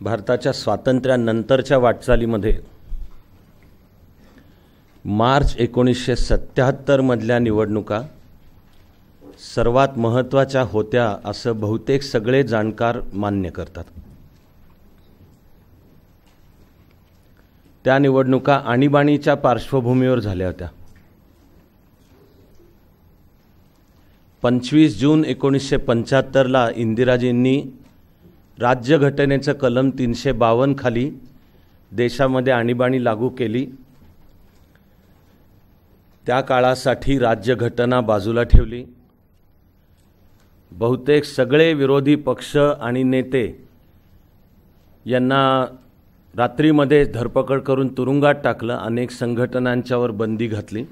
भारताच्या स्वातंत्र्यानंतरच्या वाटचालीमध्ये मार्च 1977 मधल्या निवडणुका सर्वात महत्त्वाच्या होत्या असं बहुतेक सगळे जाणकार मान्य करतात। त्या निवडणुका आणीबाणीच्या पार्श्वभूमीवर झाल्या होत्या। 25 जून 1975 ला इंदिराजींनी राज्यघटनेचं कलम 352 खाली देशामध्ये आणीबाणी लागू केली। त्या काळासाठी राज्यघटना बाजूला ठेवली। बहुतेक सगळे विरोधी पक्ष आणि नेते यांना रात्रीमध्ये धरपकड करून तुरुंगात टाकलं। अनेक संघटनांच्यावर बंदी घातली।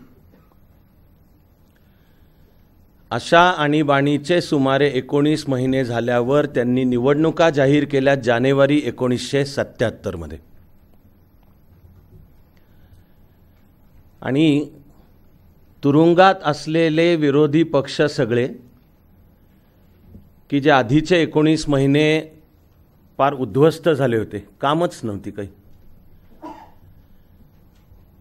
अशा आणीबाणीचे सुमारे 19 महिने झाल्यावर त्यांनी निवडणुका जाहीर केल्या जानेवारी 1977 मध्ये। आणि तुरुंगात असलेले विरोधी पक्ष सगळे की जे आधीचे 19 महिने फार उद्ध्वस्त झाले होते, कामच नव्हती काही,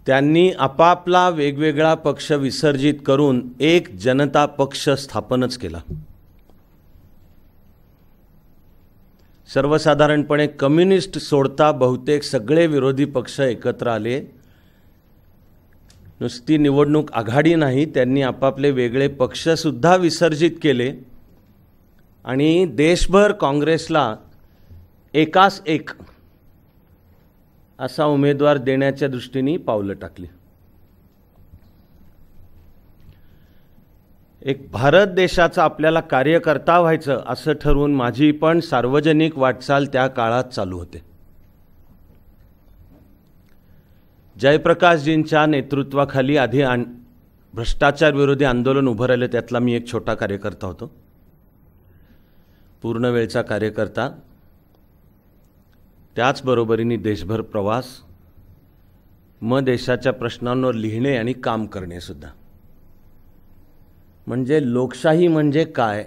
त्यांनी आपापला वेगवेगळा पक्ष विसर्जित करून एक जनता पक्ष स्थापनच केला। सर्वसाधारणपणे कम्युनिस्ट सोडता बहुतेक सगळे विरोधी पक्ष एकत्र आले। नुसती निवडणूक आघाडी नाही, त्यांनी आपापले वेगळे पक्ष सुद्धा विसर्जित केले आणि देशभर काँग्रेसला एकास एक असा उमेदवार देण्याच्या दृष्टीने पावलं टाकली। एक भारत देशाचा आपल्याला कार्यकर्ता व्हायचं असं ठरवून माझी पण सार्वजनिक वाटचाल त्या काळात चालू होते। जयप्रकाशजींच्या नेतृत्वाखाली आधी भ्रष्टाचार विरोधी आंदोलन उभं राहिलं, त्यातला मी एक छोटा कार्यकर्ता होतो, पूर्ण वेळचा कार्यकर्ता। त्याचबरोबरीने देशभर प्रवास, मग देशाच्या प्रश्नांवर लिहिणे आणि काम करणे सुद्धा। म्हणजे लोकशाही म्हणजे काय,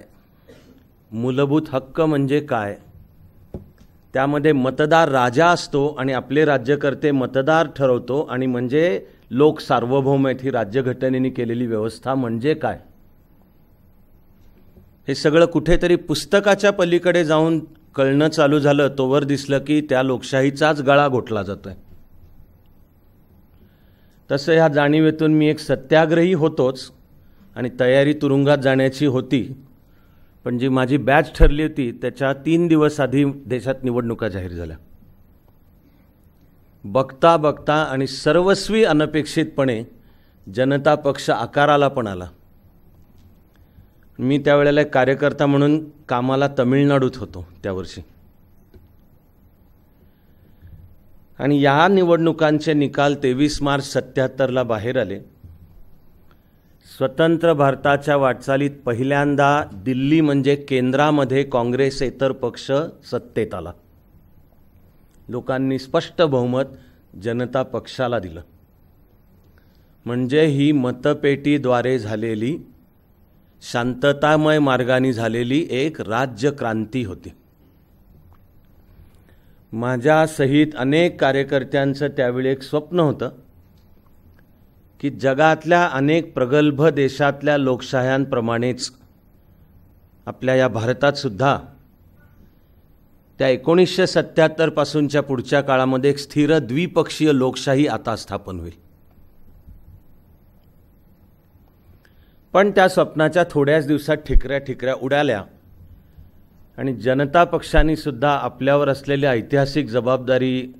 मूलभूत हक्क म्हणजे काय, त्यामध्ये मतदार राजा असतो आणि आपले राज्यकर्ते मतदार ठरवतो, आणि म्हणजे लोक सार्वभौम आहेत ही राज्यघटनेने केलेली व्यवस्था म्हणजे काय, हे सगळं कुठेतरी पुस्तकाच्या पलीकडे जाऊन कळणं चालू झालं। तोवर दिसलं की त्या लोकशाहीचाच गळा घोटला जातोय। तसं ह्या जाणीवेतून मी एक सत्याग्रही होतोच आणि तयारी तुरुंगात जाण्याची होती, पण जी माझी बॅच ठरली होती त्याच्या 3 दिवस आधी देशात निवडणुका जाहीर झाल्या। बघता बघता आणि सर्वस्वी अनपेक्षितपणे जनता पक्ष आकाराला पण आला। मी त्यावेळेला एक कार्यकर्ता म्हणून कामाला तमिळनाडूत होतो त्या वर्षी, आणि या निवडणुकांचे निकाल 23 मार्च 77 ला बाहेर आले। स्वतंत्र भारताच्या वाटचालीत पहिल्यांदा दिल्ली म्हणजे केंद्रामध्ये काँग्रेसेतर पक्ष सत्तेत आला। लोकांनी स्पष्ट बहुमत जनता पक्षाला दिलं। म्हणजे ही मतपेटीद्वारे झालेली शांततामय मार्गाने झालेली एक राज्यक्रांती होती। माझ्यासहित अनेक कार्यकर्त्यांचं त्यावेळी एक स्वप्न होतं की जगातल्या अनेक प्रगल्भ देशातल्या लोकशाह्यांप्रमाणेच आपल्या या भारतात सुद्धा त्या 1977 पासूनच्या पुढच्या काळामध्ये एक स्थिर द्विपक्षीय लोकशाही आता स्थापन होईल। पण त्या स्वप्नाच्या थोड्याच दिवसात ठिकऱ्या उडाल्या आणि जनता पक्षाने सुद्धा आपल्यावर असलेली ऐतिहासिक जबाबदारी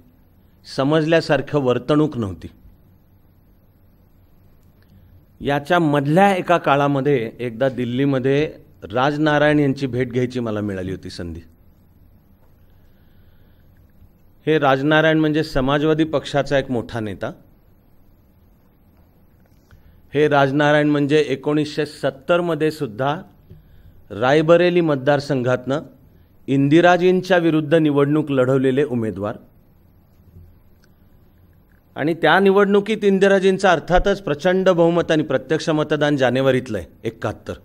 समजल्यासारखं वर्तणूक नव्हती। याच्या मधल्या एका काळामध्ये एकदा दिल्लीमध्ये राजनारायण यांची भेट घ्यायची मला मिळाली होती संधी। हे राजनारायण म्हणजे समाजवादी पक्षाचा एक मोठा नेता। हे राजनारायण म्हणजे 1970 मध्ये सुद्धा रायबरेली मतदारसंघातनं इंदिराजींच्या विरुद्ध निवडणूक लढवलेले उमेदवार, आणि त्या निवडणुकीत इंदिराजींचा अर्थातच प्रचंड बहुमत आणि प्रत्यक्ष मतदान जानेवारीतलं आहे 71।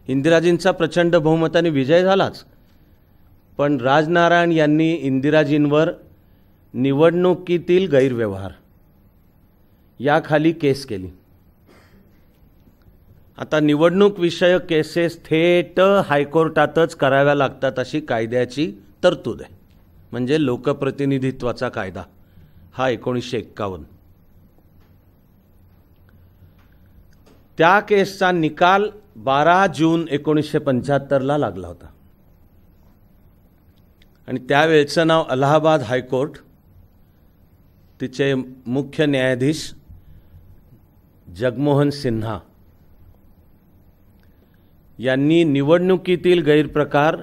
इंदिराजींचा प्रचंड बहुमताने विजय झालाच, पण राजनारायण यांनी इंदिराजींवर निवडणुकीतील गैरव्यवहार याखाली केस केली. आता निवडणूक विषयक केसेस थेट हायकोर्टातच कराव्या लागतात अशी कायद्याची तरतूद आहे. म्हणजे लोकप्रतिनिधित्वाचा कायदा हा 1951. त्या केसचा निकाल 12 जून 1975ला लागला होता आणि त्यावेळचं नाव अलाहाबाद हायकोर्ट. तिचे मुख्य न्यायाधीश जगमोहन सिन्हा यांनी निवडणुकीतील गैरप्रकार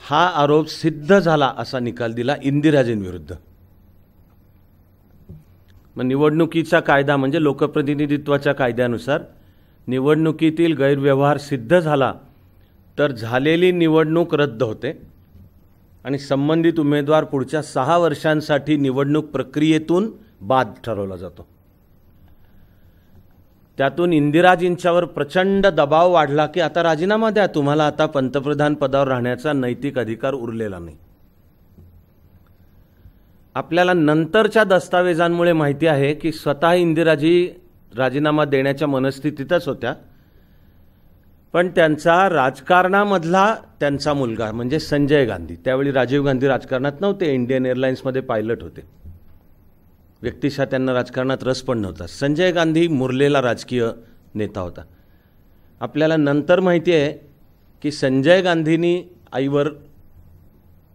हा आरोप सिद्ध झाला असा निकाल दिला इंदिराजींविरुद्ध. मग निवडणुकीचा कायदा म्हणजे लोकप्रतिनिधित्वाच्या कायद्यानुसार निवडणुकीतील गैरव्यवहार सिद्ध झाला तर झालेली निवडणूक रद्द होते आणि संबंधित उमेदवार पुढच्या 6 वर्षांसाठी निवडणूक प्रक्रियेतून बाद ठरवला जातो. त्यातून इंदिराजींच्यावर प्रचंड दबाव वाढला की आता राजीनामा द्या, तुम्हाला आता पंतप्रधान पदावर राहण्याचा नैतिक अधिकार उरलेला नाही. आपल्याला नंतरच्या दस्तावेजांमुळे माहिती आहे की स्वतः इंदिराजी राजीनामा देण्याच्या मनस्थितीतच होत्या, पण त्यांचा राजकारणामधला त्यांचा मुलगा म्हणजे संजय गांधी, त्यावेळी राजीव गांधी राजकारणात नव्हते, इंडियन एअरलाइन्समध्ये पायलट होते, व्यक्तिशः त्यांना राजकारणात रस पण नव्हता. संजय गांधी मुरलेला राजकीय नेता होता. आपल्याला नंतर माहिती आहे की संजय गांधींनी आईवर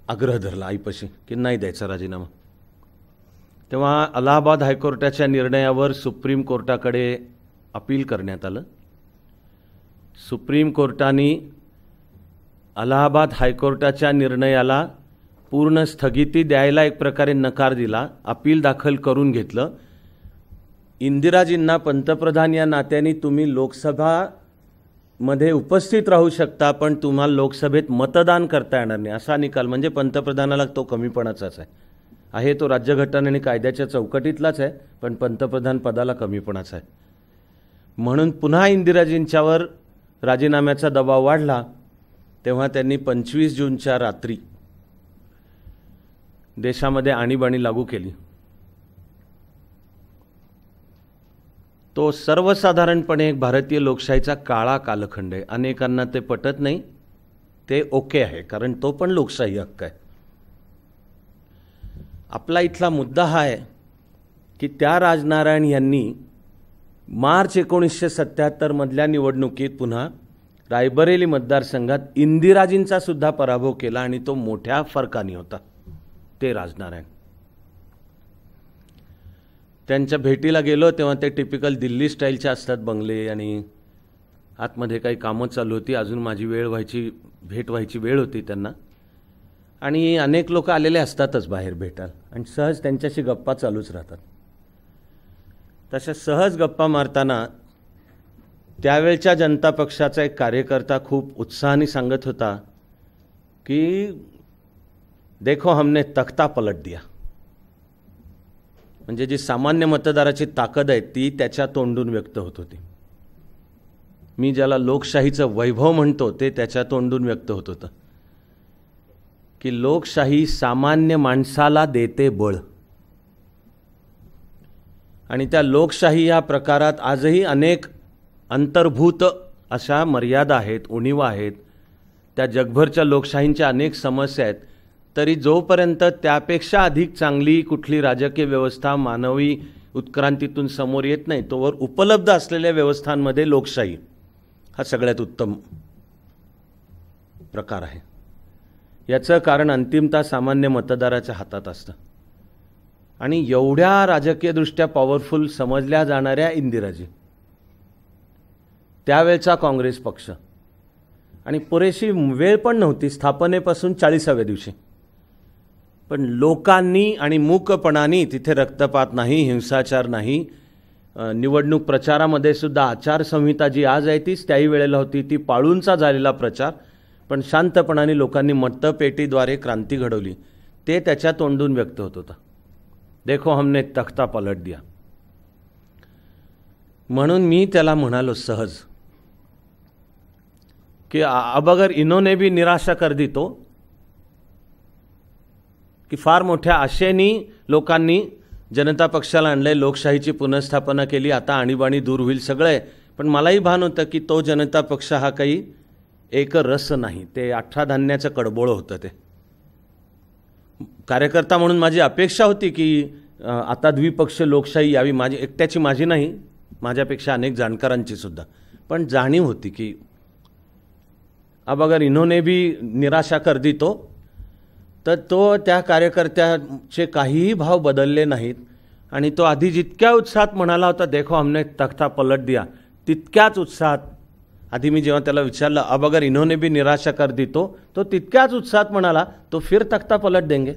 आग्रह धरला, आईपाशी, की नाही द्यायचा राजीनामा. तेव्हा अलाहाबाद हायकोर्टाच्या निर्णयावर सुप्रीम कोर्टाकडे अपील करण्यात आलं. सुप्रीम कोर्टाने अलाहाबाद हायकोर्टाच्या निर्णयाला पूर्ण स्थगिती द्यायला एक प्रकारे नकार दिला, अपील दाखल करून घेतलं. इंदिराजींना पंतप्रधान या नात्याने तुम्ही लोकसभामध्ये उपस्थित राहू शकता, पण तुम्हाला लोकसभेत मतदान करता येणार नाही असा निकाल. म्हणजे पंतप्रधानाला तो कमीपणाचाच आहे तो राज्यघटना आणि कायद्याच्या चौकटीतलाच आहे, पण पंतप्रधान पदाला कमीपणाचा आहे. म्हणून पुन्हा इंदिराजींच्यावर राजीनाम्याचा दबाव वाढला. तेव्हा त्यांनी 25 जूनच्या रात्री देशामध्ये आणीबाणी लागू केली. तो सर्वसाधारणपणे एक भारतीय लोकशाहीचा काळा कालखंड आहे. अनेकांना ते पटत नाही, ते ओके आहे, कारण तो पण लोकशाही हक्क आहे. आपला इथला मुद्दा हा आहे की त्या राजनारायण यांनी मार्च 1977 मधल्या निवडणुकीत पुन्हा रायबरेली मतदारसंघात इंदिराजींचा सुद्धा पराभव केला आणि तो मोठ्या फरकाने होता. ते राजनारायण त्यांच्या भेटीला गेलो तेव्हा ते टिपिकल दिल्ली स्टाईलचे असतात बंगले, आणि आतमध्ये काही कामं चालू होती. अजून माझी भेट व्हायची वेळ होती त्यांना, आणि अनेक लोक आलेले असतातच बाहेर भेटायला, आणि सहज त्यांच्याशी गप्पा चालूच राहतात. तशा सहज गप्पा मारताना त्यावेळच्या जनता पक्षाचा एक कार्यकर्ता खूप उत्साहाने सांगत होता की देखो हमने तख्ता पलट दिया. म्हणजे जी सामान्य मतदाराची ताकद आहे ती त्याच्या तोंडून व्यक्त होत होती. मी ज्याला लोकशाहीचं वैभव म्हणतो ते त्याच्या तोंडून व्यक्त होत होतं की लोकशाही सामान्य माणसाला देते बळ, आणि त्या लोकशाही या प्रकारात आजही अनेक अंतर्भूत अशा मर्यादा आहेत, उणिवा आहेत. त्या जगभरच्या लोकशाहींच्या अनेक समस्या आहेत. तरी जोपर्यंत त्यापेक्षा अधिक चांगली कुठली राजकीय व्यवस्था मानवी उत्क्रांतीतून समोर येत नाही, तोवर उपलब्ध असलेल्या व्यवस्थांमध्ये लोकशाही हा सगळ्यात उत्तम प्रकार आहे. याचं कारण अंतिमतः सामान्य मतदाराच्या हातात असतं. आणि एवढ्या राजकीयदृष्ट्या पॉवरफुल समजल्या जाणाऱ्या इंदिराजी, त्यावेळचा काँग्रेस पक्ष, आणि पुरेशी वेळ पण नव्हती स्थापनेपासून 40व्या दिवशी, पण लोकांनी आणि मूकपणाने, तिथे रक्तपात नाही, हिंसाचार नाही, निवडणूक प्रचारामध्ये सुद्धा आचारसंहिता जी आज आहे तीच त्याही वेळेला होती, ती पाळूनचा झालेला प्रचार, पण शांतपणाने लोकांनी मतपेटीद्वारे क्रांती घडवली. ते त्याच्या तोंडून व्यक्त होत होतं, देखो हमने तख्ता पलट दिया. म्हणून मी त्याला म्हणालो सहज कि अब अगर इन्होंने भी निराशा कर दी तो की फार मोठ्या आशेने लोकांनी जनता पक्षाला आणले, लोकशाहीची पुनर्स्थापना केली, आता आणीबाणी दूर होईल सगळं आहे. पण मलाही भान होतं की तो जनता पक्ष हा काही एक रस नाही, ते 18 धान्याचं कडबोळं होतं. ते कार्यकर्ता म्हणून माझी अपेक्षा होती की आता द्विपक्षीय लोकशाही यावी, माझी एकट्याची माझी नाही, माझ्यापेक्षा अनेक जाणकारांची सुद्धा. पण जाणीव होती कि अब अगर इन्होंने भी निराशा कर दी तर तो त्या कार्यकर्त्याचे काहीही भाव बदलले नाहीत. आणि तो आधी जितक्या उत्साहात म्हणाला होता देखो हमने तख्ता पलट दिया, तितक्याच उत्साहात आधी मी जेव्हा त्याला विचारलं अब अगर इन्होंने भी निराशा कर दी तो तितक्याच उत्साहात म्हणाला तो फिर तख्ता पलट देंगे.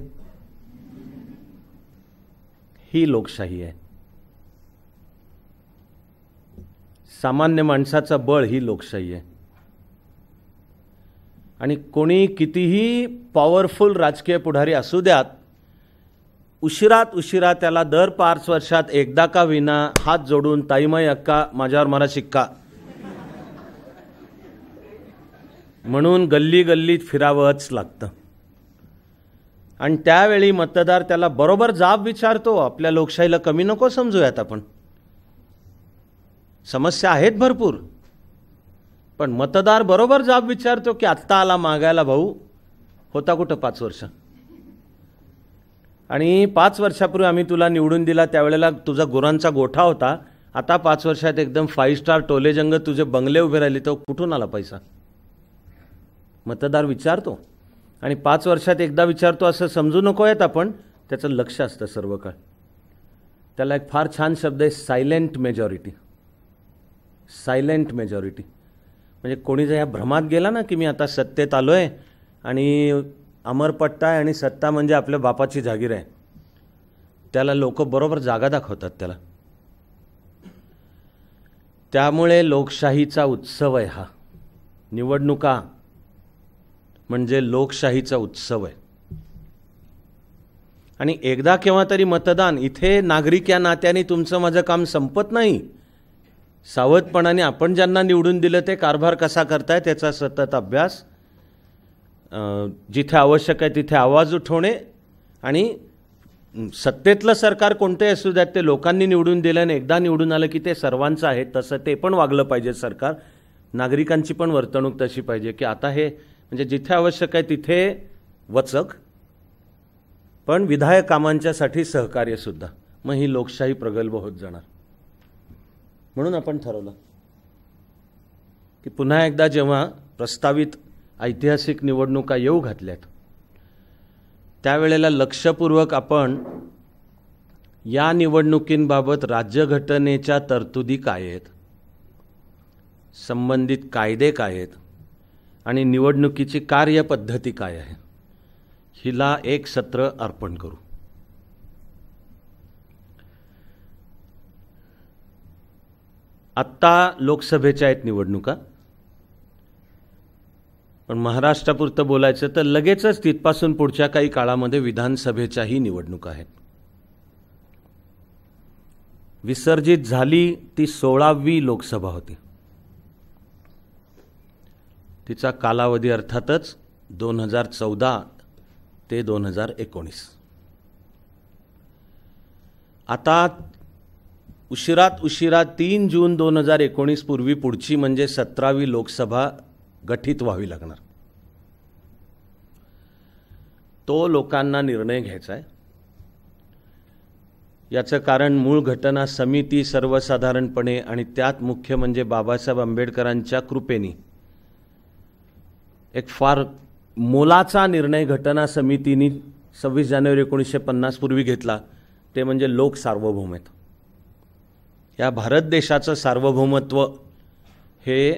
ही लोकशाही आहे. सामान्य माणसाचं बळ ही लोकशाही आहे. आणि कोणी कितीही पॉवरफुल राजकीय पुढारी असू द्यात, उशिरात त्याला दर 5 वर्षात एकदा का विना हात जोडून ताईमाई अक्का माझ्यावर मारा शिक्का म्हणून गल्ली गल्लीत फिरावंच लागतं. आणि त्यावेळी मतदार त्याला बरोबर जाब विचारतो. आपल्या लोकशाहीला कमी नको समजूयात आपण. समस्या आहेत भरपूर, पण मतदार बरोबर जाब विचारतो की आत्ता आला मागायला भाऊ, होता कुठं 5 वर्ष. आणि 5 वर्षापूर्वी आम्ही तुला निवडून दिला त्यावेळेला तुझा गुरांचा गोठा होता, आता 5 वर्षात एकदम 5 स्टार टोलेजंग तुझे बंगले उभे राहिले, तो कुठून आला पैसा. मतदार विचारतो. आणि 5 वर्षात एकदा विचारतो असं समजू नकोयत आपण. त्याचं लक्ष असतं सर्व काळ. त्याला एक फार छान शब्द आहे सायलेंट मेजॉरिटी. सायलेंट मेजॉरिटी म्हणजे कोणी जर या भ्रमात गेला ना की मी आता सत्तेत आलोय आणि अमरपट्टा आहे आणि सत्ता म्हणजे आपल्या बापाची जागीर आहे, त्याला लोक बरोबर जागा दाखवतात त्याला. त्यामुळे लोकशाहीचा उत्सव आहे हा. निवडणुका म्हणजे लोकशाहीचा उत्सव आहे. आणि एकदा केव्हा तरी मतदान, इथे नागरिक या नात्याने तुमचं माझं काम संपत नाही. सावधपणाने आपण ज्यांना निवडून दिलं ते कारभार कसा करताय त्याचा सतत अभ्यास, जिथे आवश्यक आहे तिथे आवाज उठवणे. आणि सत्तेतलं सरकार कोणते असू द्यात ते लोकांनी निवडून दिलं आणि एकदा निवडून आलं की ते सर्वांचं आहे, तसं ते पण वागलं पाहिजे सरकार. नागरिकांची पण वर्तणूक तशी पाहिजे की आता हे म्हणजे जिथे आवश्यक आहे तिथे वचक, पण विधायक कामांच्यासाठी सहकार्य सुद्धा. मग ही लोकशाही प्रगल्भ होत जाणार. म्हणून आपण ठरवलं की पुन्हा एकदा जेव्हा प्रस्तावित ऐतिहासिक निवडणुका येऊ घातल्यात त्यावेळेला लक्षपूर्वक आपण या निवडणुकींबाबत राज्यघटनेच्या तरतुदी काय आहेत, संबंधित कायदे काय आहेत आणि निवडणुकीची कार्यपद्धती काय आहे, हिला एक सत्र अर्पण करू. आत्ता लोकसभेच्या आहेत निवडणुका, पण महाराष्ट्रापुरतं बोलायचं तर लगेचच तिथपासून पुढच्या काही काळामध्ये विधानसभेच्याही निवडणुका आहेत. विसर्जित झाली ती 16वी लोकसभा होती. तिचा कालावधी अर्थातच 2014 ते 2019. आता उशिरात 3 जून 2019 पूर्वी पुढची म्हणजे 17वी लोकसभा गठीत व्हावी लागणार. तो लोकांना निर्णय घ्यायचा आहे. याचं कारण मूळ घटना समिती सर्वसाधारणपणे आणि त्यात मुख्य म्हणजे बाबासाहेब आंबेडकरांच्या कृपेने एक फार मोलाचा निर्णय घटना समितीने 26 जानेवारी 1950 पूर्वी घेतला. ते म्हणजे लोक सार्वभौमत्व. या भारत देशाचं सार्वभौमत्व हे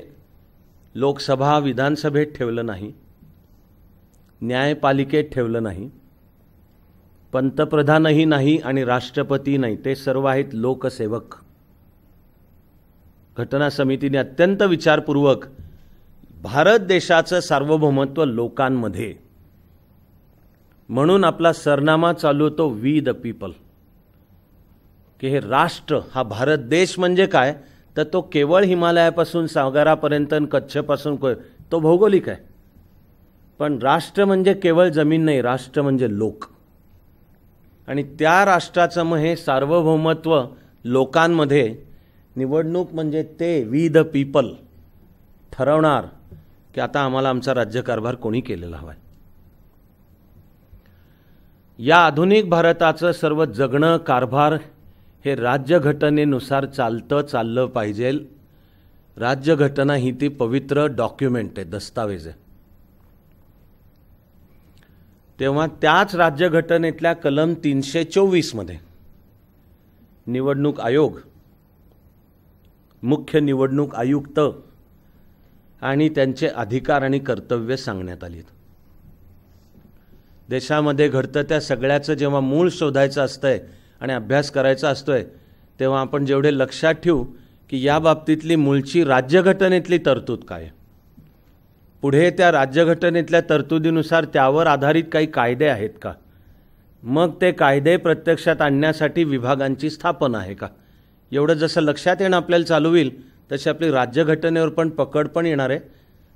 लोकसभा विधानसभेत ठेवलं नाही, न्यायपालिकेत ठेवलं नाही, पंतप्रधानही नाही आणि राष्ट्रपती नाही, ते सर्व आहेत लोकसेवक. घटना समितीने अत्यंत विचारपूर्वक भारत देशाचं सार्वभौमत्व लोकांमध्ये, म्हणून आपला सरनामा चालू होतो वी द पीपल, की हे राष्ट्र हा भारत देश म्हणजे काय तर तो केवळ हिमालयापासून सागरापर्यंत कच्छपासून तो भौगोलिक आहे. पण राष्ट्र म्हणजे केवळ जमीन नाही, राष्ट्र म्हणजे लोक. आणि त्या राष्ट्राचं मग हे सार्वभौमत्व लोकांमध्ये, निवडणूक म्हणजे ते वी द पीपल ठरवणार की आता आम्हाला आमचा राज्यकारभार कोणी केलेला हवा आहे. या आधुनिक भारताचं सर्व जगणं, कारभार हे राज्यघटनेनुसार चाललं पाहिजे. राज्यघटना ही ती पवित्र डॉक्युमेंट आहे, दस्तावेज आहे. तेव्हा त्याच राज्यघटनेतल्या कलम 324 मध्ये निवडणूक आयोग, मुख्य निवडणूक आयुक्त आणि त्यांचे अधिकार आणि कर्तव्य सांगण्यात आली. देशामध्ये घडतं त्या सगळ्याचं जेव्हा मूळ शोधायचं असतंय आणि अभ्यास करायचा असतोय, तेव्हा आपण जेवढे लक्षात ठेवू की या बाबतीतली मूळची राज्यघटनेतली तरतूद काय, पुढे त्या राज्यघटनेतल्या तरतुदीनुसार त्यावर आधारित काही कायदे आहेत का, मग ते कायदे प्रत्यक्षात आणण्यासाठी विभागांची स्थापना आहे का, एवढं जसं लक्षात येणं आपल्याला चालू होईल तशी आपली राज्यघटनेवर पण पकड पण येणार आहे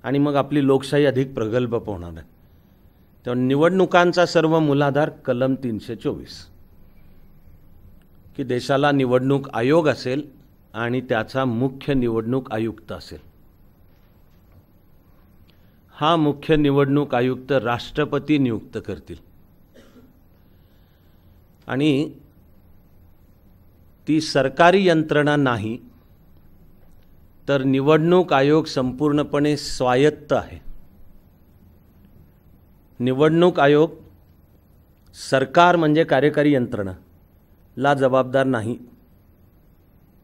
आणि मग आपली लोकशाही अधिक प्रगल्भ होणार आहे. तेव्हा निवडणुकांचा सर्व मूलाधार कलम 324 की देशाला निवडणूक आयोग असेल आणि त्याचा मुख्य निवडणूक आयुक्त असेल. हा मुख्य निवडणूक आयुक्त राष्ट्रपती नियुक्त करतील आणि ती सरकारी यंत्रणा नाही, तर निवडणूक आयोग संपूर्णपणे स्वायत्त आहे. निवडणूक आयोग सरकार म्हणजे कार्यकारी यंत्रणा ला जबाबदार नाही.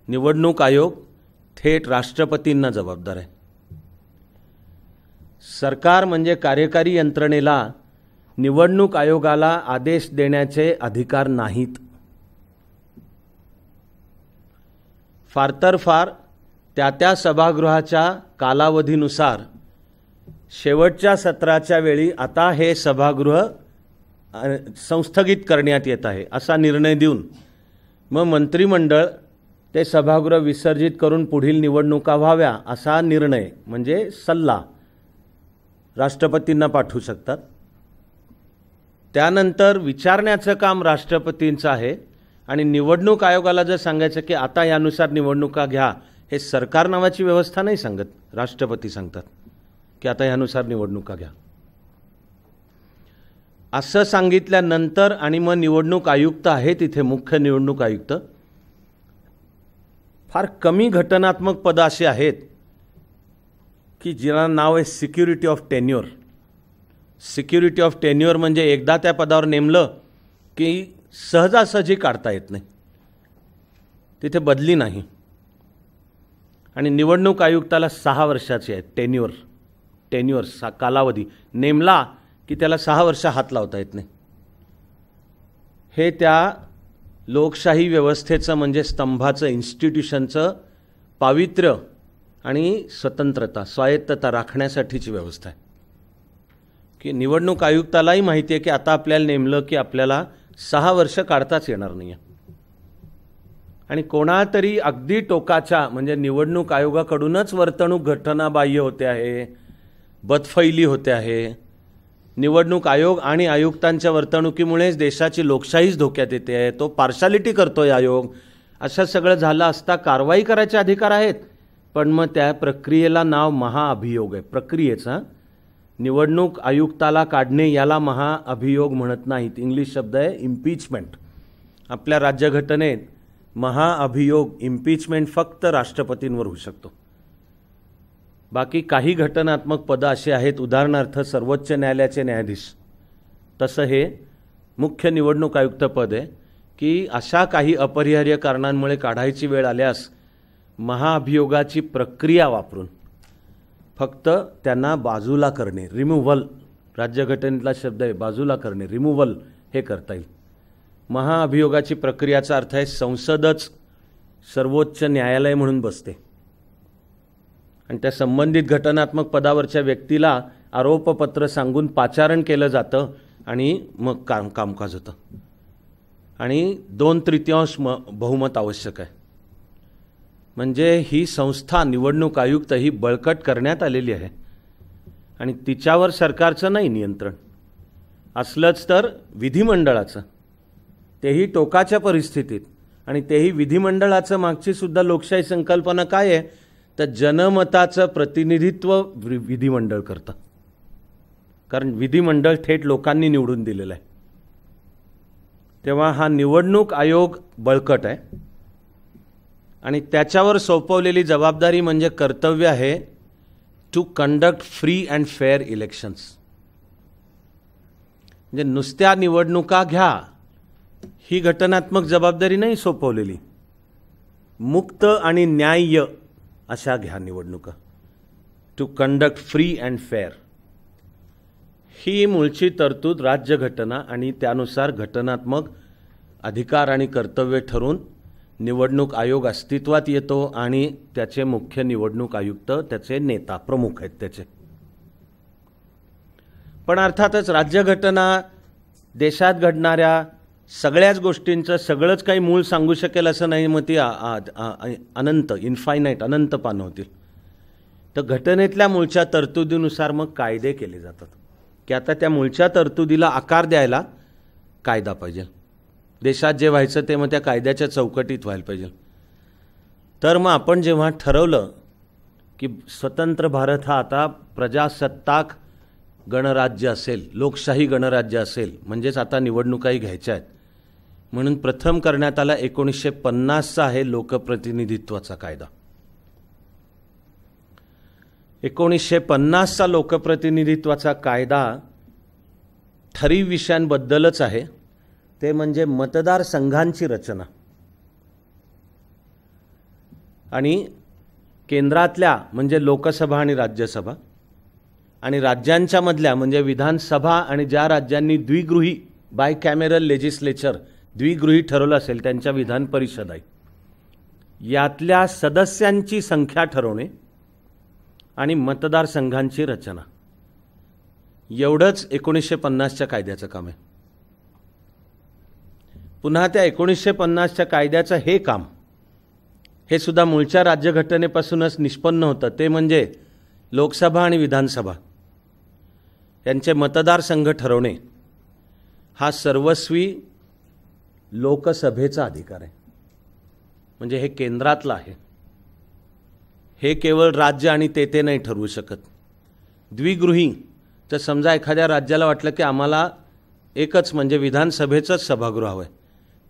निवडणूक आयोग थेट राष्ट्रपतींना जबाबदार आहे. सरकार म्हणजे कार्यकारी यंत्रणेला निवडणूक आयोगाला आदेश देण्याचे अधिकार नाहीत. फार तर फार त्या सभागृहाच्या कालावधीनुसार शेवटच्या सत्राच्या वेळी आता हे सभागृह संस्थगित करण्यात येत आहे असा निर्णय देऊन मग मंत्रिमंडळ ते सभागृह विसर्जित करून पुढील निवडणुका व्हाव्या असा निर्णय म्हणजे सल्ला राष्ट्रपतींना पाठवू शकतात. त्यानंतर विचारण्याचं काम राष्ट्रपतींचं आहे आणि निवडणूक आयोगाला जर सांगायचं की आता यानुसार निवडणुका घ्या, हे सरकार नावाची व्यवस्था नाही सांगत, राष्ट्रपती सांगतात की आता यानुसार निवडणुका घ्या. असं सांगितल्यानंतर आणि मग निवडणूक आयुक्त आहे तिथे मुख्य निवडणूक आयुक्त. फार कमी घटनात्मक पदं अशी आहेत की ज्यांना नाव आहे security of tenure. Security of tenure म्हणजे एकदा त्या पदावर नेमलं की सहजासहजी काढता येत नाही, तिथे बदली नाही. आणि निवडणूक आयुक्ताला 6 वर्षाची आहे टेन्युअर कालावधी. नेमला की त्याला 6 वर्ष हात लावता येत नाही. हे त्या लोकशाही व्यवस्थेचं म्हणजे स्तंभाचं, इन्स्टिट्यूशनचं पावित्र्य आणि स्वतंत्रता, स्वायत्तता राखण्यासाठीची व्यवस्था आहे की निवडणूक आयुक्तालाही माहिती आहे की आता आपल्याला नेमलं की आपल्याला 6 वर्ष काढताच येणार नाही आहे. आणि कोणातरी अगदी टोकाच्या म्हणजे निवडणूक आयोगाकडूनच वर्तणूक घटनाबाह्य होते आहे, बदफैली होते आहे, निवडणूक आयोग आणि आयुक्तांच्या वर्तणुकीमुळेच देशाची लोकशाहीच धोक्यात येते आहे, तो पार्शालिटी करतोय आयोग, असं सगळं झालं असता कारवाई करायचे अधिकार आहेत. पण मग त्या प्रक्रियेला नाव महाअभियोग आहे. प्रक्रियेचा निवडणूक आयुक्ताला काढणे याला महाअभियोग म्हणत नाहीत, इंग्लिश शब्द आहे इम्पीचमेंट. आपल्या राज्यघटनेत महाअभियोग, इम्पीचमेंट फक्त राष्ट्रपतींवर होऊ शकतो. बाकी काही घटनात्मक पदं अशी आहेत, उदाहरणार्थ सर्वोच्च न्यायालयाचे न्यायाधीश, तसं हे मुख्य निवडणूक आयुक्त पद आहे की अशा काही अपरिहार्य कारणांमुळे काढायची वेळ आल्यास महाअभियोगाची प्रक्रिया वापरून फक्त त्यांना बाजूला करणे, रिमूव्हल, राज्यघटनेतला शब्द आहे बाजूला करणे, रिमूव्हल, हे करता येईल. महाअभियोगाची प्रक्रियाचा अर्थ आहे संसदच सर्वोच्च न्यायालय म्हणून बसते आणि त्या संबंधित घटनात्मक पदावरच्या व्यक्तीला आरोपपत्र सांगून पाचारण केलं जातं आणि मग कामकाज होतं. आणि 2/3 बहुमत आवश्यक आहे. म्हणजे ही संस्था निवडणूक आयुक्त ही बळकट करण्यात आलेली आहे आणि तिच्यावर सरकारचं नाही नियंत्रण. असलंच तर विधिमंडळाचं तेही टोकाच्या परिस्थितीत, आणि तेही विधिमंडळाचं मागची सुद्धा लोकशाही संकल्पना काय आहे, तर जनमताचं प्रतिनिधित्व विधिमंडळ करतं. कारण विधिमंडळ थेट लोकांनी निवडून दिलेलं आहे. तेव्हा हा निवडणूक आयोग बळकट आहे आणि त्याच्यावर सोपवलेली जबाबदारी म्हणजे कर्तव्य आहे to conduct free and fair elections. म्हणजे नुसत्या निवडणुका घ्या ही घटनात्मक जबाबदारी नाही सोपवलेली, मुक्त आणि न्याय्य अशा घ्या निवडणुका. To conduct free and fair ही मूळची तरतूद राज्यघटना आणि त्यानुसार घटनात्मक अधिकार आणि कर्तव्य ठरून निवडणूक आयोग अस्तित्वात येतो आणि त्याचे मुख्य निवडणूक आयुक्त त्याचे नेता प्रमुख आहेत त्याचे. पण अर्थातच राज्यघटना देशात घडणाऱ्या सगळ्याच गोष्टींचं सगळंच काही मूळ सांगू शकेल असं नाही. मग ती अनंत इन्फायनाईट अनंत पानं होतील. तर घटनेतल्या मूळच्या तरतुदीनुसार मग कायदे केले जातात की आता त्या मूळच्या तरतुदीला आकार द्यायला कायदा पाहिजे. देशात जे व्हायचं ते मग त्या कायद्याच्या चौकटीत व्हायला पाहिजे. तर मग आपण जेव्हा ठरवलं की स्वतंत्र भारत हा आता प्रजासत्ताक गणराज्य असेल, लोकशाही गणराज्य असेल, म्हणजेच आता निवडणुकाही घ्यायच्या आहेत, म्हणून प्रथम करण्यात आला 1950चा आहे लोकप्रतिनिधित्वाचा कायदा. 1950चा लोकप्रतिनिधित्वाचा कायदा ठरीव विषयांबद्दलच आहे, ते म्हणजे मतदारसंघांची रचना आणि केंद्रातल्या म्हणजे लोकसभा आणि राज्यसभा आणि राज्यांच्या मधल्या म्हणजे विधानसभा आणि ज्या राज्यांनी द्विगृही बाय कॅमेरल लेजिस्लेचर द्विगृही ठरवलं असेल त्यांच्या विधान परिषद आहे, यातल्या सदस्यांची संख्या ठरवणे आणि मतदारसंघांची रचना एवढंच 1950च्या कायद्याचं काम आहे. पुन्हा त्या 1950च्या कायद्याचं हे काम हे सुद्धा मूळच्या राज्यघटनेपासूनच निष्पन्न होतं. ते म्हणजे लोकसभा आणि विधानसभा यांचे मतदारसंघ ठरवणे हा सर्वस्वी लोकसभेचा अधिकार आहे. म्हणजे हे केंद्रातलं आहे. हे केवळ राज्य आणि ते नाही ठरवू शकत. द्विगृही तर समजा एखाद्या राज्याला वाटलं की आम्हाला एकच म्हणजे विधानसभेचंच सभागृह हवं आहे,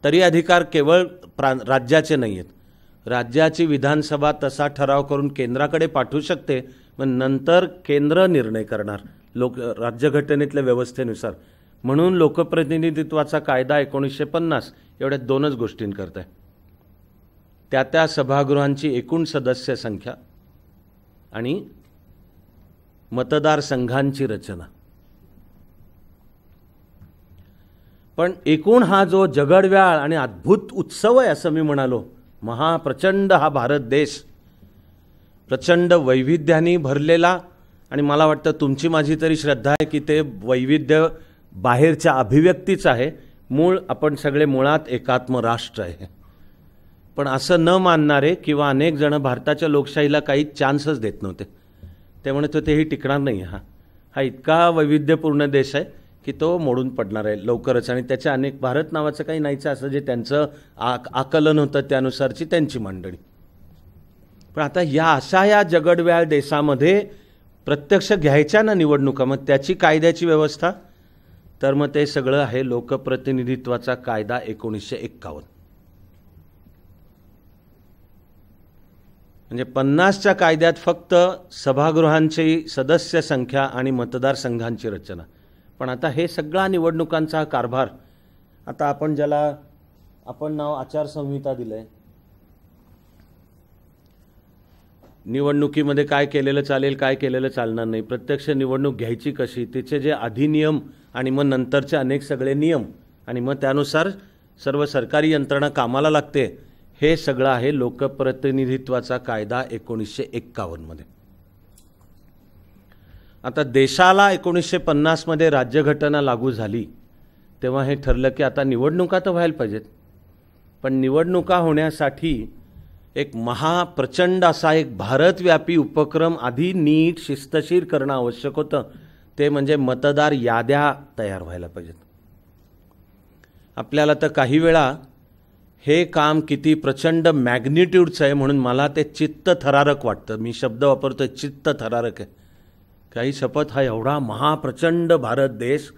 तरी अधिकार केवळ राज्याचे नाही आहेत. राज्याची विधानसभा तसा ठराव करून केंद्राकडे पाठवू शकते, पण नंतर केंद्र निर्णय करणार राज्यघटनेतल्या व्यवस्थेनुसार. म्हणून लोकप्रतिनिधित्वाचा कायदा 1950 एवढ्या दोनच गोष्टींकरता आहे. त्या सभागृहांची एकूण सदस्य संख्या आणि मतदारसंघांची रचना. पण एकूण हा जो जगडव्याळ आणि अद्भुत उत्सव आहे असं मी म्हणालो, महाप्रचंड हा भारत देश प्रचंड वैविध्याने भरलेला, आणि मला वाटतं तुमची माझी तरी श्रद्धा आहे की ते वैविध्य बाहेरच्या अभिव्यक्तीच आहे. मूळ आपण सगळे मुळात एकात्म राष्ट्र आहे. पण असं न मानणारे किंवा अनेक जण भारताच्या लोकशाहीला काही चान्सच देत नव्हते. ते म्हणत होते ही टिकणार नाही. हा इतका वैविध्यपूर्ण देश आहे की तो मोडून पडणार आहे लवकरच, आणि त्याच्या अनेक भारत नावाचं काही नाहीच असं जे त्यांचं आकलन होतं त्यानुसारची त्यांची मंडळी. पण आता या जगडव्याळ देशामध्ये प्रत्यक्ष घ्यायच्या ना निवडणुका, मग त्याची कायद्याची व्यवस्था, तर मग ते सगळं आहे लोकप्रतिनिधित्वाचा कायदा 1951. म्हणजे 50च्या कायद्यात फक्त सभागृहांची सदस्य संख्या आणि मतदारसंघांची रचना. पण आता हे सगळा निवडणुकांचा कारभार, आता आपण ज्याला आपण नाव आचारसंहिता दिलंय, निवडणुकीमध्ये काय केलेलं चालेल काय केलेलं चालणार नाही, प्रत्यक्ष निवडणूक घ्यायची कशी, तिचे जे अधिनियम आणि मग नंतरचे अनेक सगळे नियम आणि मग त्यानुसार सर्व सरकारी यंत्रणा कामाला लागते, हे सगळं आहे लोकप्रतिनिधित्वाचा कायदा 1951 मध्ये. आता देशाला 1950 मध्ये राज्यघटना लागू झाली तेव्हा हे ठरलं की आता निवडणुका तर व्हायला पाहिजेत, पण निवडणुका होण्यासाठी एक महाप्रचंड असा एक भारतव्यापी उपक्रम आधी नीट शिस्तशीर करणं आवश्यक होतं. ते म्हणजे मतदार याद्या तयार व्हायला पाहिजेत. आपल्याला तर काही वेळा हे काम किती प्रचंड मॅग्निट्यूडचं आहे म्हणून मला ते चित्तथरारक वाटतं. मी शब्द वापरतो चित्तथरारक आहे. काही शपथ हा एवढा महाप्रचंड भारत देश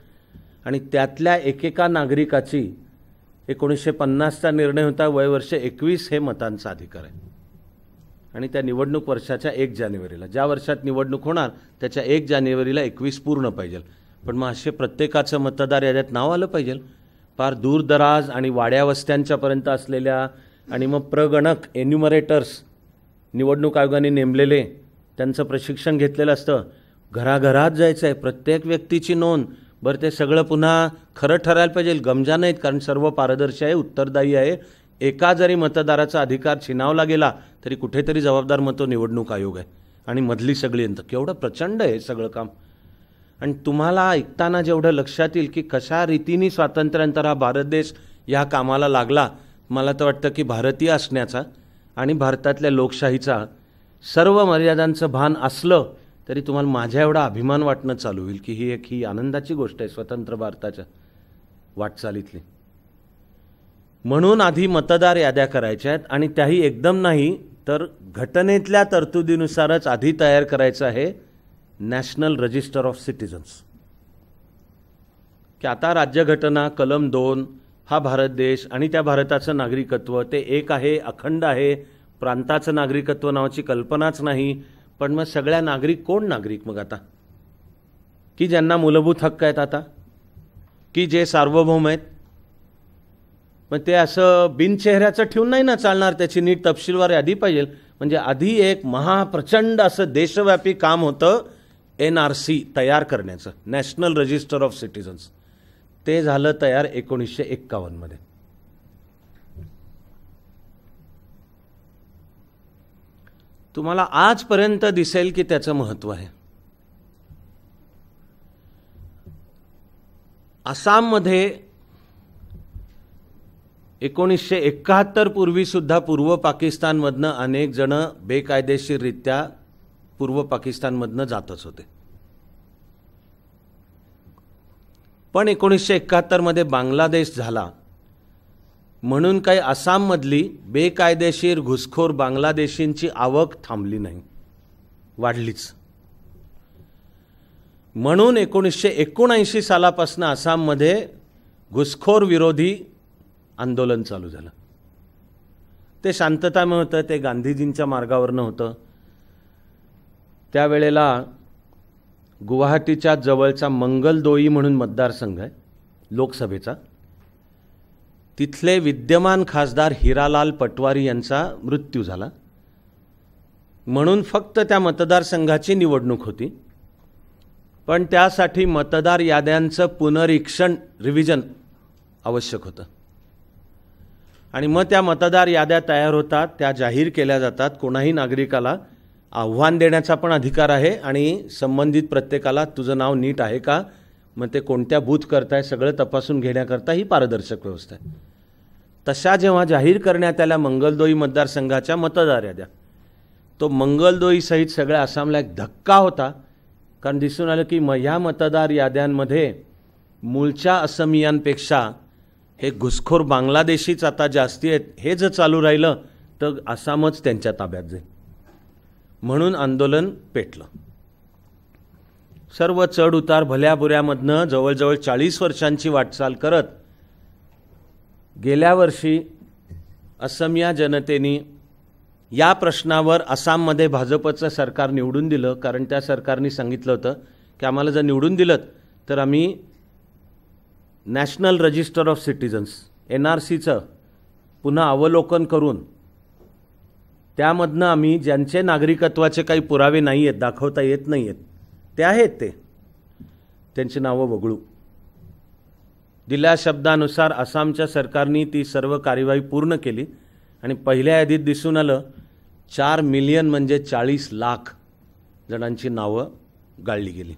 आणि त्यातल्या एकेका नागरिकाची 1950चा निर्णय होता, वयवर्ष 21 हे मतांचा अधिकार आहे. आणि त्या निवडणूक वर्षाच्या 1 जानेवारीला, ज्या वर्षात निवडणूक होणार त्याच्या 1 जानेवारीला 21 पूर्ण पाहिजे. पण मग असे प्रत्येकाचं मतदार याद्यात नाव आलं पाहिजे. फार दूरदराज आणि वाड्या वस्त्यांच्यापर्यंत असलेल्या आणि मग प्रगणक एन्युमरेटर्स निवडणूक आयोगाने नेमलेले, त्यांचं प्रशिक्षण घेतलेलं असतं. घराघरात जायचं आहे, प्रत्येक व्यक्तीची नोंद. बरं, ते सगळं पुन्हा खरं ठरायला पाहिजे, गमजा नाहीत, कारण सर्व पारदर्शी आहे, उत्तरदायी आहे. एका जरी मतदाराचा अधिकार छिनावला गेला तरी कुठेतरी जबाबदार मग तो निवडणूक आयोग आहे आणि मधली सगळी यंत्र. केवढं प्रचंड आहे सगळं काम. आणि तुम्हाला ऐकताना जेवढं लक्षात येईल की कशा रीतीने स्वातंत्र्यानंतर हा भारत देश या कामाला लागला, मला तर वाटतं की भारतीय असण्याचा आणि भारतातल्या लोकशाहीचा सर्व मर्यादांचं भान असलं तरी तुम्हाला माझ्या एवढा अभिमान वाटणं चालू होईल की ही आनंदाची गोष्ट आहे स्वतंत्र भारताच्या वाटचालीतली. म्हणून आधी मतदार याद्या करायच्या आहेत आणि त्याही एकदम नाही तर घटनेतल्या तरतुदीनुसारच आधी तयार करायचं आहे नॅशनल रजिस्टर ऑफ सिटिझन्स. की आता राज्यघटना कलम 2 हा भारत देश आणि त्या भारताचं नागरिकत्व ते एक आहे, अखंड आहे. प्रांताचं नागरिकत्व नावाची कल्पनाच नाही. पण मग सगळ्या नागरिक कोण नागरिक मग आता? की ज्यांना मूलभूत हक्क आहेत आता, की जे सार्वभौम आहेत. मग ते असं बिनचेहऱ्याचं ठेवून नाही ना चालणार, त्याची नीट तपशीलवार यादी पाहिजे. म्हणजे आधी एक महाप्रचंड असं देशव्यापी काम होतं NRC तयार करण्याचं, नॅशनल रजिस्टर ऑफ सिटिझन्स. ते झालं तयार 1951 मध्ये. तुम्हाला आजपर्यंत दिसेल की त्याचं महत्त्व आहे. आसाममध्ये 1971 पूर्वी सुद्धा पूर्व पाकिस्तानमधनं अनेक जण बेकायदेशीररित्या पूर्व पाकिस्तानमधनं जातच होते. पण 1971 मध्ये बांगलादेश झाला म्हणून काही आसाममधली बेकायदेशीर घुसखोर बांगलादेशींची आवक थांबली नाही, वाढलीच. म्हणून 1979 सालापासून आसाममध्ये घुसखोर विरोधी आंदोलन चालू झालं. ते शांततामय होतं, ते गांधीजींच्या मार्गावरनं होतं. त्यावेळेला गुवाहाटीच्या जवळचा मंगलदोई म्हणून मतदारसंघ आहे लोकसभेचा, तिथले विद्यमान खासदार हिरालाल पटवारी यांचा मृत्यू झाला. म्हणून फक्त त्या मतदारसंघाची निवडणूक होती. पण त्यासाठी मतदार याद्यांचं पुनरीक्षण रिव्हिजन आवश्यक होतं. आणि मग त्या मतदार याद्या तयार होतात, त्या जाहीर केल्या जातात. कोणाही नागरिकाला आव्हान देण्याचा पण अधिकार आहे आणि संबंधित प्रत्येकाला तुझं नाव नीट आहे का, मग ते कोणत्या बूथ करताय सगळं तपासून घेण्याकरता ही पारदर्शक व्यवस्था आहे. तशा जेव्हा जाहीर करण्यात आल्या मंगलदोई मतदारसंघाच्या मतदार याद्या, तो मंगलदोई सहित सगळ्या आसामला एक धक्का होता. कारण दिसून आलं की ह्या मतदार याद्यांमध्ये मूळच्या असमियांपेक्षा हे घुसखोर बांगलादेशीच आता जास्ती आहेत. हे जर चालू राहिलं तर आसामच त्यांच्या ताब्यात जाईल. म्हणून आंदोलन पेटलं. सर्व चढ उतार भल्याबुऱ्यामधनं जवळजवळ 40 वर्षांची वाटचाल करत गेल्या वर्षी असमिया जनतेने या प्रश्नावर आसाममध्ये भाजपचं सरकार निवडून दिलं. कारण त्या सरकारने सांगितलं होतं की आम्हाला जर निवडून दिलं तर आम्ही नॅशनल रजिस्टर ऑफ सिटिझन्स NRCचं पुन्हा अवलोकन करून त्यामधनं आम्ही ज्यांचे नागरिकत्वाचे काही पुरावे नाही आहेत, दाखवता येत नाही आहेत, ते आहेत त्यांची नावं वगळू. दिल्या शब्दानुसार आसामच्या सरकारने ती सर्व कार्यवाही पूर्ण केली आणि पहिल्या यादीत दिसून आलं 4 मिलियन म्हणजे 40 लाख जणांची नावं गाळली गेली.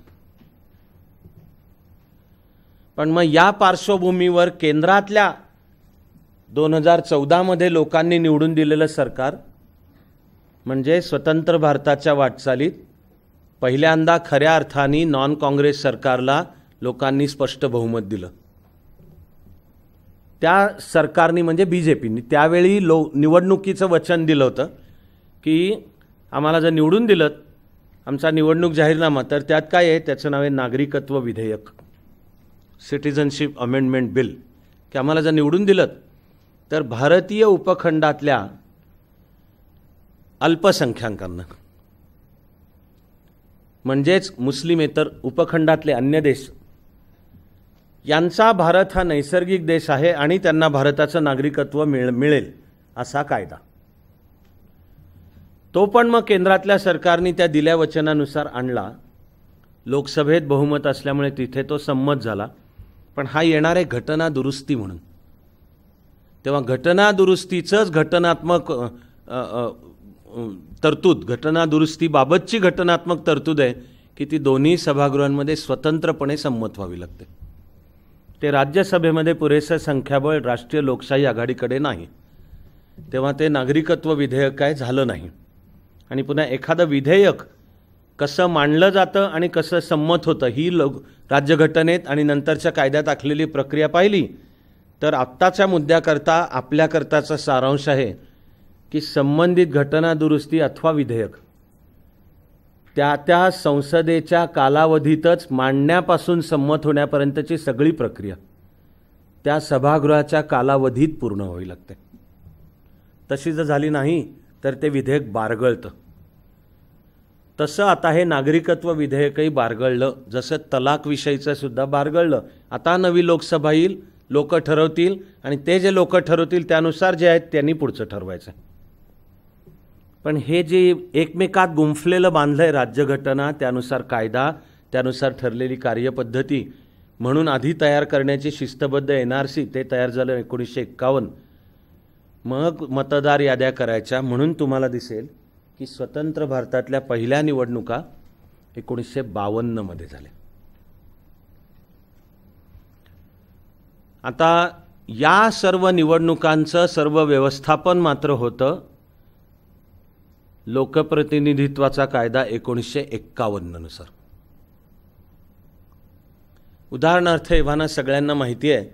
पण मग या पार्श्वभूमीवर केंद्रातल्या 2014 मध्ये लोकांनी निवडून दिलेलं सरकार म्हणजे स्वतंत्र भारताच्या वाटचालीत पहिल्यांदा खऱ्या अर्थाने नॉन काँग्रेस सरकारला लोकांनी स्पष्ट बहुमत दिलं. त्या सरकारनी म्हणजे BJPनी त्यावेळी निवडणुकीचं वचन दिलं होतं की आम्हाला जर निवडून दिलं आमचा निवडणूक जाहीरनामा, तर त्यात काय आहे, त्याचं नाव आहे नागरिकत्व विधेयक, सिटिझनशिप अमेंडमेंट बिल, की आम्हाला जर निवडून दिलं तर भारतीय उपखंडातल्या अल्पसंख्याकांना म्हणजेच मुस्लिमेतर उपखंडातले अन्य देश यांचा भारत हा नैसर्गिक देश आहे आणि त्यांना भारताचं नागरिकत्व मिळेल असा कायदा. तो पण मग केंद्रातल्या सरकारने त्या दिल्या वचनानुसार आणला. लोकसभेत बहुमत असल्यामुळे तिथे तो संमत झाला. पण हा येणार आहे घटना दुरुस्ती म्हणून. तेव्हा घटना दुरुस्तीचंच घटनात्मक तरतूद, घटना दुरुस्तीबाबतची घटनात्मक तरतूद आहे की ती दोन्ही सभागृहांमध्ये स्वतंत्रपणे संमत व्हावी लागते. ते राज्यसभेमध्ये पुरेसं संख्याबळ राष्ट्रीय लोकशाही आघाडीकडे नाही. तेव्हा ते नागरिकत्व विधेयक काय झालं नाही. आणि पुन्हा एखादं विधेयक कसं मांडलं जातं आणि कसं संमत होतं ही राज्यघटनेत आणि नंतरच्या कायद्यात आखलेली प्रक्रिया पाहिली तर आत्ताच्या मुद्द्याकरता आपल्याकरताचा सारांश आहे की संबंधित घटना दुरुस्ती अथवा विधेयक त्या संसदेच्या कालावधीतच मांडण्यापासून संमत होण्यापर्यंतची सगळी प्रक्रिया त्या सभागृहाच्या कालावधीत पूर्ण व्हावी लागते. तशी जर झाली नाही तर ते विधेयक बारगळतं. तसं आता हे नागरिकत्व विधेयकही बारगळलं, जसं तलाक विषयीचं सुद्धा बारगळलं. आता नवी लोकसभा येईल, लोक ठरवतील आणि ते जे लोक ठरवतील त्यानुसार जे आहेत त्यांनी पुढचं ठरवायचं. पण हे जे एकमेकात गुंफलेलं बांधलंय राज्यघटना, त्यानुसार कायदा, त्यानुसार ठरलेली कार्यपद्धती म्हणून आधी तयार करण्याची शिस्तबद्ध NRC ते तयार झालं 1951. मग मतदार याद्या करायच्या. म्हणून तुम्हाला दिसेल की स्वतंत्र भारतातल्या पहिल्या निवडणुका 1952 मध्ये झाल्या. आता या सर्व निवडणुकांचं सर्व व्यवस्थापन मात्र होतं लोकप्रतिनिधित्वाचा कायदा 1951 नुसार. उदाहरणार्थ एव्हाना सगळ्यांना माहिती आहे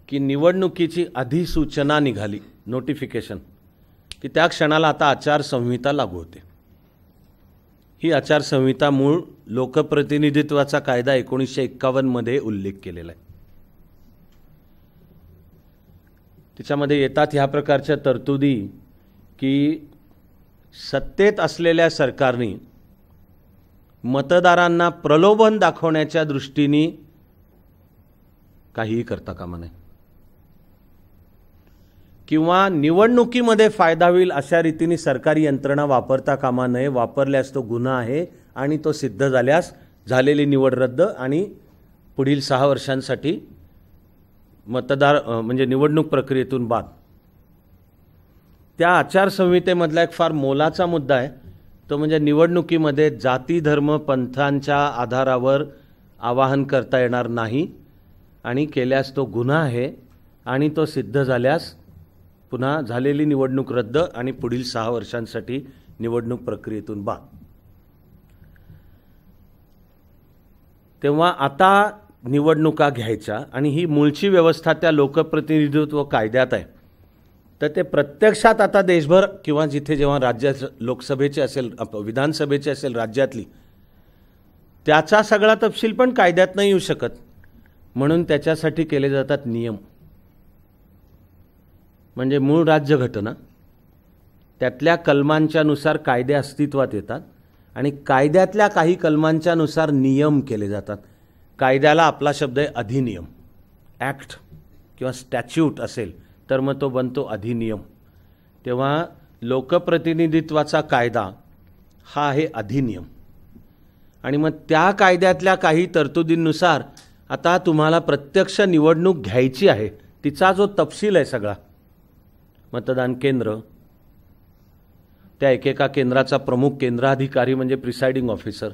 की निवडणुकीची अधिसूचना निघाली, नोटिफिकेशन, की त्या क्षणाला आता आचारसंहिता लागू होते. ही आचारसंहिता मूळ लोकप्रतिनिधित्वाचा कायदा 1951 मध्ये उल्लेख केलेला आहे. त्याच्यामध्ये येतात ह्या प्रकारच्या तरतुदी की सत्तेत असलेल्या सरकारने मतदारांना प्रलोभन दाखवण्याच्या दृष्टीने काहीही करता कामा नये किंवा निवडणुकीमध्ये फायदा होईल अशा रीतीने सरकारी यंत्रणा वापरता कामा नये. वापरल्यास तो गुन्हा आहे आणि तो सिद्ध झाल्यास झालेली निवड रद्द आणि पुढील 6 वर्षांसाठी मतदार म्हणजे निवडणूक प्रक्रियेतून बाद. त्या आचारसंहितेमधला एक फार मोलाचा मुद्दा आहे तो म्हणजे निवडणुकीमध्ये जाती धर्म पंथांच्या आधारावर आवाहन करता येणार नाही आणि केल्यास तो गुन्हा आहे आणि तो सिद्ध झाल्यास पुन्हा झालेली निवडणूक रद्द आणि पुढील 6 वर्षांसाठी निवडणूक प्रक्रियेतून बाद. तेव्हा आता निवडणुका घ्यायच्या आणि ही मूळची व्यवस्था त्या लोकप्रतिनिधित्व कायद्यात आहे. तर ते प्रत्यक्षात आता देशभर किंवा जिथे जेव्हा राज्य लोकसभेचे असेल विधानसभेचे असेल राज्यातली त्याचा सगळा तपशील पण कायद्यात नाही येऊ शकत. म्हणून त्याच्यासाठी केले जातात नियम. म्हणजे मूळ राज्यघटना त्यातल्या कलमांच्या नुसार कायदे अस्तित्वात येतात आणि कायद्यातल्या काही कलमांच्या नुसार नियम केले जातात. कायद्याला आपला शब्द आहे अधिनियम. ॲक्ट किंवा स्टॅच्यूट असेल तर मग तो बनतो अधिनियम. तेव्हा लोकप्रतिनिधित्वाचा कायदा हा आहे अधिनियम आणि मग त्या कायद्यातल्या काही तरतुदींनुसार आता तुम्हाला प्रत्यक्ष निवडणूक घ्यायची आहे. तिचा जो तपशील आहे सगळा, मतदान केंद्र, त्या एकेका केंद्राचा प्रमुख केंद्राधिकारी म्हणजे प्रिसाइडिंग ऑफिसर,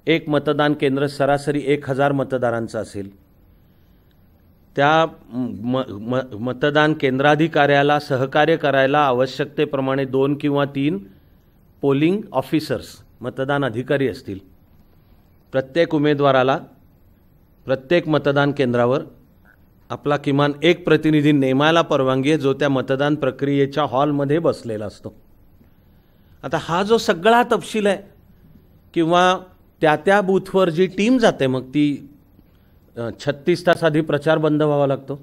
एक मतदान केंद्र सरासरी 1000 मतदारांचं असेल, त्या मतदान केंद्राधिकाऱ्याला सहकार्य करायला आवश्यकतेप्रमाणे 2 किंवा 3 पोलिंग ऑफिसर्स मतदान अधिकारी असतील. प्रत्येक उमेदवाराला प्रत्येक मतदान केंद्रावर आपला किमान एक प्रतिनिधी नेमायला परवानगी आहे जो त्या मतदान प्रक्रियेच्या हॉलमध्ये बसलेला असतो. आता हा जो सगळा तपशील आहे किंवा त्या बूथवर जी टीम जाते मग ती 36 तास आधी प्रचार बंद व्हावा लागतो.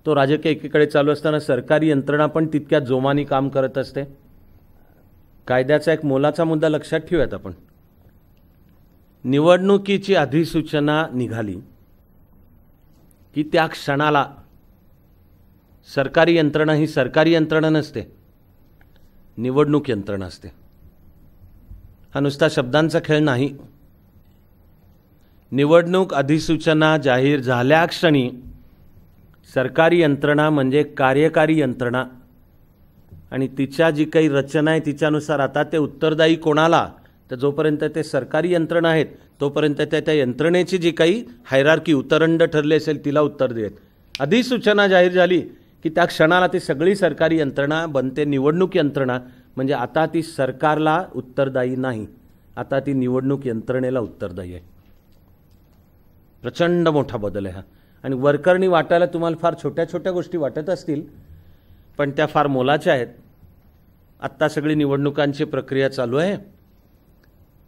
तो राजकीय एकीकडे चालू असताना सरकारी यंत्रणा पण तितक्या जोमाने काम करत असते. कायद्याचा एक मोलाचा मुद्दा लक्षात ठेवूयात आपण. निवडणुकीची अधिसूचना निघाली की त्या क्षणाला सरकारी यंत्रणा ही सरकारी यंत्रणा नसते, निवडणूक यंत्रणा असते. हा नुसता शब्दांचा खेळ नाही. निवडणूक अधिसूचना जाहीर झाल्या क्षणी सरकारी यंत्रणा म्हणजे कार्यकारी यंत्रणा आणि तिच्या जी काही रचना आहे तिच्यानुसार आता ते उत्तरदायी कोणाला, तर जोपर्यंत ते सरकारी यंत्रणा आहेत तोपर्यंत त्या यंत्रणेची जी काही हायरार्की उतरंड ठरली असेल तिला उत्तर देत. अधिसूचना जाहीर झाली की त्या क्षणाला ती सगळी सरकारी यंत्रणा बनते निवडणूक यंत्रणा. म्हणजे आता ती सरकारला उत्तरदायी नाही, आता ती निवडणूक यंत्रणेला उत्तरदायी आहे. प्रचंड मोठा बदल आहे हा. आणि वरकरणी वाटायला तुम्हाला फार छोट्या छोट्या गोष्टी वाटत असतील पण त्या फार मोलाच्या आहेत. आत्ता सगळी निवडणुकांची प्रक्रिया चालू आहे.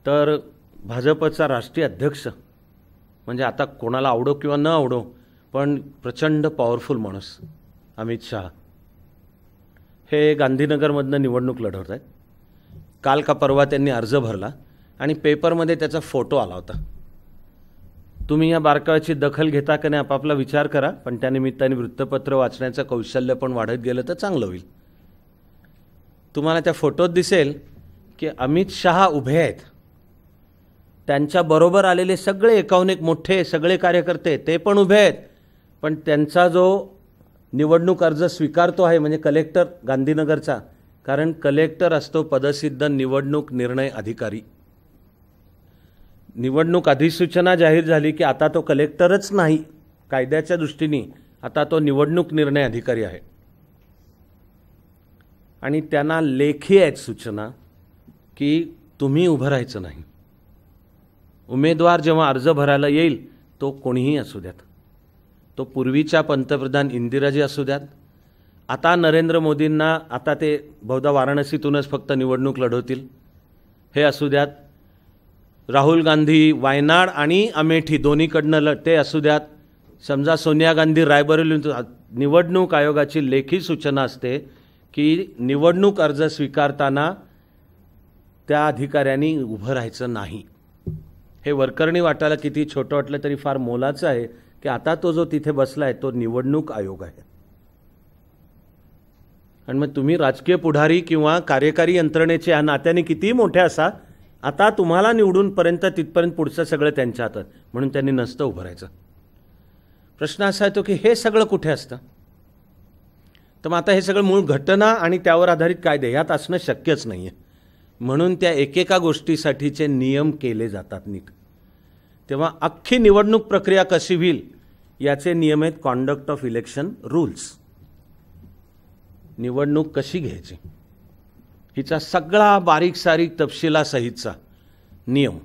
तर भाजपचा राष्ट्रीय अध्यक्ष म्हणजे आता कोणाला आवडो किंवा न आवडो पण प्रचंड पॉवरफुल माणूस अमित शहा हे गांधीनगरमधनं निवडणूक लढवत आहेत. काल का परवा त्यांनी अर्ज भरला आणि पेपरमध्ये त्याचा फोटो आला होता. तुम्ही या बारकाव्याची दखल घेता का नाही आपापला विचार करा, पण त्यानिमित्ताने वृत्तपत्र वाचण्याचं कौशल्य पण वाढत गेलं तर चांगलं होईल. तुम्हाला त्या फोटोत दिसेल की अमित शहा उभे आहेत, त्यांच्याबरोबर आलेले सगळे 51 मोठे सगळे कार्यकर्ते ते पण उभे आहेत. पण त्यांचा जो निवडणूक अर्ज स्वीकारतो आहे म्हणजे कलेक्टर गांधीनगरचा, कारण कलेक्टर असतो पदसिद्ध निवडणूक निर्णय अधिकारी. निवडणूक अधिसूचना जाहीर झाली की आता तो कलेक्टरच नाही कायद्याच्या दृष्टीने, आता तो निवडणूक निर्णय अधिकारी आहे. आणि त्यांना लेखी आहेत सूचना की तुम्ही उभं राहायचं नाही. उमेदवार जेव्हा अर्ज भरायला येईल तो कोणीही असू द्यात, तो पूर्वीच्या पंतप्रधान इंदिराजी असू द्यात, आता नरेंद्र मोदींना आता ते बहुधा वाराणसीतूनच फक्त निवडणूक लढवतील हे असू द्यात, राहुल गांधी वायनाड आणि अमेठी दोन्हीकडनं ते असू द्यात, समजा सोनिया गांधी रायबरेलीतून. निवडणूक आयोगाची लेखी सूचना असते की निवडणूक अर्ज स्वीकारताना त्या अधिकाऱ्यांनी उभं राहायचं नाही. हे वरकरणी वाटायला किती छोटं वाटलं तरी फार मोलाचं आहे की आता तो जो तिथे बसला आहे तो निवडणूक आयोग आहे. आणि मग तुम्ही राजकीय पुढारी किंवा कार्यकारी यंत्रणेचे या नात्याने कितीही मोठे असा, आता तुम्हाला निवडूनपर्यंत तिथपर्यंत पुढचं सगळं त्यांच्या हातात, म्हणून त्यांनी नसतं उभं राहायचं. प्रश्न असा येतो की हे सगळं कुठे असतं. तर मग आता हे सगळं मूळ घटना आणि त्यावर आधारित कायदे ह्यात असणं शक्यच नाही आहे. म्हणून त्या एकेका गोष्टीसाठीचे नियम केले जातात नीट. तेव्हा अख्खी निवडणूक प्रक्रिया कशी होईल याचे नियम आहेत कॉन्डक्ट ऑफ इलेक्शन रूल्स. निवडणूक कशी घ्यायची हिचा सगळा बारीक सारीक तपशिलासहितचा नियम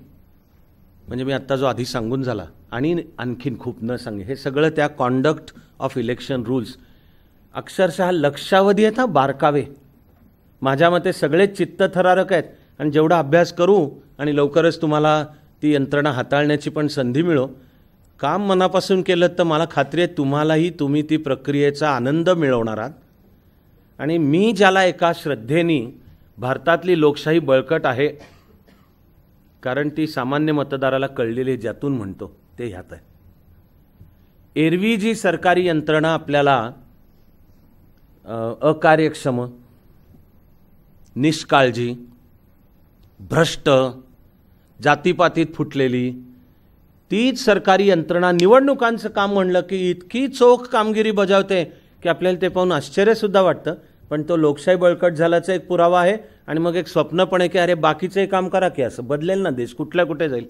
म्हणजे मी आत्ता जो आधी सांगून झाला आणि आणखीन खूप न सांगे हे सगळं त्या कॉन्डक्ट ऑफ इलेक्शन रूल्स. अक्षरशः लक्षावधी आहेत हा बारकावे. माझ्या मते सगळेच चित्तथरारक आहेत आणि जेवढा अभ्यास करू आणि लवकरच तुम्हाला ती यंत्रणा हाताळण्याची पण संधी मिळो, काम मनापासून केलं तर मला खात्री आहे तुम्ही ती प्रक्रियेचा आनंद मिळवणार आहात. आणि मी ज्याला एका श्रद्धेने भारतातली लोकशाही बळकट आहे कारण ती सामान्य मतदाराला कळलेली ज्यातून म्हणतो ते ह्यात आहे. एरवी जी सरकारी यंत्रणा आपल्याला अकार्यक्षम, निष्काळजी, भ्रष्ट, जातीपातीत फुटलेली तीच सरकारी यंत्रणा निवडणुकांचं काम म्हणलं की इतकी चोख कामगिरी बजावते की आपल्याला ते पाहून आश्चर्यसुद्धा वाटतं. पण तो लोकशाही बळकट झाल्याचा एक पुरावा आहे. आणि मग एक स्वप्न पण आहे की अरे बाकीचंही काम करा की असं बदलेल ना देश, कुठल्या कुठे जाईल.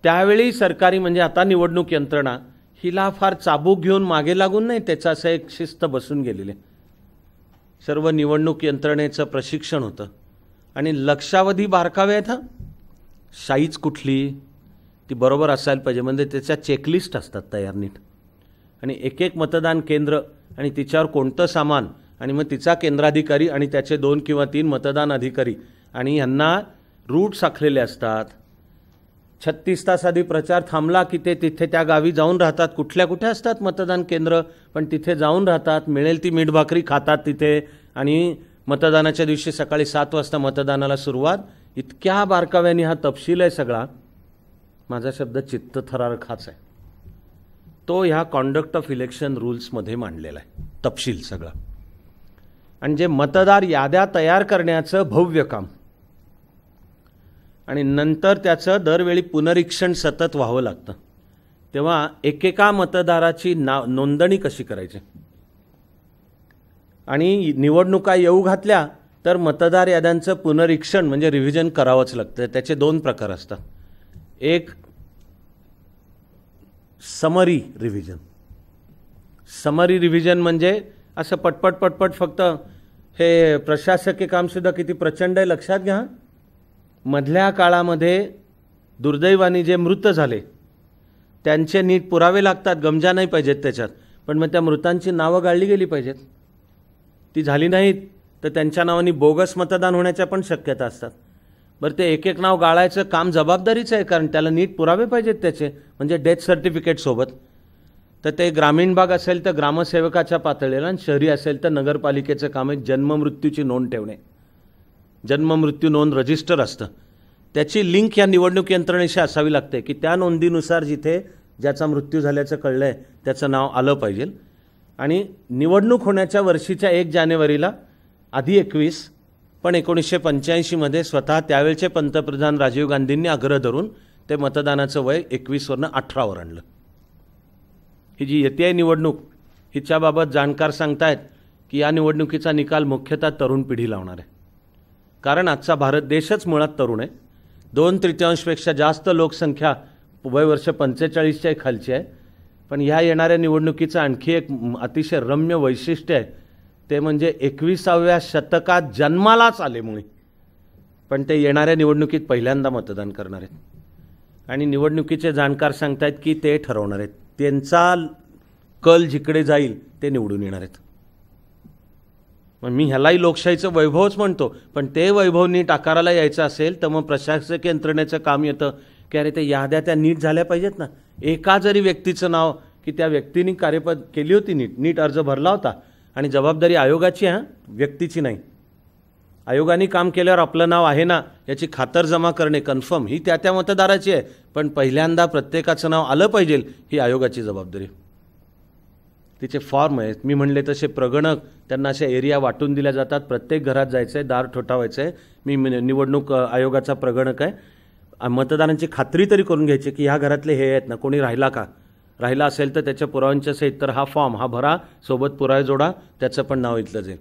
त्यावेळी सरकारी म्हणजे आता निवडणूक यंत्रणा हिला फार चाबूक घेऊन मागे लागून नाही, त्याचं असं एक शिस्त बसून गेलेले. सर्व निवडणूक यंत्रणेचं प्रशिक्षण होतं आणि लक्षावधी बारकावे आहेत. शाहीच कुठली, ती बरोबर असायला पाहिजे, म्हणजे त्याच्या चेकलिस्ट असतात तयार नीट. आणि एक एक मतदान केंद्र आणि तिच्यावर कोणतं सामान आणि मग तिचा केंद्राधिकारी आणि त्याचे 2 किंवा 3 मतदान अधिकारी आणि यांना रूट्स आखलेले असतात. 36 तास आधी प्रचार थांबला की ते तिथे त्या गावी जाऊन राहतात. कुठे असतात मतदान केंद्र, पण तिथे जाऊन राहतात. मिळेल ती मीठ भाकरी खातात तिथे आणि मतदानाच्या दिवशी सकाळी 7 वाजता मतदानाला सुरुवात. इतक्या बारकाव्याने हा तपशील आहे सगळा. माझा शब्द चित्तथरारखाच आहे. तो ह्या कॉन्डक्ट ऑफ इलेक्शन रूल्समध्ये मांडलेला आहे तपशील सगळा. आणि जे मतदार याद्या तयार करण्याचं भव्य काम आणि नंतर त्याचं दरवेळी पुनरीक्षण सतत व्हावं लागतं, तेव्हा एकेका मतदाराची नोंदणी कशी करायची आणि निवडणुका येऊ घातल्या तर मतदार याद्यांचं पुनरीक्षण म्हणजे रिव्हिजन करावंच लागतं. त्याचे 2 प्रकार असतात. एक समरी रिव्हिजन. समरी रिव्हिजन म्हणजे असं पटपट फक्त हे प्रशासकीय कामसुद्धा किती प्रचंड आहे लक्षात घ्या. मधल्या काळामध्ये दुर्दैवाने जे मृत झाले त्यांचे नीट पुरावे लागतात, गमजा नाही पाहिजेत त्याच्यात, पण मग त्या मृतांची नावं गाळली गेली पाहिजेत. ती झाली नाहीत तर त्यांच्या नावाने बोगस मतदान होण्याच्या पण शक्यता असतात. बरं, ते एक एक नाव गाळायचं काम जबाबदारीचं आहे, कारण त्याला नीट पुरावे पाहिजेत त्याचे, म्हणजे डेथ सर्टिफिकेट सोबत. तर ते ग्रामीण भाग असेल तर ग्रामसेवकाच्या पातळीला आणि शहरी असेल तर नगरपालिकेचं काम आहे जन्ममृत्यूची नोंद ठेवणे. जन्ममृत्यू नोंद रजिस्टर असतं, त्याची लिंक या निवडणूक यंत्रणेशी असावी लागते की त्या नोंदीनुसार जिथे ज्याचा मृत्यू झाल्याचं कळलं आहे त्याचं नाव आलं पाहिजे. आणि निवडणूक होण्याच्या वर्षीच्या 1 जानेवारीला आधी 21, पण 1985मध्ये स्वतः त्यावेळचे पंतप्रधान राजीव गांधींनी आग्रह धरून ते मतदानाचं वय 21वरनं 18वर आणलं. ही जी येते निवडणूक हिच्याबाबत जाणकार सांगतायत की या निवडणुकीचा निकाल मुख्यतः तरुण पिढी लावणार आहे, कारण आजचा भारत देशच मुळात तरुण आहे. 2/3पेक्षा जास्त लोकसंख्या वयवर्ष 45च्या खालची आहे. पण ह्या येणाऱ्या निवडणुकीचं आणखी एक अतिशय रम्य वैशिष्ट्य आहे, ते म्हणजे 21व्या शतकात जन्मालाच आले मुळे पण ते येणाऱ्या निवडणुकीत पहिल्यांदा मतदान करणार आहेत. आणि निवडणुकीचे जाणकार सांगतायत की ते ठरवणार आहेत, त्यांचा कल जिकडे जाईल ते निवडून येणार आहेत. मग मी ह्यालाही लोकशाहीचं वैभवच म्हणतो, पण ते वैभव नीट आकाराला यायचं असेल तर मग प्रशासकीय यंत्रणेचं काम येतं की अरे ते याद्या त्या नीट झाल्या पाहिजेत ना. एका जरी व्यक्तीचं नाव की त्या व्यक्तीने कार्यपद केली होती, नीट अर्ज भरला होता आणि जबाबदारी आयोगाची आहे, व्यक्तीची नाही. आयोगाने काम केल्यावर आपलं नाव आहे ना याची खातरजमा करणे कन्फर्म ही त्या मतदाराची आहे, पण पहिल्यांदा प्रत्येकाचं नाव आलं पाहिजे ही आयोगाची जबाबदारी. तिचे फॉर्म आहेत, मी म्हणले तसे प्रगणक, त्यांना अशा एरिया वाटून दिल्या जातात. प्रत्येक घरात जायचं आहे, दार ठोठावायचं आहे. मी निवडणूक आयोगाचा प्रगणक आहे. मतदारांची खात्री तरी करून घ्यायची की ह्या घरातले हे आहेत ना, कोणी राहिला का, राहिला असेल तर त्याच्या पुराव्यांच्या सहित तर हा फॉर्म हा भरा, सोबत पुरावे जोडा, त्याचं पण नाव इथलं जाईल.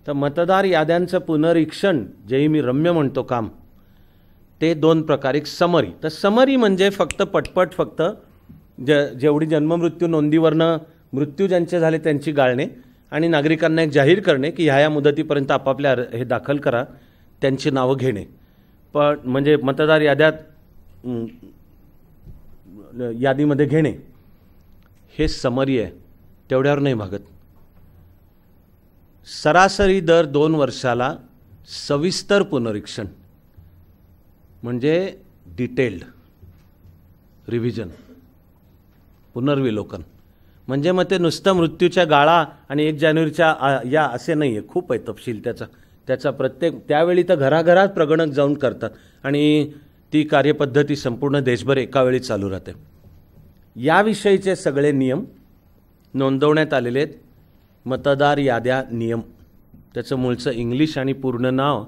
तर मतदार याद्यांचं पुनरीक्षण जेही मी रम्य म्हणतो काम, ते 2 प्रकार. एक समरी. तर समरी म्हणजे फक्त पटपट फक्त जेवढी जन्ममृत्यू नोंदीवरनं मृत्यू ज्यांचे झाले त्यांची गाळणे आणि नागरिकांना एक जाहीर करणे की ह्या मुदतीपर्यंत आपापल्या हे दाखल करा, त्यांची नावं घेणे. पण म्हणजे मतदार यादीमध्ये घेणे हे समरी आहे, तेवढ्यावर नाही भागत. सरासरी दर 2 वर्षाला सविस्तर पुनरीक्षण म्हणजे डिटेल्ड रिव्हिजन, पुनर्विलोकन. म्हणजे मग ते नुसतं मृत्यूच्या गाळा आणि 1 जानेवारीच्या या असे नाही आहे, खूप आहे तपशील त्याचा प्रत्येक. त्यावेळी तर घराघरात प्रगणक जाऊन करतात आणि ती कार्यपद्धती संपूर्ण देशभर एका वेळी चालू राहते. याविषयीचे सगळे नियम नोंदवण्यात आलेले आहेत. मतदार याद्या नियम, त्याचं मूळचं इंग्लिश आणि पूर्ण नाव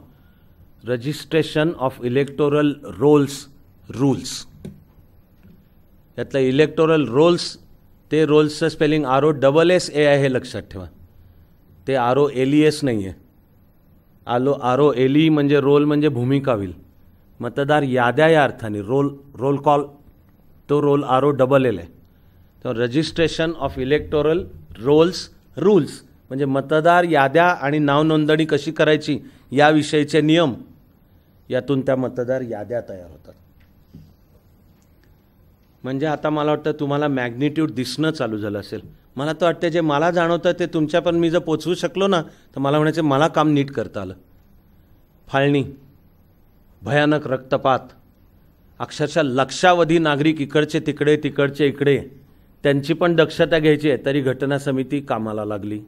registration of electoral rolls rules. यातलं इलेक्टोरल रोल्स, ते रोल्सचं स्पेलिंग ROSSAI हे लक्षात ठेवा. ते ROLES नाही आहे. ROLE म्हणजे रोल म्हणजे भूमिका होईल. मतदार याद्या या अर्थाने रोल कॉल, तो रोल ROLL आहे. तर registration of electoral rolls rules म्हणजे मतदार याद्या आणि नाव नोंदणी कशी करायची याविषयीचे नियम. यातून त्या मतदार याद्या तयार होतात. म्हणजे आता मला वाटतं तुम्हाला मॅग्निट्यूड दिसणं चालू झालं असेल. मला तर वाटतं जे मला जाणवतं ते तुमच्या पण मी जर पोचवू शकलो ना तर मला म्हणायचं मला काम नीट करता आलं. फाळणी, भयानक रक्तपात, अक्षरशः लक्षावधी नागरिक इकडचे तिकडे तिकडचे इकडे, त्यांची पण दक्षता घ्यायची आहे तरी घटना समिती कामाला लागली.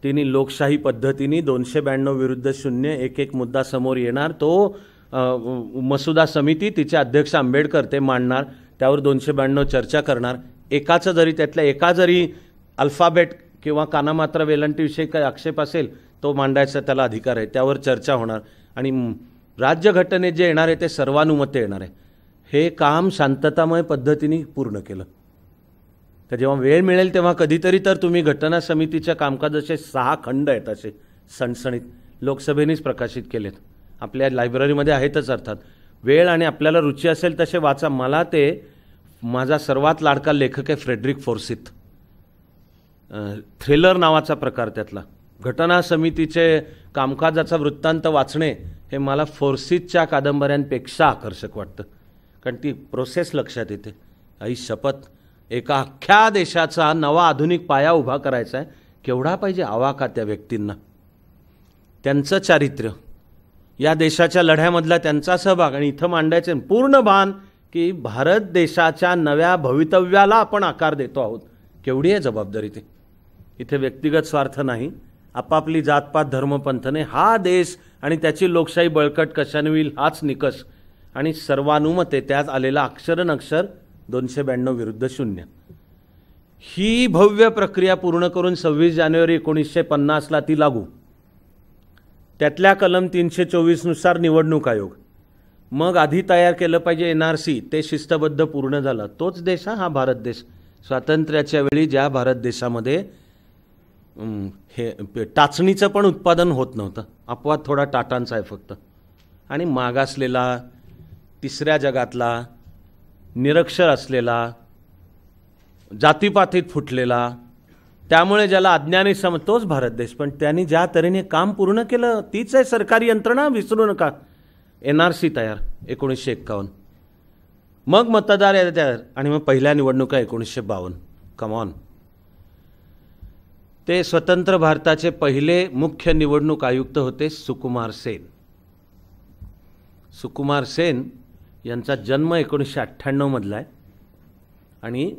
तिने लोकशाही पद्धतीने 292 विरुद्ध 0 एक मुद्दा समोर येणार, तो मसुदा समिती तिचे अध्यक्ष आंबेडकर ते मांडणार, त्यावर 292 चर्चा करणार. एकाचं जरी त्यातल्या एका जरी अल्फाबेट किंवा कानामात्रा वेलांटीविषयी काही आक्षेप असेल तो मांडायचा त्याला अधिकार आहे, त्यावर चर्चा होणार आणि राज्यघटनेत जे येणार आहे ते सर्वानुमते येणार आहे. हे काम शांततामय पद्धतीने पूर्ण केलं. तर जेव्हा वेळ मिळेल तेव्हा कधीतरी तर तुम्ही घटना समितीच्या कामकाजाचे 6 खंड आहेत असे सणसणीत लोकसभेनेच प्रकाशित केलेत, आपल्या लायब्ररीमध्ये आहेतच अर्थात. वेळ आणि आपल्याला रुची असेल तसे वाचा. मला ते माझा सर्वात लाडका लेखक आहे फ्रेडरिक फोर्सिथ, थ्रिलर नावाचा प्रकार त्यातला. घटना समितीचे कामकाजाचा वृत्तांत वाचणे हे मला फोर्सिथच्या कादंबऱ्यांपेक्षा आकर्षक वाटतं, कारण ती प्रोसेस लक्षात येते. आई शपथ, एका अख्ख्या देशाचा नवा आधुनिक पाया उभा करायचा आहे, केवढा पाहिजे आवाका त्या व्यक्तींना, त्यांचं चारित्र्य, या देशाच्या लढ्यामधला त्यांचा सहभाग, आणि इथं मांडायचे पूर्ण भान की भारत देशाच्या नव्या भवितव्याला आपण आकार देतो आहोत. केवढी आहे जबाबदारी ती. इथे व्यक्तिगत स्वार्थ नाही, आपापली जातपात धर्मपंथ नाही, हा देश आणि त्याची लोकशाही बळकट कशाने होईल हाच निकष, आणि सर्वानुमते त्यात आलेला अक्षरनक्षर 292 विरुद्ध 0. ही भव्य प्रक्रिया पूर्ण करून 26 जानेवारी 1950ला ती लागू. त्यातल्या कलम 324 नुसार निवडणूक आयोग, मग आधी तयार केलं पाहिजे NRC, ते शिस्तबद्ध पूर्ण झालं. तोच देश हा भारत देश. स्वातंत्र्याच्या वेळी ज्या भारत देशामध्ये हे टाचणीचं पण उत्पादन होत नव्हतं, अपवाद थोडा टाटांचा आहे फक्त, आणि मागासलेला, तिसऱ्या जगातला, निरक्षर असलेला, जातीपातीत फुटलेला, त्यामुळे ज्याला अज्ञानी तोच भारत देश. पण त्यांनी ज्या तऱ्हेने काम पूर्ण केलं तीच आहे सरकारी यंत्रणा, विसरू नका. NRC तयार 1951, मग मतदार तयार, आणि मग पहिल्या निवडणुका 1952. कमॉन. ते स्वतंत्र भारताचे पहिले मुख्य निवडणूक आयुक्त होते सुकुमार सेन. सुकुमार सेन यांचा जन्म 1998 मधला आहे आणि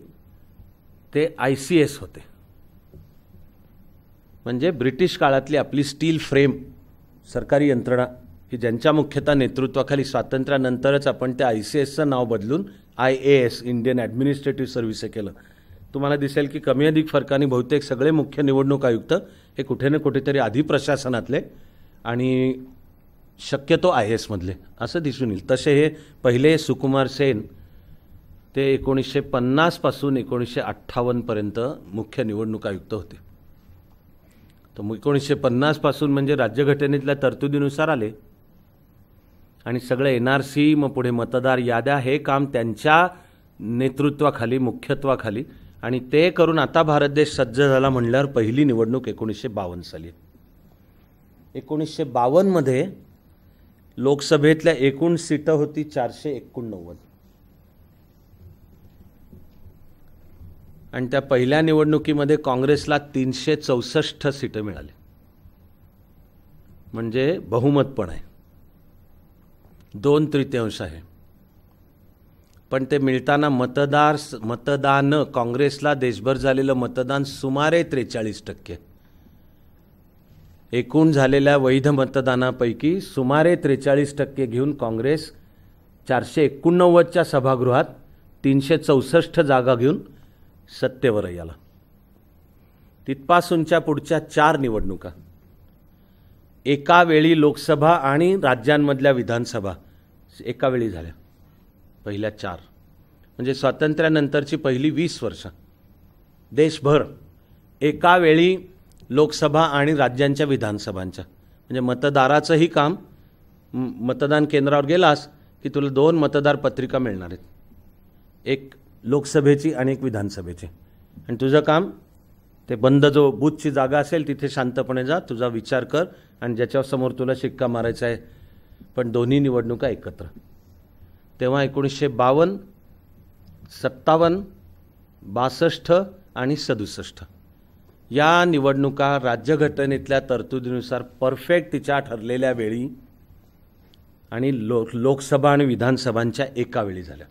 ते ICS होते, म्हणजे ब्रिटिश काळातली आपली स्टील फ्रेम सरकारी यंत्रणा की ज्यांच्या मुख्यतः नेतृत्वाखाली स्वातंत्र्यानंतरच आपण त्या ICSचं नाव बदलून IAS इंडियन ॲडमिनिस्ट्रेटिव्ह सर्व्हिस केलं. तुम्हाला दिसेल की कमी अधिक फरकाने बहुतेक सगळे मुख्य निवडणूक आयुक्त हे कुठे ना कुठेतरी आधी प्रशासनातले आणि शक्यतो IAS मधले असं दिसून येईल. तसे हे पहिले सुकुमार सेन ते 1950 पासून 1958 पर्यंत मुख्य निवडणूक आयुक्त होते. तर 1950 पासून म्हणजे राज्यघटनेतल्या तरतुदीनुसार आले आणि सगळे NRC, मग पुढे मतदार याद्या, हे काम त्यांच्या नेतृत्वाखाली, मुख्यत्वाखाली, आणि ते करून आता भारत देश सज्ज झाला म्हणल्यावर पहिली निवडणूक 1952 साली. 1952 मध्ये लोकसभेतल्या एकूण सीटं होती 489, आणि त्या पहिल्या निवडणुकीमध्ये काँग्रेसला 364 सीटं मिळाली, म्हणजे बहुमत पण आहे, 2/3 आहे. पण ते मिळताना मतदान काँग्रेसला देशभर झालेलं मतदान सुमारे 43%. एकूण झालेल्या वैध मतदानापैकी सुमारे 43% घेऊन काँग्रेस 489च्या सभागृहात 364 जागा घेऊन सत्तेवर आला. तिथपासूनच्या पुढच्या 4 निवडणुका एका वेळी लोकसभा आणि राज्यांमधल्या विधानसभा एका वेळी झाल्या. पहिल्या 4 म्हणजे स्वातंत्र्यानंतरची पहिली 20 वर्ष देशभर एका वेळी लोकसभा आणि राज्यांच्या विधानसभांच्या, म्हणजे मतदाराचंही काम, मतदान केंद्रावर गेलास की तुला 2 मतदार पत्रिका मिळणार आहेत, एक लोकसभेची आणि एक विधानसभेची, आणि तुझं काम ते बंद जो बूथची जागा असेल तिथे शांतपणे जा, तुझा विचार कर आणि ज्याच्यावर समोर तुला शिक्का मारायचा आहे. पण दोन्ही निवडणुका एकत्र. तेव्हा 1952 57, 62 आणि 67 या निवडणुका राज्यघटनेतल्या तरतुदीनुसार परफेक्ट तिच्या ठरलेल्या वेळी आणि लोकसभा आणि विधानसभांच्या एका वेळी झाल्या.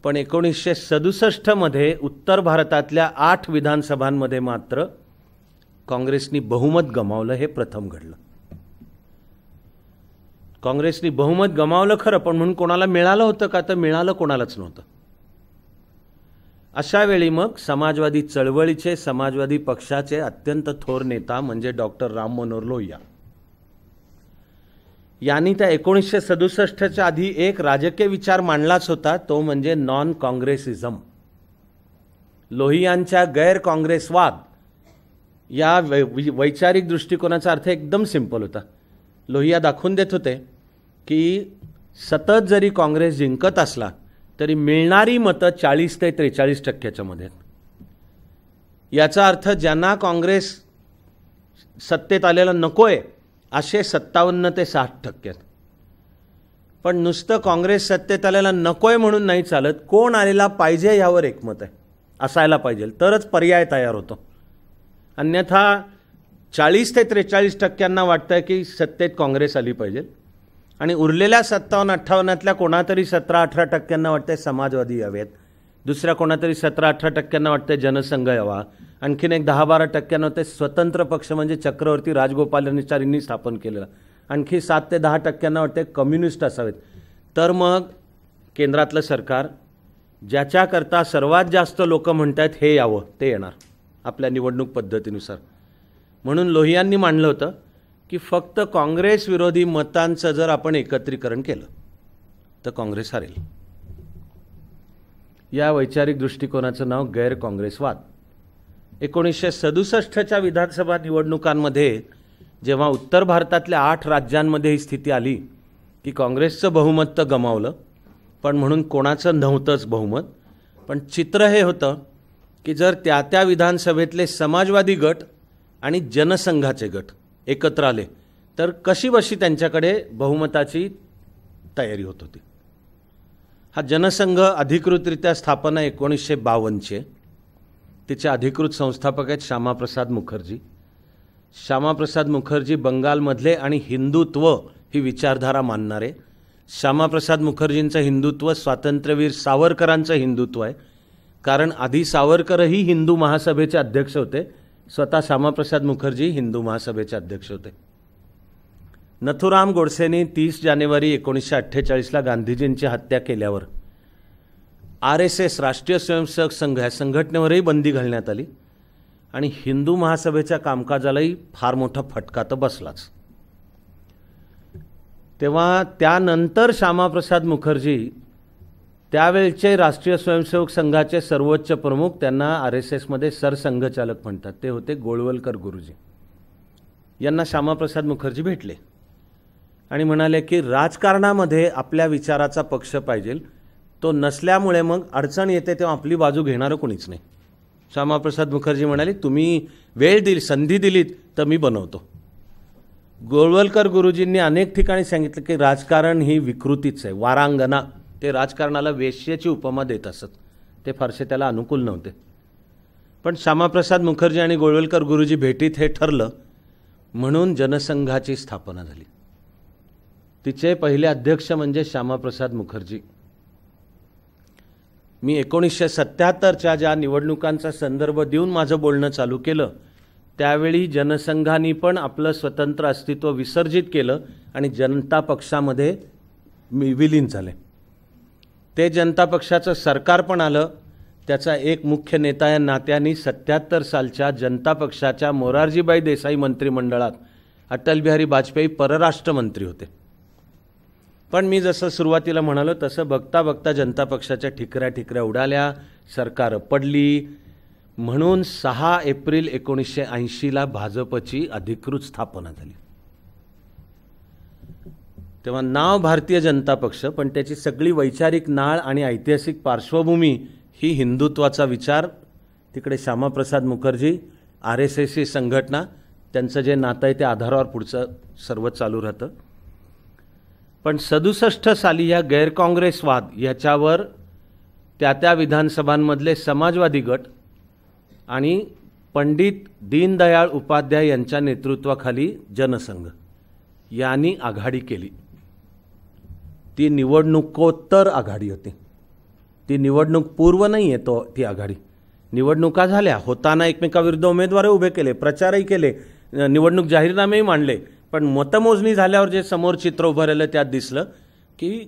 पण 1967 मध्ये उत्तर भारतातल्या 8 विधानसभांमध्ये मात्र काँग्रेसनी बहुमत गमावलं. हे प्रथम घडलं. काँग्रेसनी बहुमत गमावलं खरं, पण म्हणून कोणाला मिळालं होतं का? तर मिळालं कोणालाच नव्हतं. अशा वेळी मग समाजवादी चळवळीचे, समाजवादी पक्षाचे अत्यंत थोर नेता म्हणजे डॉक्टर राम मनोहर लोहिया यांनी त्या 1967च्या आधी एक राजकीय विचार मांडलाच होता, तो म्हणजे नॉन काँग्रेसिझम. लोहियांच्या गैर काँग्रेसवाद या वैचारिक दृष्टिकोनाचा अर्थ एकदम सिंपल होता. लोहिया दाखवून देत होते की सतत जरी काँग्रेस जिंकत असला तरी मिळणारी मतं 40 ते 43% मध्ये. याचा अर्थ ज्यांना काँग्रेस सत्तेत आलेला नकोय असे 57 ते 60%. पण नुसतं काँग्रेस सत्तेत आलेला नकोय म्हणून नाही चालत, कोण आलेला पाहिजे यावर एकमत आहे, असायला पाहिजे, तरच पर्याय तयार होतो. अन्यथा 40 ते 43% वाटतं की सत्तेत काँग्रेस आली पाहिजे आणि उरलेल्या 57-58तल्या कोणातरी 17-18% वाटतंय समाजवादी यावेत, दुसऱ्या कोणातरी 17-18% वाटतंय जनसंघ यावा, आणखीन एक 10-12% वाटतंय स्वतंत्र पक्ष म्हणजे चक्रवर्ती राजगोपालाचारींनी स्थापन केलेला, आणखी 7 ते 10% वाटतंय कम्युनिस्ट असावेत. तर मग केंद्रातलं सरकार ज्याच्याकरता सर्वात जास्त लोक म्हणतात हे यावं ते येणार आपल्या निवडणूक पद्धतीनुसार. म्हणून लोहियांनी मांडलं होतं की फक्त काँग्रेस विरोधी मतांचं जर आपण एकत्रीकरण केलं तर काँग्रेस हरेल. या वैचारिक दृष्टिकोनाचं नाव गैर काँग्रेसवाद. 1967च्या विधानसभा निवडणुकांमध्ये जेव्हा उत्तर भारतातल्या 8 राज्यांमध्ये ही स्थिती आली की काँग्रेसचं बहुमत तर गमावलं, पण म्हणून कोणाचं नव्हतंच बहुमत. पण चित्र हे होतं की जर त्या विधानसभेतले समाजवादी गट आणि जनसंघाचे गट एकत्र आले तर कशीबशी त्यांच्याकडे बहुमताची तयारी होत होती. हा जनसंघ अधिकृतरित्या स्थापना 1952ची. तिचे अधिकृत संस्थापक आहेत श्यामाप्रसाद मुखर्जी. श्यामाप्रसाद मुखर्जी बंगालमधले आणि हिंदुत्व ही विचारधारा मानणारे. श्यामाप्रसाद मुखर्जींचं हिंदुत्व स्वातंत्र्यवीर सावरकरांचं हिंदुत्व आहे, कारण आधी सावरकरही हिंदू महासभेचे अध्यक्ष होते, स्वतः श्यामाप्रसाद मुखर्जी हिंदू महासभेचे अध्यक्ष होते. नथुराम गोडसेंनी 30 जानेवारी 1948ला गांधीजींची हत्या केल्यावर RSS राष्ट्रीय स्वयंसेवक संघ या संघटनेवरही बंदी घालण्यात आली आणि हिंदू महासभेच्या कामकाजालाही फार मोठा फटका तर बसलाच. तेव्हा त्यानंतर श्यामाप्रसाद मुखर्जी त्यावेळचे राष्ट्रीय स्वयंसेवक संघाचे सर्वोच्च प्रमुख, त्यांना RSSमध्ये सरसंघचालक म्हणतात, ते होते गोळवलकर गुरुजी. यांना श्यामाप्रसाद मुखर्जी भेटले आणि म्हणाले की राजकारणामध्ये आपल्या विचाराचा पक्ष पाहिजे, तो नसल्यामुळे मग अडचण येते तेव्हा आपली बाजू घेणारं कोणीच नाही. श्यामाप्रसाद मुखर्जी म्हणाले तुम्ही वेळ दिली, संधी दिलीत तर मी बनवतो. गोळवलकर गुरुजींनी अनेक ठिकाणी सांगितलं की राजकारण ही विकृतीच आहे, वारांगना. ते राजकारणाला वेश्येची उपमा देत असत, ते फारसे त्याला अनुकूल नव्हते. पण श्यामाप्रसाद मुखर्जी आणि गोळवलकर गुरुजी भेटीत हे ठरलं, म्हणून जनसंघाची स्थापना झाली. तिचे पहिले अध्यक्ष म्हणजे श्यामाप्रसाद मुखर्जी. मी 1977च्या ज्या निवडणुकांचा संदर्भ देऊन माझं बोलणं चालू केलं त्यावेळी जनसंघाने पण आपलं स्वतंत्र अस्तित्व विसर्जित केलं आणि जनता पक्षामध्ये विलीन झाले. ते जनता पक्षाचं सरकार पण आलं. त्याचा एक मुख्य नेता या नात्याने 77 सालच्या जनता पक्षाच्या मोरारजीभाई देसाई मंत्रिमंडळात अटल बिहारी वाजपेयी परराष्ट्र मंत्री होते. पण मी जसं सुरुवातीला म्हणालो तसं बघता बघता जनता पक्षाच्या ठिकऱ्या उडाल्या, सरकार पडली. म्हणून 6 एप्रिल 1980ला भाजपची अधिकृत स्थापना झाली. तेव्हा नाव भारतीय जनता पक्ष, पण त्याची सगळी वैचारिक नाळ आणि ऐतिहासिक पार्श्वभूमी ही हिंदुत्वाचा विचार. तिकडे श्यामाप्रसाद मुखर्जी, RSS संघटना, त्यांचं जे नातं आहे त्या आधारावर पुढचं सर्व चालू राहतं. पण 67 साली या गैरकाँग्रेसवाद याच्यावर त्या विधानसभांमधले समाजवादी गट आणि पंडित दीनदयाळ उपाध्याय यांच्या नेतृत्वाखाली जनसंघ यांनी आघाडी केली. ती निवडणुकोत्तर आघाडी होती, ती निवडणूक पूर्व नाही आहे. ती आघाडी निवडणुका झाल्या, होताना एकमेकाविरुद्ध उमेदवार उभे केले, प्रचारही केले, निवडणूक जाहीरनामेही मांडले. पण मतमोजणी झाल्यावर जे समोर चित्र उभं राहिलं त्यात दिसलं की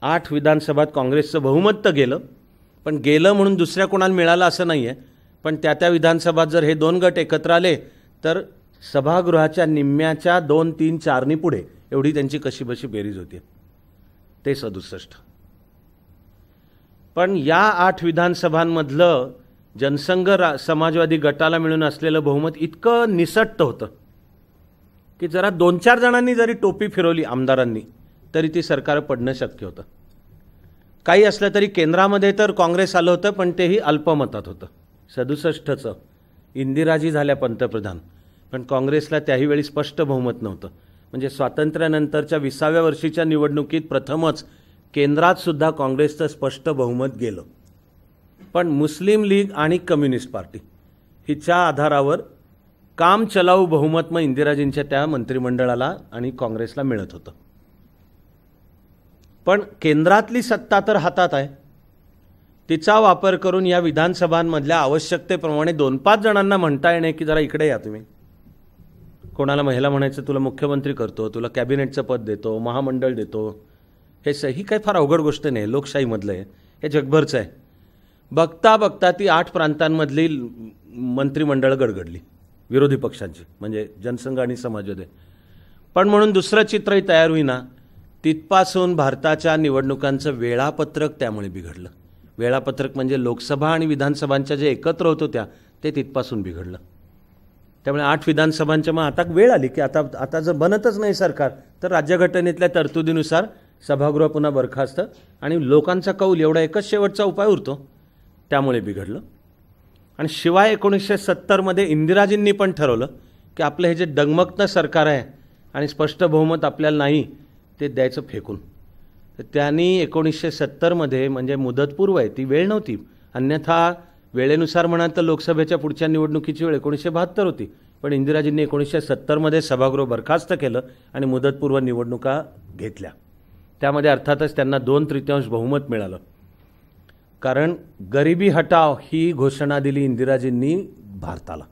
8 विधानसभात काँग्रेसचं बहुमत तर गेलं, पण गेलं म्हणून दुसऱ्या कोणाला मिळालं असं नाही आहे. पण त्या विधानसभात जर हे 2 गट एकत्र आले तर सभागृहाच्या निम्म्याच्या 2, 3, 4नी पुढे एवढी त्यांची कशीबशी बेरीज होती. ते 67. पण या 8 विधानसभांमधलं जनसंघ समाजवादी गटाला मिळून असलेलं बहुमत इतकं निसटतं होतं की जरा 2-4 जणांनी जरी टोपी फिरवली आमदारांनी तरी ती सरकार पडणं शक्य होतं. काही असलं तरी केंद्रामध्ये तर काँग्रेस आलं होतं, पण तेही अल्पमतात होतं. 67चं इंदिराजी झाल्या पंतप्रधान, पण काँग्रेसला त्याही वेळी स्पष्ट बहुमत नव्हतं. म्हणजे स्वातंत्र्यानंतरच्या 20व्या वर्षीच्या निवडणुकीत प्रथमच केंद्रात सुद्धा काँग्रेसचं स्पष्ट बहुमत गेलं. पण मुस्लिम लीग आणि कम्युनिस्ट पार्टी हिच्या आधारावर काम चलाऊ बहुमत मग इंदिराजींच्या त्या मंत्रिमंडळाला आणि काँग्रेसला मिळत होतं. पण केंद्रातली सत्ता तर हातात आहे, तिचा वापर करून या विधानसभांमधल्या आवश्यकतेप्रमाणे 2-5 जणांना म्हणता येणे की जरा इकडे या तुम्ही. कोणाला महिला म्हणायचं तुला मुख्यमंत्री करतो, तुला कॅबिनेटचं पद देतो, महामंडळ देतो. हे ही काही फार अवघड गोष्ट नाही, लोकशाहीमधलं आहे, हे जगभरचं आहे. बघता बघता ती 8 प्रांतांमधली मंत्रिमंडळ गडगडली विरोधी पक्षांची, म्हणजे जनसंघ आणि समाजवादी. पण म्हणून दुसरं चित्रही तयार होईना, तिथपासून भारताच्या निवडणुकांचं वेळापत्रक त्यामुळे बिघडलं. वेळापत्रक म्हणजे लोकसभा आणि विधानसभांच्या जे एकत्र होत होत्या ते तिथपासून बिघडलं. त्यामुळे 8 विधानसभांच्या मग आता वेळ आली की आता जर बनतच नाही सरकार तर राज्यघटनेतल्या तरतुदीनुसार सभागृह पुन्हा बरखास्त आणि लोकांचा कौल एवढा एकच शेवटचा उपाय उरतो, त्यामुळे बिघडलं. आणि शिवाय 1970मध्ये इंदिराजींनी पण ठरवलं की आपलं हे जे डगमगतं सरकार आहे आणि स्पष्ट बहुमत आपल्याला नाही ते द्यायचं फेकून. तर त्यांनी 1970मध्ये म्हणजे मुदतपूर्व आहे, ती वेळ नव्हती, अन्यथा वेळेनुसार म्हणाल तर लोकसभेच्या पुढच्या निवडणुकीची वेळ 1972 होती. पण इंदिराजींनी 1970मध्ये सभागृह बरखास्त केलं आणि मुदतपूर्व निवडणुका घेतल्या. त्यामध्ये अर्थातच त्यांना 2/3 बहुमत मिळालं, कारण गरिबी हटाव ही घोषणा दिली इंदिराजींनी भारताला.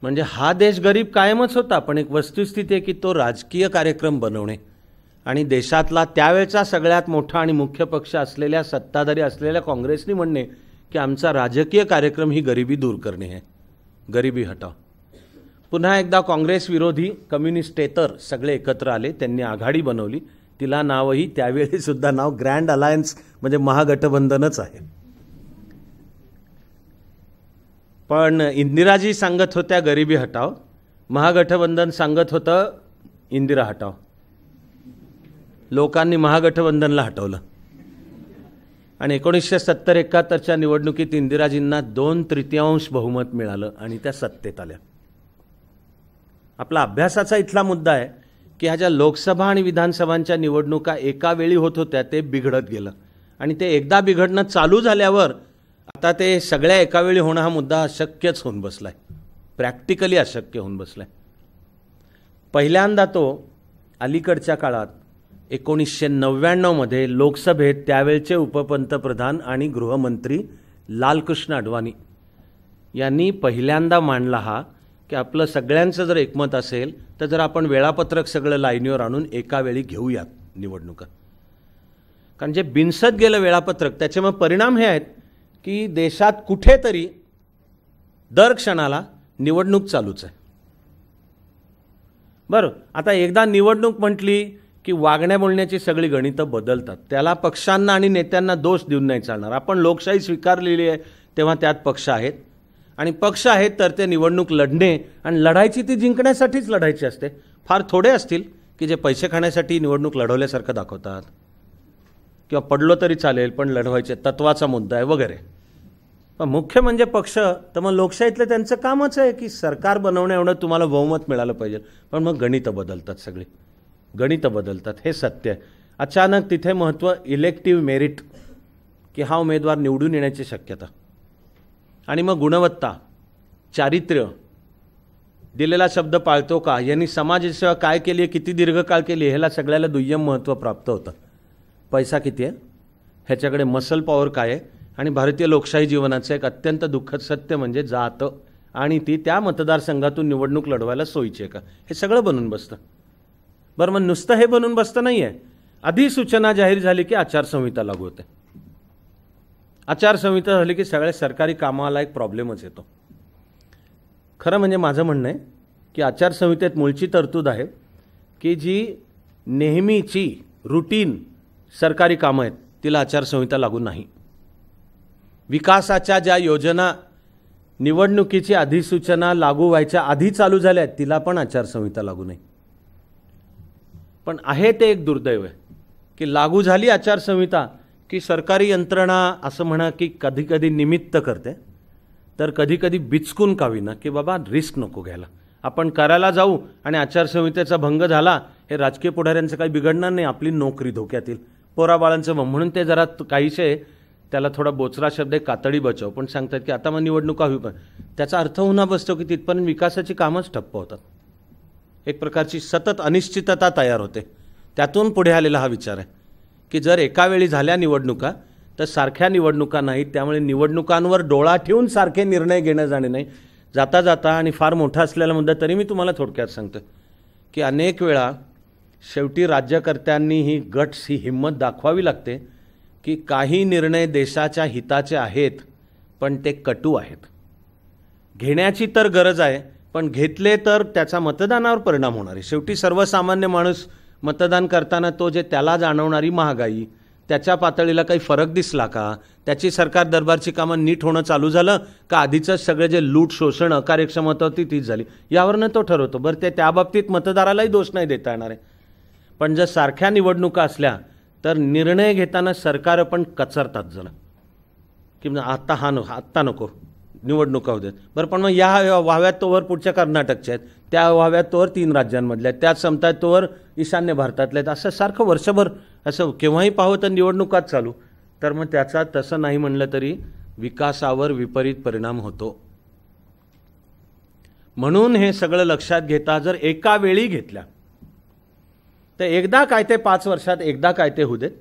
म्हणजे हा देश गरीब कायमच होता, पण एक वस्तुस्थिती आहे की तो राजकीय कार्यक्रम बनवणे आणि देशातला त्यावेळचा सगळ्यात मोठा आणि मुख्य पक्ष असलेल्या सत्ताधारी असलेल्या काँग्रेसनी म्हणणे की आमचा राजकीय कार्यक्रम ही गरिबी दूर करणे आहे, गरिबी हटाव. पुन्हा एकदा काँग्रेस विरोधी कम्युनिस्टेतर सगळे एकत्र आले, त्यांनी आघाडी बनवली. तिला नावही त्यावेळी सुद्धा नाव ग्रँड अलायन्स म्हणजे महागठबंधनच आहे. पण इंदिराजी सांगत होत्या गरिबी हटाव, महागठबंधन सांगत होतं इंदिरा हटाव. लोकांनी महागठबंधनला हटवलं आणि 1970-71च्या निवडणुकीत इंदिराजींना 2/3 बहुमत मिळालं आणि त्या सत्तेत आल्या. आपला अभ्यासाचा इथला मुद्दा आहे की ह्या ज्या लोकसभा आणि विधानसभांच्या निवडणुका एका वेळी होत होत्या ते बिघडत गेलं आणि ते एकदा बिघडणं चालू झाल्यावर आता ते सगळ्या एका वेळी होणं हा मुद्दा अशक्यच होऊन बसलाय, प्रॅक्टिकली अशक्य होऊन बसलाय. पहिल्यांदा तो अलीकडच्या काळात 1999मध्ये लोकसभेत त्यावेळचे उपपंतप्रधान आणि गृहमंत्री लालकृष्ण अडवाणी यांनी पहिल्यांदा मांडला हा की आपलं सगळ्यांचं जर एकमत असेल तर जर आपण वेळापत्रक सगळं लाईनीवर आणून एका वेळी घेऊयात निवडणुका. कारण जे बिनसत गेलं वेळापत्रक त्याच्यामुळे परिणाम हे आहेत की देशात कुठेतरी दर क्षणाला निवडणूक चालूच आहे. बरं, आता एकदा निवडणूक म्हटली की वागण्या बोलण्याची सगळी गणितं बदलतात. त्याला पक्षांना आणि नेत्यांना दोष देऊन नाही चालणार. आपण लोकशाही स्वीकारलेली आहे तेव्हा त्यात पक्ष आहेत आणि पक्ष आहेत तर ते निवडणूक लढणे आणि लढायची ती जिंकण्यासाठीच लढायची असते. फार थोडे असतील की जे पैसे खाण्यासाठी निवडणूक लढवल्यासारखं दाखवतात किंवा पडलो तरी चालेल पण लढवायचे, तत्वाचा मुद्दा आहे वगैरे. पण मुख्य म्हणजे पक्ष, तर मग लोकशाहीतलं त्यांचं कामच आहे की सरकार बनवणं एवढं तुम्हाला बहुमत मिळालं पाहिजे. पण मग गणितं बदलतात, सगळी गणितं बदलतात, हे सत्य आहे. अचानक तिथे महत्त्व इलेक्टिव्ह मेरिट, की हा उमेदवार निवडून येण्याची शक्यता, आणि मग गुणवत्ता, चारित्र्य, दिलेला शब्द पाळतो का, यांनी समाजसेवा काय केली आहे, किती दीर्घकाळ केली आहे, ह्याला सगळ्याला दुय्यम महत्त्व प्राप्त होतं. पैसा किती आहे ह्याच्याकडे मसल पॉवर काय आहे. आणि भारतीय लोकशाही जीवनाचं एक अत्यंत दुःखद सत्य म्हणजे जात आणि ती त्या मतदारसंघातून निवडणूक लढवायला सोयीची आहे का, हे सगळं बनून बसतं. बरं, मग नुसतं हे बनून बसतं नाही आहे. अधिसूचना जाहीर झाली की आचारसंहिता लागू होते. आचारसंहिता झाली की सगळ्या सरकारी कामाला एक प्रॉब्लेमच येतो. खरं म्हणजे माझं म्हणणं आहे की आचारसंहितेत मूळची तरतूद आहे की जी नेहमीची रुटीन सरकारी कामं आहेत तिला आचारसंहिता लागू नाही. विकासाच्या ज्या योजना निवडणुकीची अधिसूचना लागू व्हायच्या आधी चालू झाल्या आहेत तिला पण आचारसंहिता लागू नाही. पण आहे ते एक दुर्दैव आहे की लागू झाली आचारसंहिता की सरकारी यंत्रणा असं म्हणा की कधी कधी निमित्त करते, तर कधी कधी बिचकून का विना की बाबा रिस्क नको घ्यायला, आपण करायला जाऊ आणि आचारसंहितेचा भंग झाला, हे राजकीय पुढाऱ्यांचं काही बिघडणार नाही, आपली नोकरी धोक्यात येईल, पोराबाळांचं म्हणून ते जरा काहीशे त्याला थोडा बोचरा शब्द आहे कातडी बचाव, पण सांगतात की आता मग निवडणुका होईल. पण त्याचा अर्थ होऊन बसतो की तिथपर्यंत विकासाची कामच ठप्प होतात. एक प्रकारची सतत अनिश्चितता तयार होते. त्यातून पुढे आलेला हा विचार आहे की जर एका वेळी झाल्या निवडणुका तर सारख्या निवडणुका नाहीत, त्यामुळे निवडणुकांवर डोळा ठेवून सारखे निर्णय घेणं जाणे नाही. जाता जाता आणि फार मोठा असलेला मुद्दा तरी मी तुम्हाला थोडक्यात सांगतो की अनेक वेळा शेवटी राज्यकर्त्यांनी ही गट्स, ही हिंमत दाखवावी लागते की काही निर्णय देशाच्या हिताचे आहेत पण ते कटू आहेत. घेण्याची तर गरज आहे, पण घेतले तर त्याचा मतदानावर परिणाम होणार आहे. शेवटी सर्वसामान्य माणूस मतदान करताना तो जे त्याला जाणवणारी महागाई, त्याच्या पातळीला काही फरक दिसला का, त्याची सरकार दरबारची कामं नीट होणं चालू झालं का, आधीचं सगळे जे लूट शोषण अकार्यक्षमता होती तीच झाली, यावरनं तो ठरवतो. बरं, ते त्या बाबतीत मतदारालाही दोष नाही देता येणार आहे. पण जर सारख्या निवडणुका असल्या तर निर्णय घेताना सरकार पण कचरतात जरा की आता आत्ता नको, निवडणुका होऊ देत. बरं, पण मग या व्हाव्यात तोवर पुढच्या कर्नाटकच्या आहेत, त्या व्हाव्यात तोवर 3 राज्यांमधल्या आहेत, त्यात संपतात तोवर ईशान्य भारतातल्या आहेत, असं सारखं वर्षभर असं केव्हाही पाहू तर निवडणुकाच चालू. तर मग त्याचा तसं नाही म्हणलं तरी विकासावर विपरीत परिणाम होतो. म्हणून हे सगळं लक्षात घेता जर एका वेळी घेतल्या तर एकदा काय ते 5 वर्षात एकदा काय ते होऊ देत,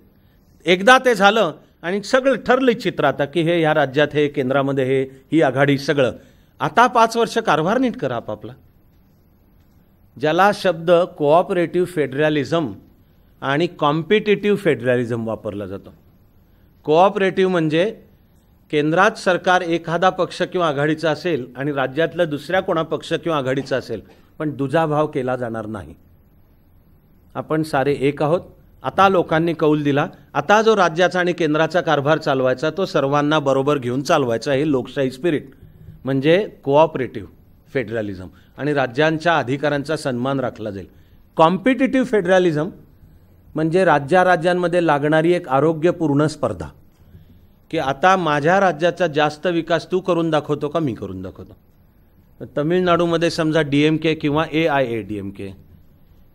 एकदा ते झालं आणि सगळं ठरलं चित्र आता की हे ह्या राज्यात हे, केंद्रामध्ये हे, ही आघाडी, सगळं. आता 5 वर्ष कारभार नीट करा आपापला. ज्याला शब्द कोऑपरेटिव्ह फेडरलिझम आणि कॉम्पिटिटिव्ह फेडरलिझम वापरला जातो. कोऑपरेटिव्ह म्हणजे केंद्रात सरकार एखादा पक्ष किंवा आघाडीचा असेल आणि राज्यातलं दुसऱ्या कोणा पक्ष किंवा आघाडीचा असेल, पण दुजाभाव केला जाणार नाही. आपण सारे एक आहोत. आता लोकांनी कौल दिला, आता जो राज्याचा आणि केंद्राचा कारभार चालवायचा तो सर्वांना बरोबर घेऊन चालवायचा, हे लोकशाही स्पिरिट म्हणजे कोऑपरेटिव्ह फेडरलिझम, आणि राज्यांच्या अधिकारांचा सन्मान राखला जाईल. कॉम्पिटिटिव्ह फेडरलिझम म्हणजे राज्यांमध्ये लागणारी एक आरोग्यपूर्ण स्पर्धा की आता माझ्या राज्याचा जास्त विकास तू करून दाखवतो का मी करून दाखवतो. तमिळनाडूमध्ये समजा DMK किंवा AIADMK,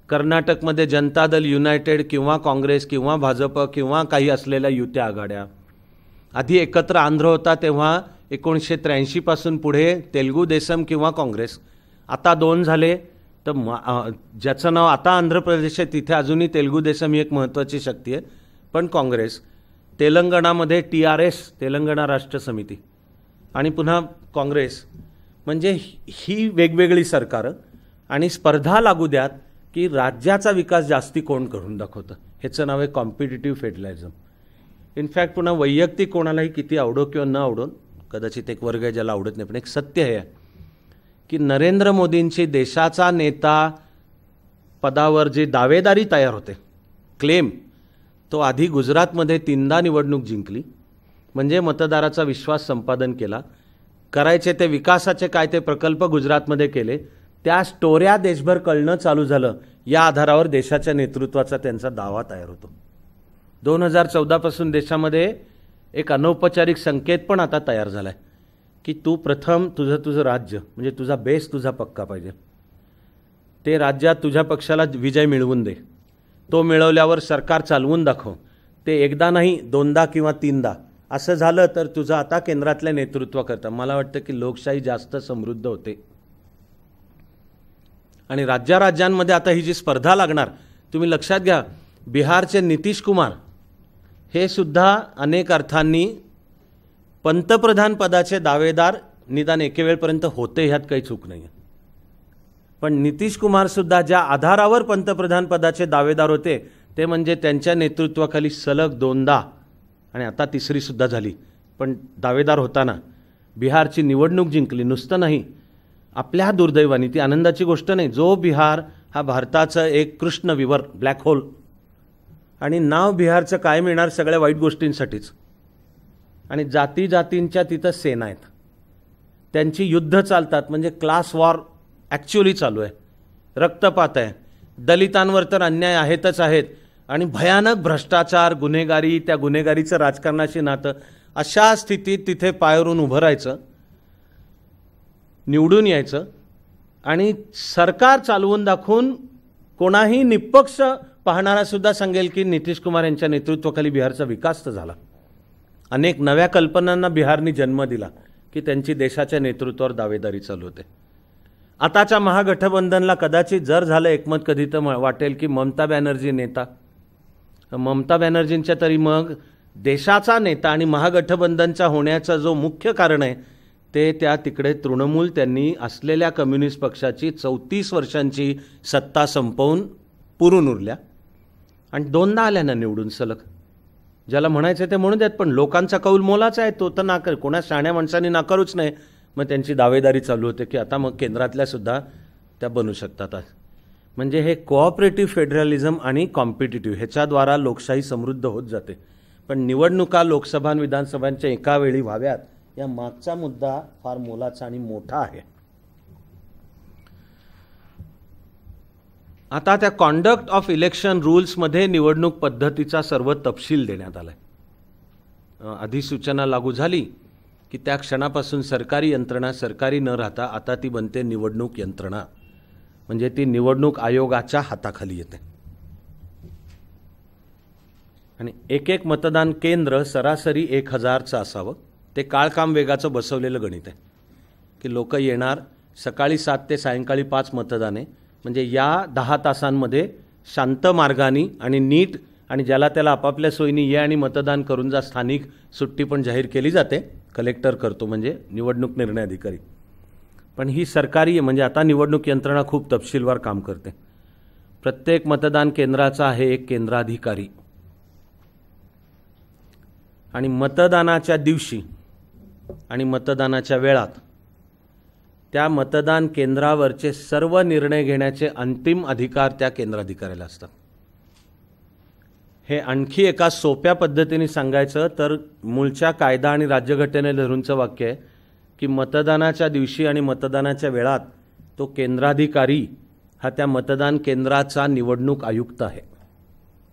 कर्नाटकमध्ये जनता दल युनायटेड किंवा काँग्रेस किंवा भाजप किंवा काही असलेल्या युत्या आघाड्या. आधी एकत्र आंध्र होता तेव्हा 1983 पासून पुढे तेलुगू देसम किंवा काँग्रेस. आता 2 झाले, तर ज्याचं नाव आता आंध्र प्रदेश आहे तिथे अजूनही तेलुगू देसम ही एक महत्त्वाची शक्ती आहे, पण काँग्रेस. तेलंगणामध्ये TRS, तेलंगणा राष्ट्र समिती, आणि पुन्हा काँग्रेस. म्हणजे ही वेगवेगळी सरकारं आणि स्पर्धा लागू द्यात की राज्याचा विकास जास्ती कोण करून दाखवतं, ह्याचं नाव आहे कॉम्पिटिटिव्ह फेडरलिझम. इनफॅक्ट पुन्हा वैयक्तिक कोणालाही किती आवडो किंवा न आवडो, कदाचित एक वर्ग आहे ज्याला आवडत नाही, पण एक सत्य आहे की नरेंद्र मोदींची देशाचा नेता पदावर जी दावेदारी तयार होते, क्लेम, तो आधी गुजरातमध्ये 3दा निवडणूक जिंकली, म्हणजे मतदाराचा विश्वास संपादन केला, करायचे ते विकासाचे काय ते प्रकल्प गुजरातमध्ये केले, त्या स्टोऱ्या देशभर कळणं चालू झालं. या आधारावर देशाच्या नेतृत्वाचा त्यांचा दावा तयार होतो. 2014 पासून देशामध्ये एक अनौपचारिक संकेत पण आता तयार झाला आहे की तू प्रथम तुझं राज्य म्हणजे तुझा बेस तुझा पक्का पाहिजे. ते राज्यात तुझ्या पक्षाला विजय मिळवून दे. तो मिळवल्यावर सरकार चालवून दाखव. ते एकदा नाही, दोनदा किंवा तीनदा असं झालं तर तुझं आता केंद्रातल्या नेतृत्वाकरता मला वाटतं की लोकशाही जास्त समृद्ध होते. आणि राज्यांमध्ये आता ही जी स्पर्धा लागणार, तुम्ही लक्षात घ्या, बिहारचे नितीश कुमार हे सुद्धा अनेक अर्थांनी पंतप्रधान पदाचे दावेदार निदान एके वेळपर्यंत होते, ह्यात काही चूक नाही. पण नितीश कुमार सुद्धा ज्या आधारावर पंतप्रधान पदाचे दावेदार होते ते म्हणजे त्यांच्या नेतृत्वाखाली सलग दोनदा आणि आता तिसरी सुद्धा झाली, पण दावेदार होताना बिहारची निवडणूक जिंकली. नुसतं नाही, आपल्या दुर्दैवाने, ती आनंदाची गोष्ट नाही, जो बिहार हा भारताचं एक कृष्ण विवर ब्लॅक होल, आणि नाव बिहारचं काय मिळणार सगळ्या वाईट गोष्टींसाठीच. आणि जाती जातींच्या तिथं सेना आहेत, त्यांची युद्ध चालतात, म्हणजे क्लास वॉर ॲक्च्युअली चालू आहे, रक्तपात आहे, दलितांवर तर अन्याय आहेतच आहेत, आणि भयानक भ्रष्टाचार, गुन्हेगारी, त्या गुन्हेगारीचं राजकारणाशी नातं. अशा स्थितीत तिथे पायावरून उभं राहायचं, निवडून यायचं आणि सरकार चालवून दाखवून कोणाही निष्पक्ष पाहणारा सुद्धा सांगेल की नितीश कुमार यांच्या नेतृत्वाखाली बिहारचा विकास तर झाला. अनेक नव्या कल्पनांना बिहारनी जन्म दिला की त्यांची देशाच्या नेतृत्वावर दावेदारी चालू होते. आताच्या महागठबंधनला कदाचित जर झालं एकमत, कधी तर वाटेल की ममता बॅनर्जी नेता, ममता बॅनर्जींच्या तरी मग देशाचा नेता आणि महागठबंधनचा होण्याचा जो मुख्य कारण आहे ते त्या तिकडे तृणमूल त्यांनी असलेल्या कम्युनिस्ट पक्षाची 34 वर्षांची सत्ता संपवून पुरून उरल्या आणि दोनदा आल्या ना निवडून सलग. ज्याला म्हणायचं ते म्हणू द्यात, पण लोकांचा कौल मोलाचा आहे, तो तर नाकार, कोणा शाण्या माणसांनी नाकारूच नाही. मग त्यांची दावेदारी चालू होते की आता मग केंद्रातल्या सुद्धा त्या बनू शकतात. म्हणजे हे कोऑपरेटिव्ह फेडरलिझम आणि कॉम्पिटिटिव्ह ह्याच्याद्वारा लोकशाही समृद्ध होत जाते. पण निवडणुका लोकसभा आणि विधानसभांच्या एका वेळी व्हाव्यात या मागचा मुद्दा फार मोलाचा आणि मोठा आहे. आता त्या कॉन्डक्ट ऑफ इलेक्शन रूल्समध्ये निवडणूक पद्धतीचा सर्व तपशील देण्यात आलाय. अधिसूचना लागू झाली की त्या क्षणापासून सरकारी यंत्रणा सरकारी न राहता आता ती बनते निवडणूक यंत्रणा, म्हणजे ती निवडणूक आयोगाच्या हाताखाली येते. आणि एक एक मतदान केंद्र सरासरी 1000चं असावं. ते काळकाम वेगाचं बसवलेलं गणित आहे की लोक येणार, सकाळी 7 ते सायंकाळी 5 मतदाने, म्हणजे या 10 तासांमध्ये शांत मार्गाने आणि नीट, आणि ज्याला त्याला आपापल्या सोयीने ये आणि मतदान करून जा. स्थानिक सुट्टी पण जाहीर केली जाते, कलेक्टर करतो म्हणजे निवडणूक निर्णय अधिकारी. पण ही सरकारी म्हणजे आता निवडणूक यंत्रणा खूप तपशीलवार काम करते. प्रत्येक मतदान केंद्राचा आहे एक केंद्राधिकारी, आणि मतदानाच्या दिवशी आणि मतदानाच्या वेळात त्या मतदान केंद्रावरचे सर्व निर्णय घेण्याचे अंतिम अधिकार त्या केंद्राधिकाऱ्याला असतात. हे आणखी एका सोप्या पद्धतीने सांगायचं तर मूळच्या कायदा आणि राज्यघटनेला धरूनचं वाक्य आहे की मतदानाच्या दिवशी आणि मतदानाच्या वेळात तो केंद्राधिकारी हा त्या मतदान केंद्राचा निवडणूक आयुक्त आहे,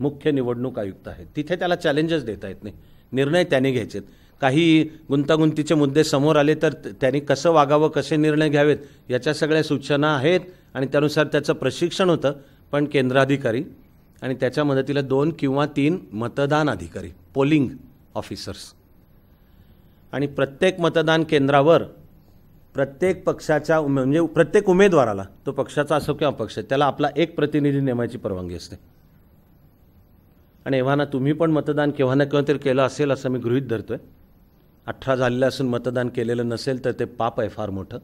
मुख्य निवडणूक आयुक्त आहे. तिथे त्याला चॅलेंजेस देता येत नाही, निर्णय त्याने घ्यायचेत. काही गुंतागुंतीचे मुद्दे समोर आले तर त्यांनी कसं वागावं, कसे निर्णय घ्यावेत याच्या सगळ्या सूचना आहेत आणि त्यानुसार त्याचं प्रशिक्षण होतं. पण केंद्राधिकारी आणि त्याच्या मदतीला 2 किंवा 3 मतदान अधिकारी, पोलिंग ऑफिसर्स, आणि प्रत्येक मतदान केंद्रावर प्रत्येक पक्षाच्या म्हणजे प्रत्येक उमेदवाराला, तो पक्षाचा असो किंवा अपक्ष, त्याला आपला एक प्रतिनिधी नेमायची परवानगी असते. आणि एव्हा ना तुम्ही पण मतदान केव्हा ना केव्हा तरी केलं असेल असं मी गृहीत धरतोय. 18 झालेलं असून मतदान केलेलं नसेल तर ते पाप आहे फार मोठं.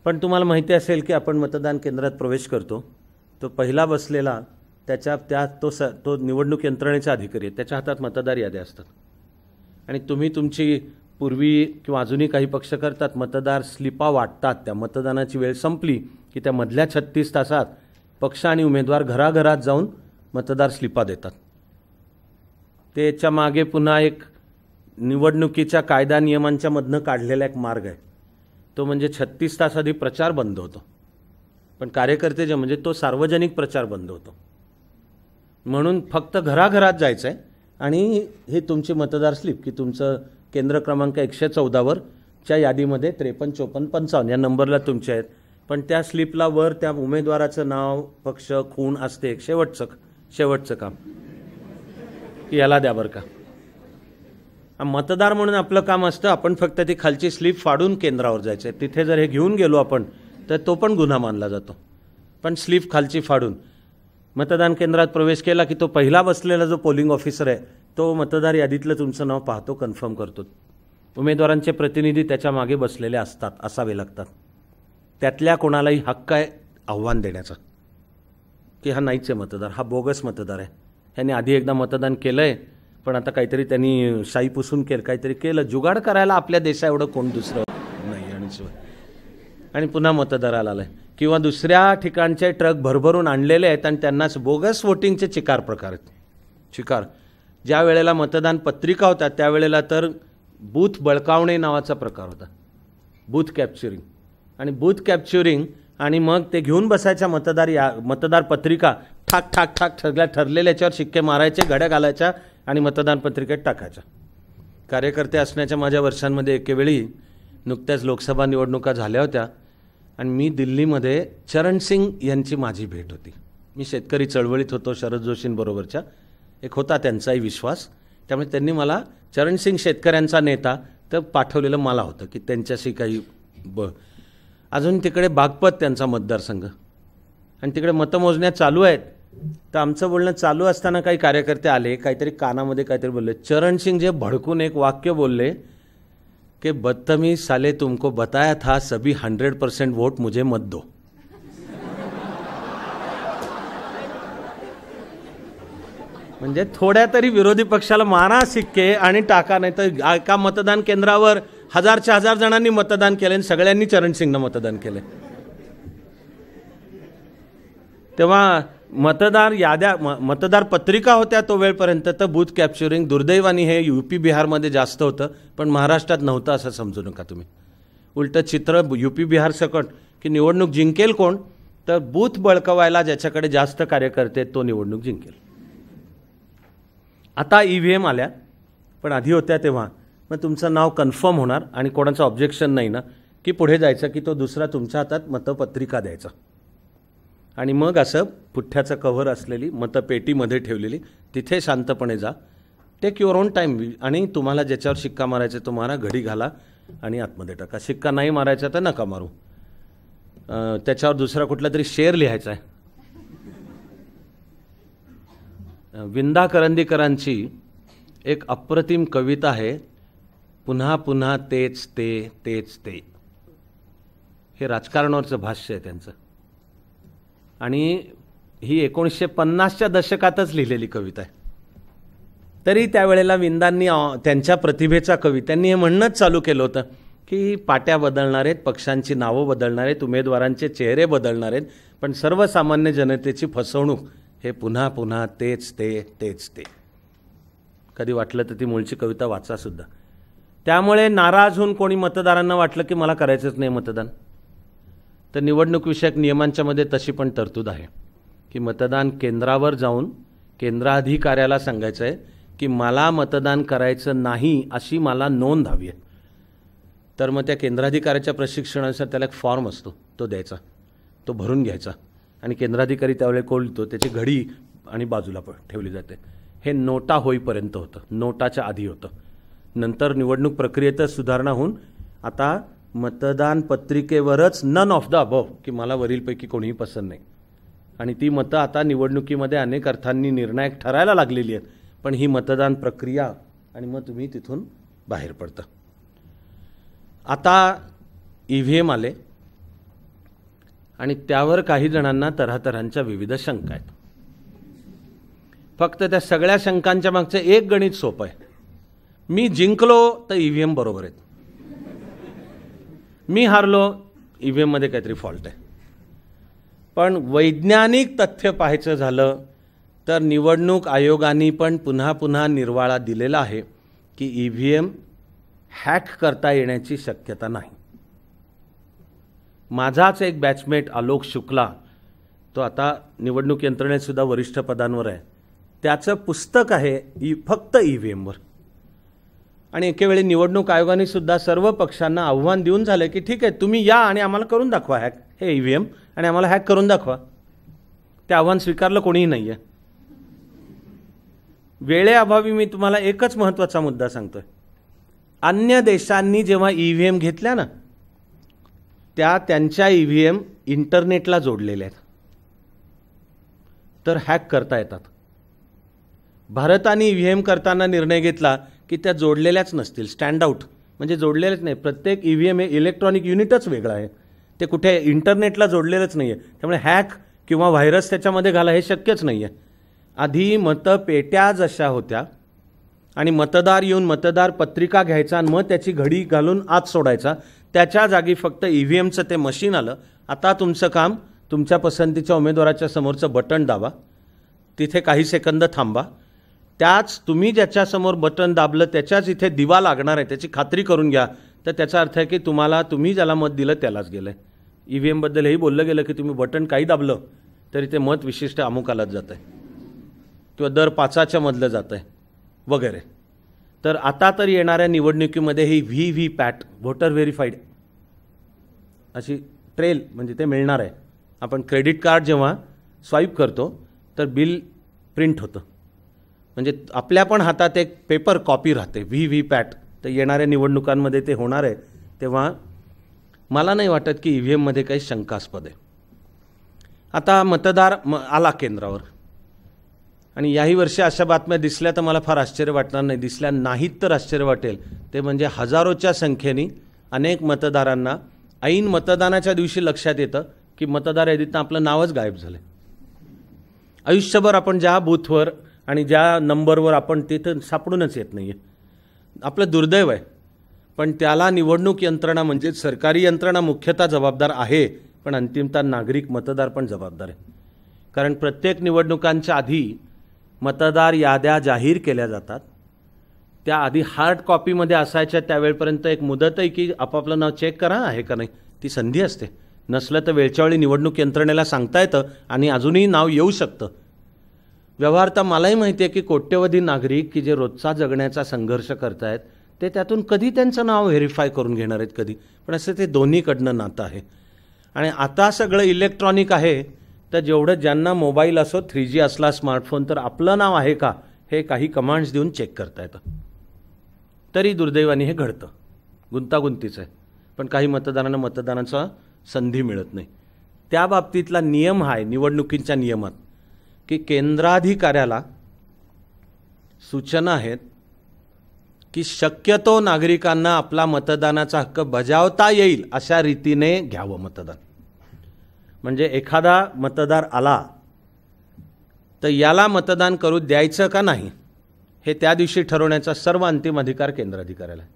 पण तुम्हाला माहिती असेल की आपण मतदान केंद्रात प्रवेश करतो, तो पहिला बसलेला तो निवडणूक यंत्रणेचा अधिकारी आहे, त्याच्या हातात मतदार याद्या असतात. आणि तुम्ही तुमची पूर्वी किंवा अजूनही काही पक्ष करतात, मतदार स्लिपा वाटतात. त्या मतदानाची वेळ संपली की त्या मधल्या 36 तासात पक्ष आणि उमेदवार घराघरात जाऊन मतदार स्लिपा देतात. त्याच्या मागे पुन्हा एक निवडणुकीच्या कायदा नियमांच्या मधनं काढलेला एक मार्ग आहे, तो म्हणजे 36 तास आधी प्रचार बंद होतो, पण कार्यकर्ते जे म्हणजे तो सार्वजनिक प्रचार बंद होतो. म्हणून फक्त घराघरात जायचं आहे आणि हे तुमची मतदार स्लिप की तुमचं केंद्र क्रमांक 114 च्या यादीमध्ये 53, 54, 55 या नंबरला तुमचे आहेत. पण त्या स्लिपला वर त्या उमेदवाराचं नाव, पक्ष, खूण असते. शेवटचं काम की याला द्या बरं का. मतदार म्हणून आपलं काम असतं, आपण फक्त ती खालची स्लिप फाडून केंद्रावर जायचं आहे. तिथे जर हे घेऊन गेलो आपण तर तो पण गुन्हा मानला जातो. पण स्लिप खालची फाडून मतदान केंद्रात प्रवेश केला की तो पहिला बसलेला जो पोलिंग ऑफिसर आहे तो मतदार यादीतलं तुमचं नाव पाहतो, कन्फर्म करतो. उमेदवारांचे प्रतिनिधी त्याच्या मागे बसलेले असतात, असावे लागतात. त्यातल्या कोणालाही हक्क आहे आव्हान देण्याचा की हा नाहीच आहे मतदार, हा बोगस मतदार आहे, ह्याने आधी एकदा मतदान केलं आहे पण आता काहीतरी त्यांनी शाई पुसून केलं, काहीतरी केलं, जुगाड करायला आपल्या देशा एवढं कोण दुसरं नाही. आणि पुन्हा मतदाराला आलं आहे. किंवा दुसऱ्या ठिकाणचे ट्रक भरभरून आणलेले आहेत आणि त्यांनाच बोगस वोटिंगचे चिकार प्रकार आहेत. चिकार ज्या वेळेला मतदान पत्रिका होत्या त्यावेळेला तर बूथ बळकावणे नावाचा प्रकार होता, बूथ कॅप्चरिंग. आणि बूथ कॅप्चरिंग आणि मग ते घेऊन बसायच्या मतदार पत्रिका ठाक ठाक ठाक ठरलेल्याच्यावर शिक्के मारायचे, घड्या घालायच्या आणि मतदान पत्रिकेत टाकायच्या. कार्यकर्ते असण्याच्या माझ्या वर्षांमध्ये एकेवेळी नुकत्याच लोकसभा निवडणुका झाल्या होत्या आणि मी दिल्लीमध्ये चरणसिंग यांची माझी भेट होती. मी शेतकरी चळवळीत होतो, शरद जोशींबरोबरच्या, एक होता त्यांचाही विश्वास. त्यामुळे त्यांनी मला चरणसिंग शेतकऱ्यांचा नेता तर पाठवलेलं मला होतं की त्यांच्याशी काही अजून तिकडे बागपत त्यांचा मतदारसंघ आणि तिकडे मतमोजण्या चालू आहेत. तर आमचं बोलणं चालू असताना काही कार्यकर्ते आले, काहीतरी कानामध्ये काहीतरी बोलले. चरणसिंग जे भडकून एक वाक्य बोलले कि बदतमीज साले, तुमको बताया था सभी 100% वोट मुझे मत दो. म्हणजे थोड्या तरी विरोधी पक्षाला मारा शिक्के आणि टाका, नाही तर एका मतदान केंद्रावर 1000 जणांनी मतदान केले आणि सगळ्यांनी चरणसिंगनं मतदान केले. तेव्हा मतदार पत्रिका होत्या तो वेळपर्यंत तर बूथ कॅप्चरिंग दुर्दैवानी हे यूपी बिहारमध्ये जास्त होतं, पण महाराष्ट्रात नव्हतं असं समजू नका तुम्ही. उलटं चित्र यूपी बिहार सकट की निवडणूक जिंकेल कोण, तर बूथ बळकवायला ज्याच्याकडे जास्त कार्यकर्ते तो निवडणूक जिंकेल. आता EVM आल्या, पण आधी होत्या तेव्हा मग तुमचं नाव कन्फर्म होणार आणि कोणाचं ऑब्जेक्शन नाही ना की पुढे जायचं की तो दुसरा तुमच्या हातात मतपत्रिका द्यायचा आणि मग असं पुठ्ठ्याचं कव्हर असलेली मतपेटीमध्ये ठेवलेली तिथे शांतपणे जा, टेक युअर ओन टाईम. आणि तुम्हाला ज्याच्यावर शिक्का मारायचा तो मारा, घडी घाला आणि आतमध्ये टाका. शिक्का नाही मारायचा तर नका मारू. त्याच्यावर दुसरा कुठला तरी शेर लिहायचा आहे. विंदा करंदीकरांची एक अप्रतिम कविता आहे, पुन्हा पुन्हा तेच ते. हे राजकारणावरचं भाष्य आहे त्यांचं आणि ही 1950च्या दशकातच लिहिलेली कविता आहे. तरी त्यावेळेला विंदांनी त्यांच्या प्रतिभेचा कवी त्यांनी हे म्हणणंच चालू केलं होतं की पाट्या बदलणार आहेत, पक्षांची नावं बदलणार आहेत, उमेदवारांचे चेहरे बदलणार आहेत, पण सर्वसामान्य जनतेची फसवणूक हे पुन्हा पुन्हा तेच ते. कधी वाटलं तर ती मूळची कविता वाचा सुद्धा. त्यामुळे नाराज होऊन कोणी मतदारांना वाटलं की मला करायचंच नाही मतदान, तर निवडणूक विषयक नियमांच्या मध्ये तशी पण तरतूद आहे की मतदान केंद्रावर जाऊन केंद्राधिकाऱ्याला सांगायचं आहे की मला मतदान करायचं नाही अशी मला नोंद हवी आहे. तर मग त्या केंद्राधिकाऱ्याच्या प्रशिक्षणानुसार त्याला एक फॉर्म असतो, तो द्यायचा, तो भरून घ्यायचा आणि केंद्राधिकारी त्यावेळेला कोलतो, त्याची घडी आणि बाजूला ठेवली जाते. हे नोटा होईपर्यंत होतं, नोटाच्या आधी होतं. नंतर निवडणूक प्रक्रियेतच सुधारणा होऊन आता मतदान पत्रिकेवरच नन ऑफ द अबव की मला वरीलपैकी कोणीही पसंत नाही. आणि ती मतं आता निवडणुकीमध्ये अनेक अर्थांनी निर्णायक ठरायला लागलेली आहेत. पण ही मतदान प्रक्रिया आणि मग तुम्ही तिथून बाहेर पडता. आता EVM आले आणि त्यावर काही जणांना तऱ्हातऱ्हांच्या विविध शंका आहेत. फक्त त्या सगळ्या शंकांच्या मागचं एक गणित सोपं आहे, मी जिंकलो तर EVM बरोबर आहेत, मी हारलो EVM मध्ये काहीतरी फॉल्ट आहे. पण वैज्ञानिक तथ्य पाहायचं झालं तर निवडणूक आयोगाने पण पुन्हा पुन्हा निर्वाळा दिलेला आहे की EVM हॅक करता येण्याची शक्यता नाही. माझाच एक बॅचमेट आलोक शुक्ला, तो आता निवडणूक यंत्रणेत सुद्धा वरिष्ठ पदांवर आहे, त्याचं पुस्तक आहे फक्त EVM वर आणि एकेवेळी निवडणूक आयोगाने सुद्धा सर्व पक्षांना आव्हान देऊन झालं की ठीक आहे, तुम्ही या आणि आम्हाला करून दाखवा हॅक हे EVM, आणि आम्हाला हॅक करून दाखवा. ते आव्हान स्वीकारलं कोणीही नाही आहे. वेळेअभावी मी तुम्हाला एकच महत्त्वाचा मुद्दा सांगतोय. अन्य देशांनी जेव्हा EVM घेतल्या ना, त्यांच्या EVM इंटरनेटला जोडलेल्या आहेत, तर हॅक करता येतात. भारताने EVM करताना निर्णय घेतला की त्या जोडलेल्याच नसतील, स्टँड आउट म्हणजे जोडलेलेच नाही. प्रत्येक EVM हे इलेक्ट्रॉनिक युनिटच वेगळं आहे, ते कुठे इंटरनेटला जोडलेलंच नाही आहे. त्यामुळे हॅक किंवा व्हायरस त्याच्यामध्ये घाला हे शक्यच नाही आहे. आधी मतपेट्या जशा होत्या आणि मतदार येऊन मतदार पत्रिका घ्यायचा आणि मग त्याची घडी घालून आत सोडायचा, त्याच्या जागी फक्त EVMचं ते मशीन आलं. आता तुमचं काम तुमच्या पसंतीच्या उमेदवाराच्या समोरचं बटन दाबा, तिथे काही सेकंद थांबा, त्याच तुम्ही ज्याच्यासमोर बटन दाबलं त्याच्याच इथे दिवा लागणार आहे त्याची खात्री करून घ्या. तर त्याचा अर्थ आहे की तुम्ही ज्याला मत दिलं त्यालाच गेलं आहे. EVMबद्दल हेही बोललं गेलं की तुम्ही बटन काही दाबलं तरी ते मत विशिष्ट अमुकालाच जातं आहे किंवा दर 5च्या मधलं जातं आहे वगैरे. तर आता तर येणाऱ्या निवडणुकीमध्ये ही VVPAT व्होटर व्हेरीफाईड अशी ट्रेल म्हणजे ते मिळणार आहे. आपण क्रेडिट कार्ड जेव्हा स्वाईप करतो तर बिल प्रिंट होतं, म्हणजे आपल्या पण हातात एक पेपर कॉपी राहते VVPAT. तर येणाऱ्या निवडणुकांमध्ये ते होणार आहे, तेव्हा मला नाही वाटत की EVMमध्ये काही शंकास्पद आहे. आता मतदार आला केंद्रावर, आणि याही वर्षी अशा बातम्या दिसल्या तर मला फार आश्चर्य वाटणार नाही, दिसल्या नाहीत तर आश्चर्य वाटेल. ते म्हणजे हजारोच्या संख्येने अनेक मतदारांना ऐन मतदानाच्या दिवशी लक्षात येतं की मतदार यादीतनं आपलं नावच गायब झालं. आयुष्यभर आपण ज्या बूथवर आणि ज्या नंबरवर आपण तिथं सापडूनच येत नाही आहे. आपलं दुर्दैव आहे, पण त्याला निवडणूक यंत्रणा म्हणजे सरकारी यंत्रणा मुख्यतः जबाबदार आहे, पण अंतिमतः नागरिक मतदार पण जबाबदार आहे. कारण प्रत्येक निवडणुकांच्या आधी मतदार याद्या जाहीर केल्या जातात. त्याआधी हार्ड कॉपीमध्ये असायच्या त्यावेळपर्यंत एक मुदत आहे की आपापलं नाव चेक करा आहे का नाही, ती संधी असते. नसलं तर वेळच्या वेळी निवडणूक यंत्रणेला सांगता येतं आणि अजूनही नाव येऊ शकतं. व्यवहार तर मलाही माहिती आहे की कोट्यवधी नागरिक की जे रोजचा जगण्याचा संघर्ष करतायत ते त्यातून कधी त्यांचं नाव व्हेरीफाय करून घेणार आहेत कधी, पण असं ते दोन्हीकडनं नातं आहे. आणि आता सगळं इलेक्ट्रॉनिक आहे, तर जेवढं ज्यांना मोबाईल असो 3G असला स्मार्टफोन तर आपलं नाव आहे का हे काही कमांड्स देऊन चेक करता येतं. तरी दुर्दैवाने हे घडतं, गुंतागुंतीचं आहे. पण काही मतदारांना मतदानाचा संधी मिळत नाही. त्या बाबतीतला नियम हा आहे निवडणुकीच्या नियमात की केंद्राधिकाऱ्याला सूचना आहेत की शक्यतो नागरिकांना आपला मतदानाचा हक्क बजावता येईल अशा रीतीने घ्यावं मतदान. म्हणजे एखादा मतदार आला तर याला मतदान करू द्यायचं का नाही हे त्या दिवशी ठरवण्याचा सर्व अंतिम अधिकार केंद्राधिकाऱ्याला आहे.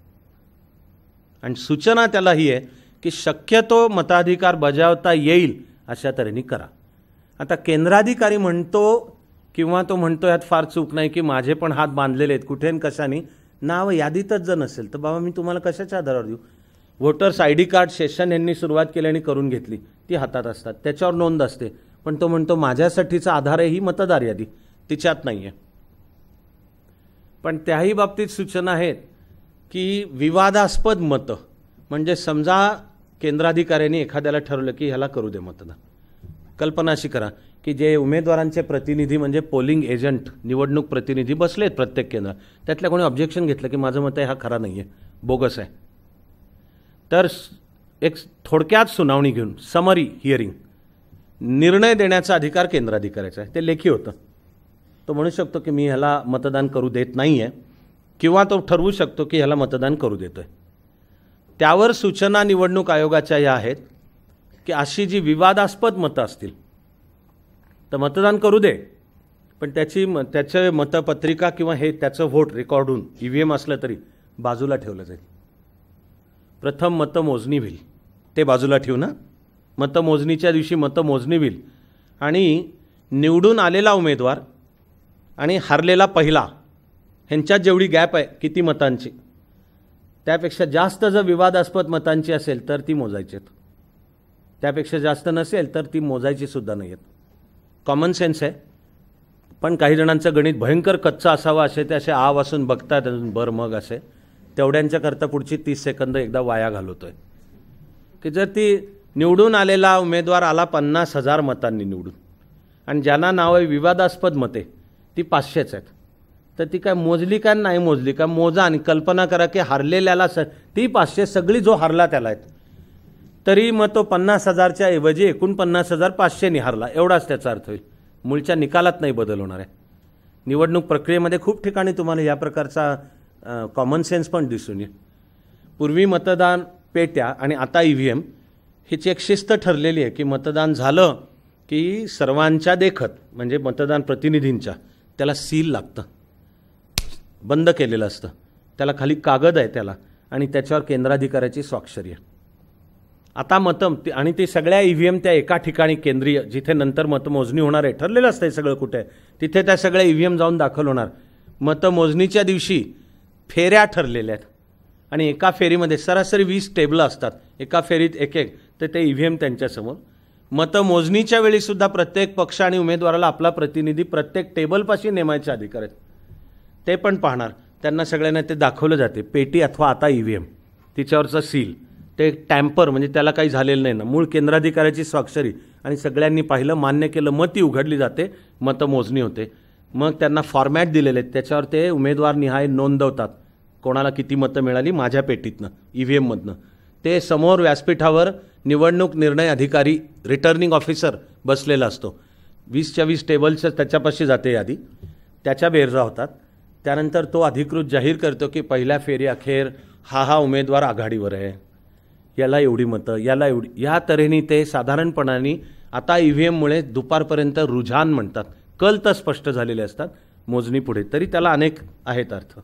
आणि सूचना त्याला ही आहे की शक्यतो मताधिकार बजावता येईल अशा तऱ्हेने करा. आता केंद्राधिकारी म्हणतो किंवा तो म्हणतो यात फार चूक नाही की माझे पण हात बांधलेले आहेत कुठे न कशाने, नाव यादीतच जर नसेल तर बाबा मी तुम्हाला कशाच्या आधारावर देऊ. वोटर्स ID कार्ड शेषन यांनी सुरुवात केली आणि करून घेतली, ती हातात असतात, त्याच्यावर नोंद असते. पण तो म्हणतो माझ्यासाठीचा आधार आहे ही मतदार यादी, तिच्यात नाही आहे. पण त्याही बाबतीत सूचना आहेत की विवादास्पद मतं म्हणजे समजा केंद्राधिकाऱ्यांनी एखाद्याला ठरवलं की ह्याला करू दे मतदान. कल्पना अशी करा की जे उमेदवारांचे प्रतिनिधी म्हणजे पोलिंग एजंट निवडणूक प्रतिनिधी बसलेत प्रत्येक केंद्रात, त्यातल्या कोणी ऑब्जेक्शन घेतलं की माझं मत आहे हा खरा नाही आहे, बोगस आहे, तर एक थोडक्यात सुनावणी घेऊन समरी हिअरिंग निर्णय देण्याचा अधिकार केंद्राधिकाऱ्याचा आहे. ते लेखी होतं. तो म्हणू शकतो की मी ह्याला मतदान करू देत नाही आहे किंवा तो ठरवू शकतो की ह्याला मतदान करू देतो आहे. त्यावर सूचना निवडणूक आयोगाच्या या आहेत की अशी जी विवादास्पद मतं असतील तर मतदान करू दे, पण त्याचं मतपत्रिका किंवा हे त्याचं व्होट रेकॉर्ड होऊन EVM असलं तरी बाजूला ठेवलं जाईल. प्रथम मतमोजणी होईल, ते बाजूला ठेवू ना, मतमोजणीच्या दिवशी मतमोजणी होईल आणि निवडून आलेला उमेदवार आणि हरलेला पहिला ह्यांच्यात जेवढी गॅप आहे किती मतांची, त्यापेक्षा जास्त जर विवादास्पद मतांची असेल तर ती मोजायची आहेत, त्यापेक्षा जास्त नसेल तर ती मोजायची सुद्धा नाही आहेत. कॉमन सेन्स आहे. पण काही जणांचं गणित भयंकर कच्चा असावं असे ते असे आ वासून बघतात बरं मग असे तेवढ्यांच्याकरता पुढची 30 सेकंद एकदा वाया घालवतोय की जर ती निवडून आलेला उमेदवार आला 50,000 मतांनी निवडून आणि ज्यांना नाव आहे विवादास्पद मते ती 500च आहेत, तर ती काय मोजली का नाही मोजली का? मोजा आणि कल्पना करा की हारलेल्याला ती 500 सगळी जो हारला त्याला आहेत, तरी मग तो 50,000च्या ऐवजी एकूण 50,500 हारला, एवढाच त्याचा अर्थ होईल. मूळच्या निकालात नाही बदल होणार आहे. निवडणूक प्रक्रियेमध्ये खूप ठिकाणी तुम्हाला या प्रकारचा कॉमन सेन्स पण दिसून येईल. पूर्वी मतदान पेट्या आणि आता EVM हीची एक शिस्त ठरलेली आहे की मतदान झालं की सर्वांच्या देखत म्हणजे मतदान प्रतिनिधींच्या त्याला सील लागतं, बंद केलेलं असतं, त्याला खाली कागद आहे त्याला आणि त्याच्यावर केंद्राधिकाऱ्याची स्वाक्षरी आहे. आता आणि ते सगळ्या EVM त्या एका ठिकाणी केंद्रीय जिथे नंतर मतमोजणी होणार आहे ठरलेलं असतं सगळं कुठे, तिथे त्या सगळ्या EVM जाऊन दाखल होणार. मतमोजणीच्या दिवशी फेऱ्या ठरलेल्या आहेत आणि एका फेरीमध्ये सरासरी 20 टेबलं असतात, एका फेरीत एक एक, तर ते EVM त्यांच्यासमोर. मतमोजणीच्या वेळीसुद्धा प्रत्येक पक्ष आणि उमेदवाराला आपला प्रतिनिधी प्रत्येक टेबलपाशी नेमायचे अधिकार आहेत, ते पण पाहणार. त्यांना सगळ्यांना ते दाखवलं जाते पेटी अथवा आता EVM तिच्यावरचं सील, ते टॅम्पर म्हणजे त्याला काही झालेलं नाही ना, मूळ केंद्राधिकाऱ्याची स्वाक्षरी आणि सगळ्यांनी पाहिलं मान्य केलं, मग ती उघडली जाते, मतमोजणी होते. मग त्यांना फॉर्मॅट दिलेले आहेत त्याच्यावर ते उमेदवार निहाय नोंदवतात कोणाला किती मतं मिळाली माझ्या पेटीतनं EVMमधनं. ते समोर व्यासपीठावर निवडणूक निर्णय अधिकारी रिटर्निंग ऑफिसर बसलेला असतो, 20च्या 20 टेबलच्या त्याच्यापाशी जाते यादी, त्याच्या बेरजा होतात. त्यानंतर तो अधिकृत जाहीर करतो की पहिल्या फेरी अखेर हा उमेदवार आघाडीवर आहे, याला एवढी मतं, याला एवढी, या तऱ्हेने ते साधारणपणाने आता EVMमुळे दुपारपर्यंत रुझान म्हणतात, कल तर स्पष्ट झालेले असतात मोजणी पुढे, तरी त्याला अनेक आहेत अर्थ.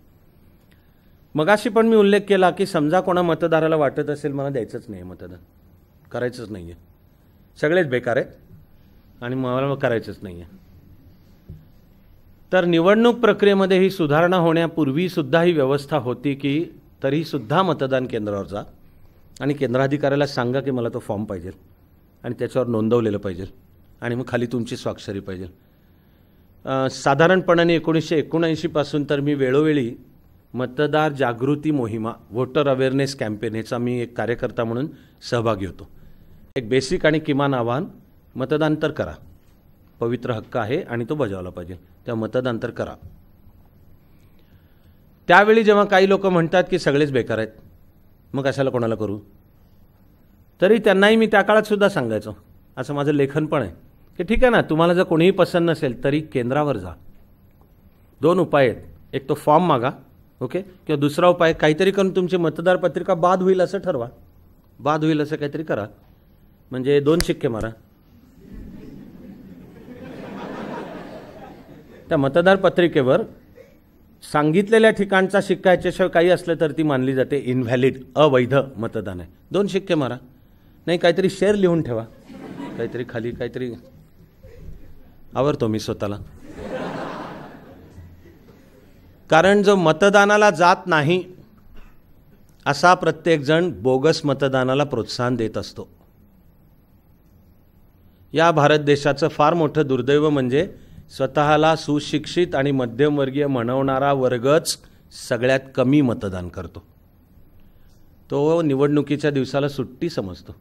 मगाशी पण मी उल्लेख केला की समजा कोणा मतदाराला वाटत असेल मला द्यायचंच नाही मतदान, करायचंच नाही आहे, सगळेच बेकार आहेत आणि मला करायचंच नाही आहे, तर निवडणूक प्रक्रियेमध्ये ही सुधारणा होण्यापूर्वीसुद्धा ही व्यवस्था होती की तरीसुद्धा मतदान केंद्रावर जा आणि केंद्राधिकाऱ्याला सांगा की मला तो फॉर्म पाहिजे आणि त्याच्यावर नोंदवलेलं पाहिजे आणि मग खाली तुमची स्वाक्षरी पाहिजे. साधारणपणाने 1979 पासून तर मी वेळोवेळी मतदार जागृती मोहिमा, व्होटर अवेअरनेस कॅम्पेन ह्याचा मी एक कार्यकर्ता म्हणून सहभागी होतो. एक बेसिक आणि किमान आव्हान, मतदान तर करा, पवित्र हक्क आहे आणि तो बजावला पाहिजे, त्या मतदान तर करा. त्यावेळी जेव्हा काही लोक म्हणतात की सगळेच बेकार आहेत मग कशाला कोणाला करू, तरी त्यांनाही मी त्या काळात सुद्धा सांगायचो, असं माझं लेखन पण आहे की ठीक आहे ना, तुम्हाला जर कोणीही पसंत नसेल तरी केंद्रावर जा. 2 उपाय आहेत, एक तो फॉर्म मागा, ओके, किंवा दुसरा उपाय काहीतरी करून तुमची मतदार पत्रिका बाद होईल असं ठरवा, बाद होईल असं काहीतरी करा, म्हणजे 2 शिक्के मारा. त्या मतदार पत्रिकेवर सांगितलेल्या ठिकाणचा शिक्का याच्याशिवाय काही असलं तर ती मानली जाते इनव्हॅलिड, अवैध मतदान आहे. 2 शिक्के मारा, नाही काहीतरी शेर लिहून ठेवा, काहीतरी खाली काहीतरी, आवरतो मी स्वतःला. कारण जो मतदानाला जात नाही असा प्रत्येकजण बोगस मतदानाला प्रोत्साहन देत असतो. या भारत देशाचं फार मोठं दुर्दैव म्हणजे स्वतःला सुशिक्षित आणि मध्यमवर्गीय म्हणवणारा वर्गच सगळ्यात कमी मतदान करतो. तो निवडणुकीच्या दिवसाला सुट्टी समजतो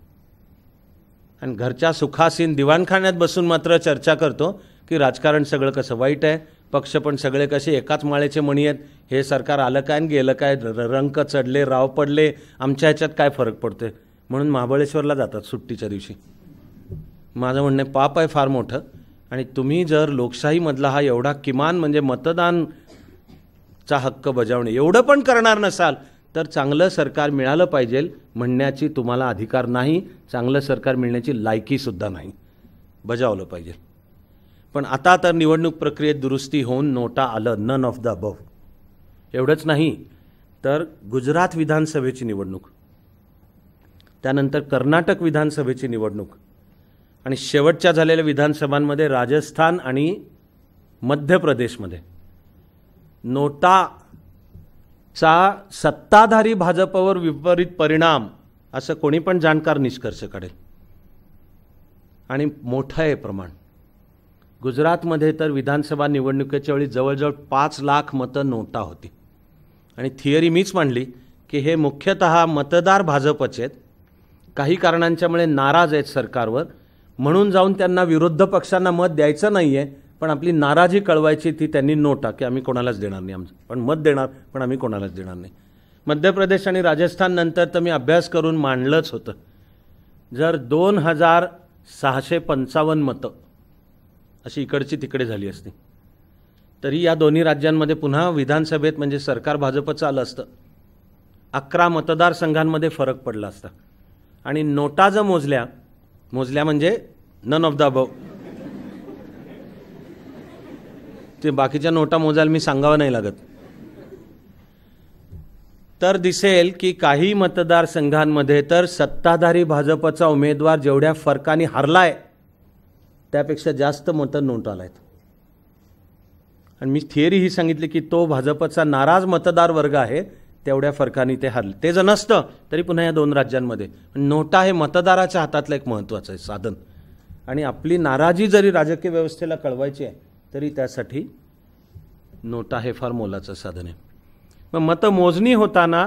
आणि घरच्या सुखासीन दिवाणखान्यात बसून मात्र चर्चा करतो की राजकारण सगळं कसं वाईट आहे, पक्ष पण सगळे कसे एकाच माळेचे मणी आहेत, हे सरकार आलं काय आणि गेलं काय, रंक चढले राव पडले, आमच्या ह्याच्यात काय फरक पडतोय, म्हणून महाबळेश्वरला जातात सुट्टीच्या दिवशी. माझं म्हणणं पाप आहे फार मोठं. आणि तुम्ही जर लोकशाहीमधला हा एवढा किमान म्हणजे मतदानचा हक्क बजावणे एवढं पण करणार नसाल तर चांगलं सरकार मिळालं पाहिजे म्हणण्याची तुम्हाला अधिकार नाही, चांगलं सरकार मिळण्याची लायकीसुद्धा नाही, बजावलं पाहिजे. पण आता तर निवडणूक प्रक्रियेत दुरुस्ती होऊन नोटा आलं, नन ऑफ द अबव. एवढंच नाही तर गुजरात विधानसभेची निवडणूक, त्यानंतर कर्नाटक विधानसभेची निवडणूक आणि शेवटच्या झालेल्या विधानसभांमध्ये राजस्थान आणि मध्य प्रदेशमध्ये नोटाचा सत्ताधारी भाजपवर विपरीत परिणाम असं कोणी पण जाणकार निष्कर्ष काढेल. आणि मोठं आहे प्रमाण. गुजरातमध्ये तर विधानसभा निवडणुकीच्या वेळी जवळजवळ 5 लाख मतं नोटा होती आणि थिअरी मीच मांडली की हे मुख्यतः मतदार भाजपचे आहेत, काही कारणांच्यामुळे नाराज आहेत सरकारवर, म्हणून जाऊन त्यांना विरोध पक्षांना मत द्यायचं नाही आहे, पण आपली नाराजी कळवायची ती त्यांनी नोटा की आम्ही कोणालाच देणार नाही, आमचं पण मत देणार पण आम्ही कोणालाच देणार नाही. मध्य प्रदेश आणि राजस्थान नंतर तर मी अभ्यास करून मांडलंच होतं. जर 2655 मतं अशी इकडची तिकडे झाली असती तरी या दोन्ही राज्यांमध्ये पुन्हा विधानसभेत म्हणजे सरकार भाजपचं आलं असतं. 11 मतदारसंघांमध्ये फरक पडला असता. आणि नोटा जर मोजल्या म्हणजे नन ऑफ द अबव, ते बाकीच्या नोटा मोजायला मी सांगावं नाही लागत, तर दिसेल की काही मतदारसंघांमध्ये तर सत्ताधारी भाजपचा उमेदवार जेवढ्या फरकाने हरलाय त्यापेक्षा जास्त मतं नोटाला आहेत. आणि मी थिअरी ही सांगितली की तो भाजपचा नाराज मतदार वर्ग आहे, तेवढ्या फरकाने ते हरले. ते जर नसतं तरी पुन्हा या दोन राज्यांमध्ये नोटा हे मतदाराच्या हातातलं एक महत्त्वाचं आहे साधन. आणि आपली नाराजी जरी राजकीय व्यवस्थेला कळवायची आहे तरी त्यासाठी नोटा हे फार मोलाचं साधन आहे. मग मतमोजणी होताना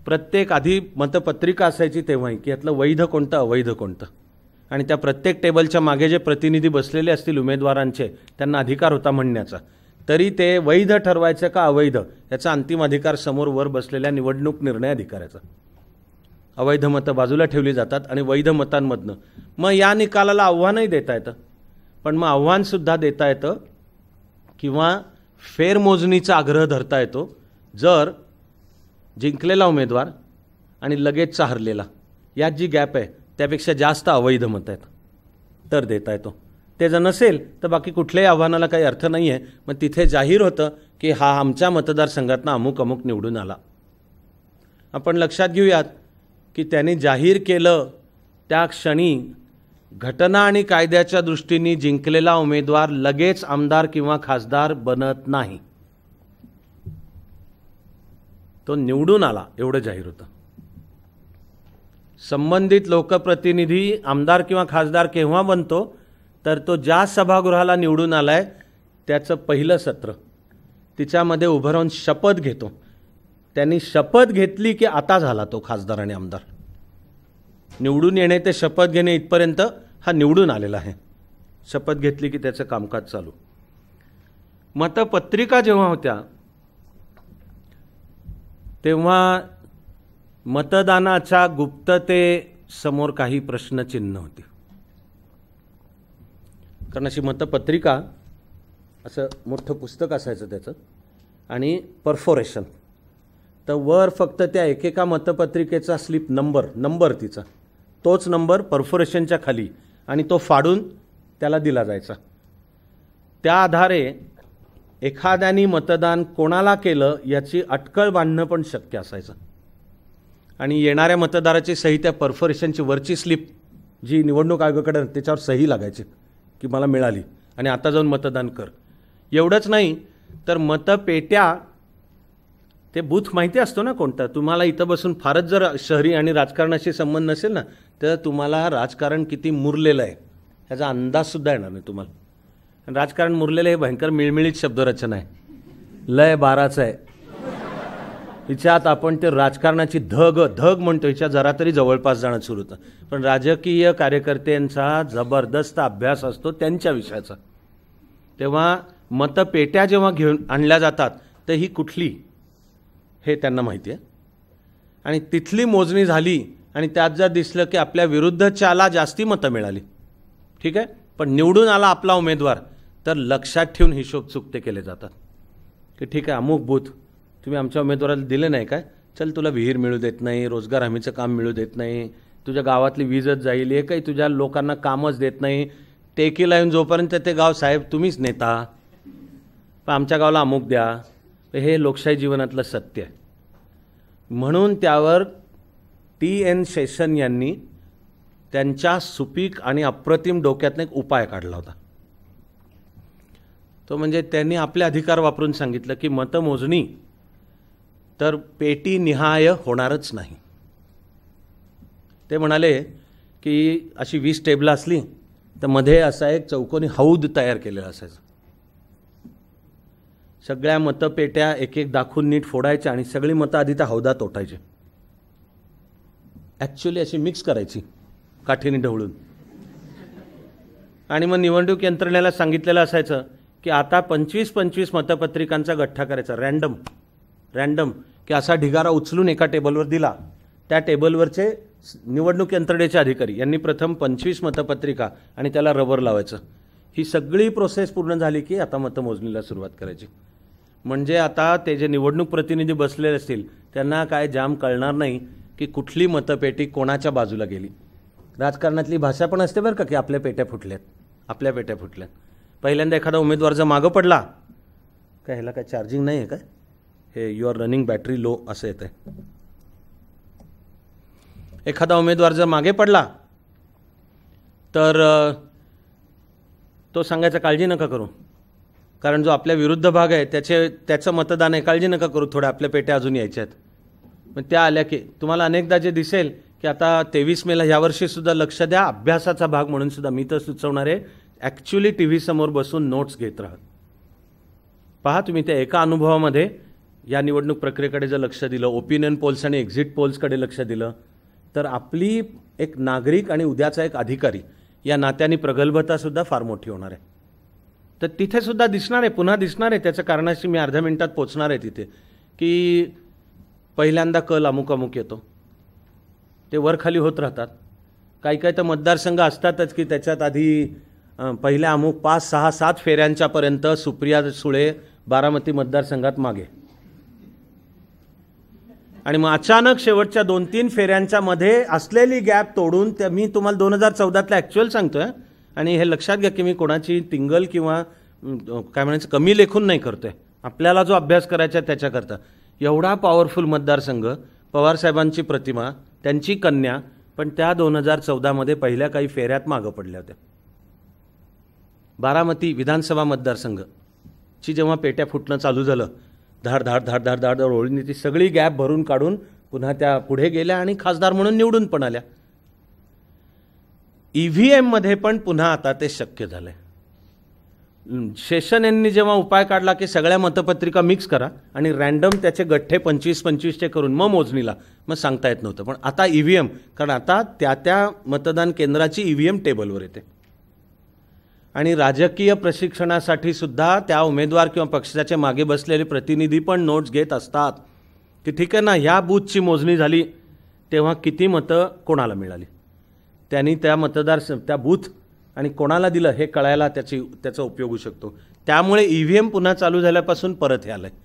प्रत्येक आधी मतपत्रिका असायची तेव्हाही की यातलं वैध कोणतं अवैध कोणतं, आणि त्या प्रत्येक टेबलच्या मागे जे प्रतिनिधी बसलेले असतील उमेदवारांचे त्यांना अधिकार होता म्हणण्याचा, तरी ते वैध ठरवायचं का अवैध याचा अंतिम अधिकार समोर वर बसलेल्या निवडणूक निर्णय अधिकाऱ्याचा. अवैध मतं बाजूला ठेवली जातात आणि वैध मतांमधनं मग या निकालाला आव्हानही देता येतं, पण मग आव्हानसुद्धा देता येतं किंवा फेरमोजणीचा आग्रह धरता येतो जर जिंकलेला उमेदवार आणि लगेचचा हरलेला यात जी गॅप आहे त्यापेक्षा जास्त अवैध मतं आहेत तर देता येतो. ते जर नसेल तर बाकी कुठल्याही आव्हानाला काही अर्थ नाही आहे. मग तिथे जाहीर होतं की हा आमच्या मतदारसंघातनं अमुक अमुक निवडून आला. आपण लक्षात घेऊयात की त्यांनी जाहीर केलं त्या क्षणी घटना आणि कायद्याच्या दृष्टीने जिंकलेला उमेदवार लगेच आमदार किंवा खासदार बनत नाही, तो निवडून आला एवढं जाहीर होतं. संबंधित लोकप्रतिनिधी आमदार किंवा खासदार केव्हा बनतो तर तो ज्या सभागृहाला निवडून आलाय त्याचं पहिलं सत्र तिच्यामध्ये उभं राहून शपथ घेतो. त्यांनी शपथ घेतली की आता झाला तो खासदार आणि आमदार. निवडून येणे ते शपथ घेणे इथपर्यंत हा निवडून आलेला आहे. शपथ घेतली की त्याचं कामकाज चालू. मतपत्रिका जेव्हा होत्या तेव्हा मतदानाच्या गुप्ततेसमोर काही प्रश्नचिन्ह होती. कारण अशी मतपत्रिका असं मोठं पुस्तक असायचं त्याचं आणि परफोरेशन, तर वर फक्त त्या एकेका मतपत्रिकेचा स्लिप नंबर तिचा तोच नंबर परफोरेशनच्या खाली आणि तो फाडून त्याला दिला जायचा. त्या आधारे एखाद्याने मतदान कोणाला केलं याची अटकळ बांधणं पण शक्य असायचं. आणि येणाऱ्या मतदाराची सही त्या परफोरेशनची वरची स्लिप जी निवडणूक आयोगाकडे त्याच्यावर सही लागायची की मला मिळाली आणि आता जाऊन मतदान कर. एवढंच नाही तर मतपेट्या ते बूथ माहिती असतो ना कोणता. तुम्हाला इथं बसून फारच जर शहरी आणि राजकारणाशी संबंध नसेल ना तर तुम्हाला राजकारण किती मुरलेलं आहे ह्याचा अंदाजसुद्धा येणार नाही तुम्हाला. राजकारण मुरलेलं हे भयंकर मिळमिळीत शब्दरचना आहे, लय बाराचं आहे. हिच्यात आपण ते राजकारणाची धग म्हणतो हिच्या जरा तरी जवळपास जाणं सुरू होतं. पण राजकीय कार्यकर्त्यांचा जबरदस्त अभ्यास असतो त्यांच्या विषयाचा. तेव्हा मतपेट्या जेव्हा घेऊन आणल्या जातात तर ही कुठली हे त्यांना माहिती आहे. आणि तिथली मोजणी झाली आणि त्यात जर दिसलं की आपल्या विरुद्धच्याला जास्ती मतं मिळाली, ठीक आहे, पण निवडून आला आपला उमेदवार, तर लक्षात ठेवून हिशोब चुकते केले जातात की ठीक आहे अमुक बूथ तुम्ही आमच्या उमेदवाराला दिले नाही काय, चल तुला विहीर मिळू देत नाही, रोजगार हमीचं काम मिळू देत नाही, तुझ्या गावातली वीजच जाईल, हे काही तुझ्या लोकांना कामच देत नाही, टेकीला येऊन जोपर्यंत ते गाव साहेब तुम्हीच नेता, पण आमच्या गावाला अमुक द्या. हे लोकशाही जीवनातलं सत्य आहे. म्हणून त्यावर TN शेषन यांनी त्यांच्या सुपीक आणि अप्रतिम डोक्यातनं एक उपाय काढला होता. तो म्हणजे त्यांनी आपले अधिकार वापरून सांगितलं की मतमोजणी तर पेटी निहाय होणारच नाही. ते म्हणाले की अशी 20 टेबलं असली तर मध्ये असा एक चौकोनी हौद तयार केलेला असायचा. सगळ्या मतपेट्या एक एक दाखवून नीट फोडायच्या आणि सगळी मतं आधी त्या हौदात ओतायची. ॲक्च्युली अशी मिक्स करायची काठीने ढवळून. आणि मग निवडणूक यंत्रणेला सांगितलेलं असायचं की आता 25-25 मतपत्रिकांचा गठ्ठा करायचा, रँडम की असा ढिगारा उचलून एका टेबलवर दिला. त्या टेबलवरचे निवडणूक यंत्रणेचे अधिकारी यांनी प्रथम 25 मतपत्रिका आणि त्याला रबर लावायचं. ही सगळी प्रोसेस पूर्ण झाली की आता मतमोजणीला सुरुवात करायची. म्हणजे आता ते जे निवडणूक प्रतिनिधी बसलेले असतील त्यांना काय जाम कळणार नाही की कुठली मतपेटी कोणाच्या बाजूला गेली. राजकारणातली भाषा पण असते बरं का, की आपल्या पेट्या फुटल्यात. पहिल्यांदा एखादा उमेदवार जर मागं पडला, काय ह्याला काय चार्जिंग नाही आहे काय, हे you are running battery low असं येतं आहे. एखादा उमेदवार जर मागे पडला तर तो सांगायचा काळजी नका करू, कारण जो आपल्या विरुद्ध भाग आहे त्याचं मतदान आहे, काळजी नका करू, थोड्या आपल्या पेट्या अजून यायच्यात. मग त्या आल्या की तुम्हाला अनेकदा जे दिसेल की आता 23 मेला यावर्षीसुद्धा लक्ष द्या, अभ्यासाचा भाग म्हणून सुद्धा मी तर सुचवणार आहे, ॲक्च्युली टी व्ही समोर बसून नोट्स घेत राहा. पहा तुम्ही त्या एका अनुभवामध्ये या निवडणूक प्रक्रियेकडे जर लक्ष दिलं, ओपिनियन पोल्स आणि एक्झिट पोल्सकडे लक्ष दिलं, तर आपली एक नागरिक आणि उद्याचा एक अधिकारी या नात्याने प्रगल्भतासुद्धा फार मोठी होणार आहे. तर तिथे सुद्धा दिसणार आहे, पुन्हा दिसणार आहे. त्याच्या कारणाशी मी अर्ध्या मिनिटात पोचणार आहे तिथे, की पहिल्यांदा कल अमुक येतो, ते वरखाली होत राहतात. काही तर मतदारसंघ असतातच की त्याच्यात आधी पहिल्या अमुक 5, 6, 7 फेऱ्यांच्यापर्यंत सुप्रिया सुळे बारामती मतदारसंघात मागे, आणि मग अचानक शेवटच्या 2-3 फेऱ्यांच्या मध्ये असलेली गॅप तोडून मी तुम्हाला 2014तला ॲक्च्युअल सांगतोय. आणि हे लक्षात घ्या की मी कोणाची टिंगल किंवा काय म्हणायचं कमी लेखून नाही करतोय. आपल्याला जो अभ्यास करायचा आहे त्याच्याकरता एवढा पॉवरफुल मतदारसंघ, पवारसाहेबांची प्रतिमा, त्यांची कन्या, पण त्या 2014मध्ये पहिल्या काही फेऱ्यात मागं पडल्या होत्या. बारामती विधानसभा मतदारसंघची जेव्हा पेट्या फुटणं चालू झालं, धाड ओळीने ती सगळी गॅप भरून काढून पुन्हा त्या पुढे गेल्या आणि खासदार म्हणून निवडून पण आल्या. EVM मध्ये पण पुन्हा आता ते शक्य झालंय. शेषन यांनी जेव्हा उपाय काढला की सगळ्या मतपत्रिका मिक्स करा आणि रँडम त्याचे गठ्ठे 25-25चे करून मग मोजणीला, मग सांगता येत नव्हतं. पण आता EVM, कारण आता त्या मतदान केंद्राची EVM टेबलवर येते. आणि राजकीय प्रशिक्षणासाठी सुद्धा त्या उमेदवार किंवा पक्षाचे मागे बसलेले प्रतिनिधी पण नोट्स घेत असतात की ठीक आहे ना, ह्या बूथची मोजणी झाली तेव्हा किती मतं कोणाला मिळाली, त्यांनी त्या बूथ आणि कोणाला दिलं हे कळायला त्याचा उपयोग होऊ शकतो. त्यामुळे EVM पुन्हा चालू झाल्यापासून परत हे आलं आहे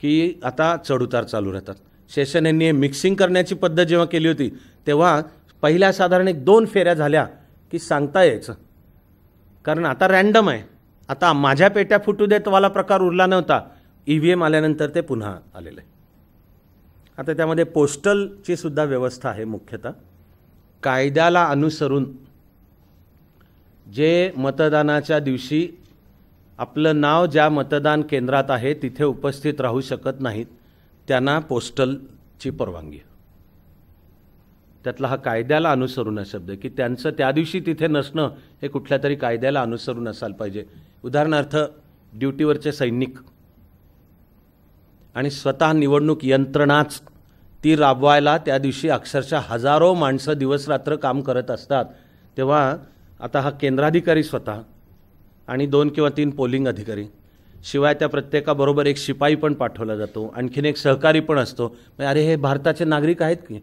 की आता चढउतार चालू राहतात. शेषन यांनी हे मिक्सिंग करण्याची पद्धत जेव्हा केली होती तेव्हा पहिल्या साधारण 1-2 फेऱ्या झाल्या की सांगता यायचं, कारण आता रँडम आहे. आता माझ्या पेट्या फुटू देत वाला प्रकार उरला नव्हता, EVM आल्यानंतर ते पुन्हा आलेलं आहे. आता त्यामध्ये पोस्टलची सुद्धा व्यवस्था आहे. मुख्यतः कायद्याला अनुसरून जे मतदानाच्या दिवशी आपलं नाव ज्या मतदान केंद्रात आहे तिथे उपस्थित राहू शकत नाहीत त्यांना पोस्टलची परवानगी. त्यातला हा कायद्याला अनुसरून शब्द की त्यांचं त्या दिवशी तिथे नसणं हे कुठल्या तरी कायद्याला अनुसरून असायला पाहिजे. उदाहरणार्थ ड्युटीवरचे सैनिक आणि स्वतः निवडणूक यंत्रणाच ती राबवायला त्या दिवशी अक्षरशः हजारो माणसं दिवसरात्र काम करत असतात. तेव्हा आता हा केंद्राधिकारी स्वतः आणि 2 किंवा 3 पोलिंग अधिकारी, शिवाय त्या प्रत्येकाबरोबर एक शिपाई पण पाठवला जातो, आणखीन एक सहकारी पण असतो. अरे हे भारताचे नागरिक आहेत की,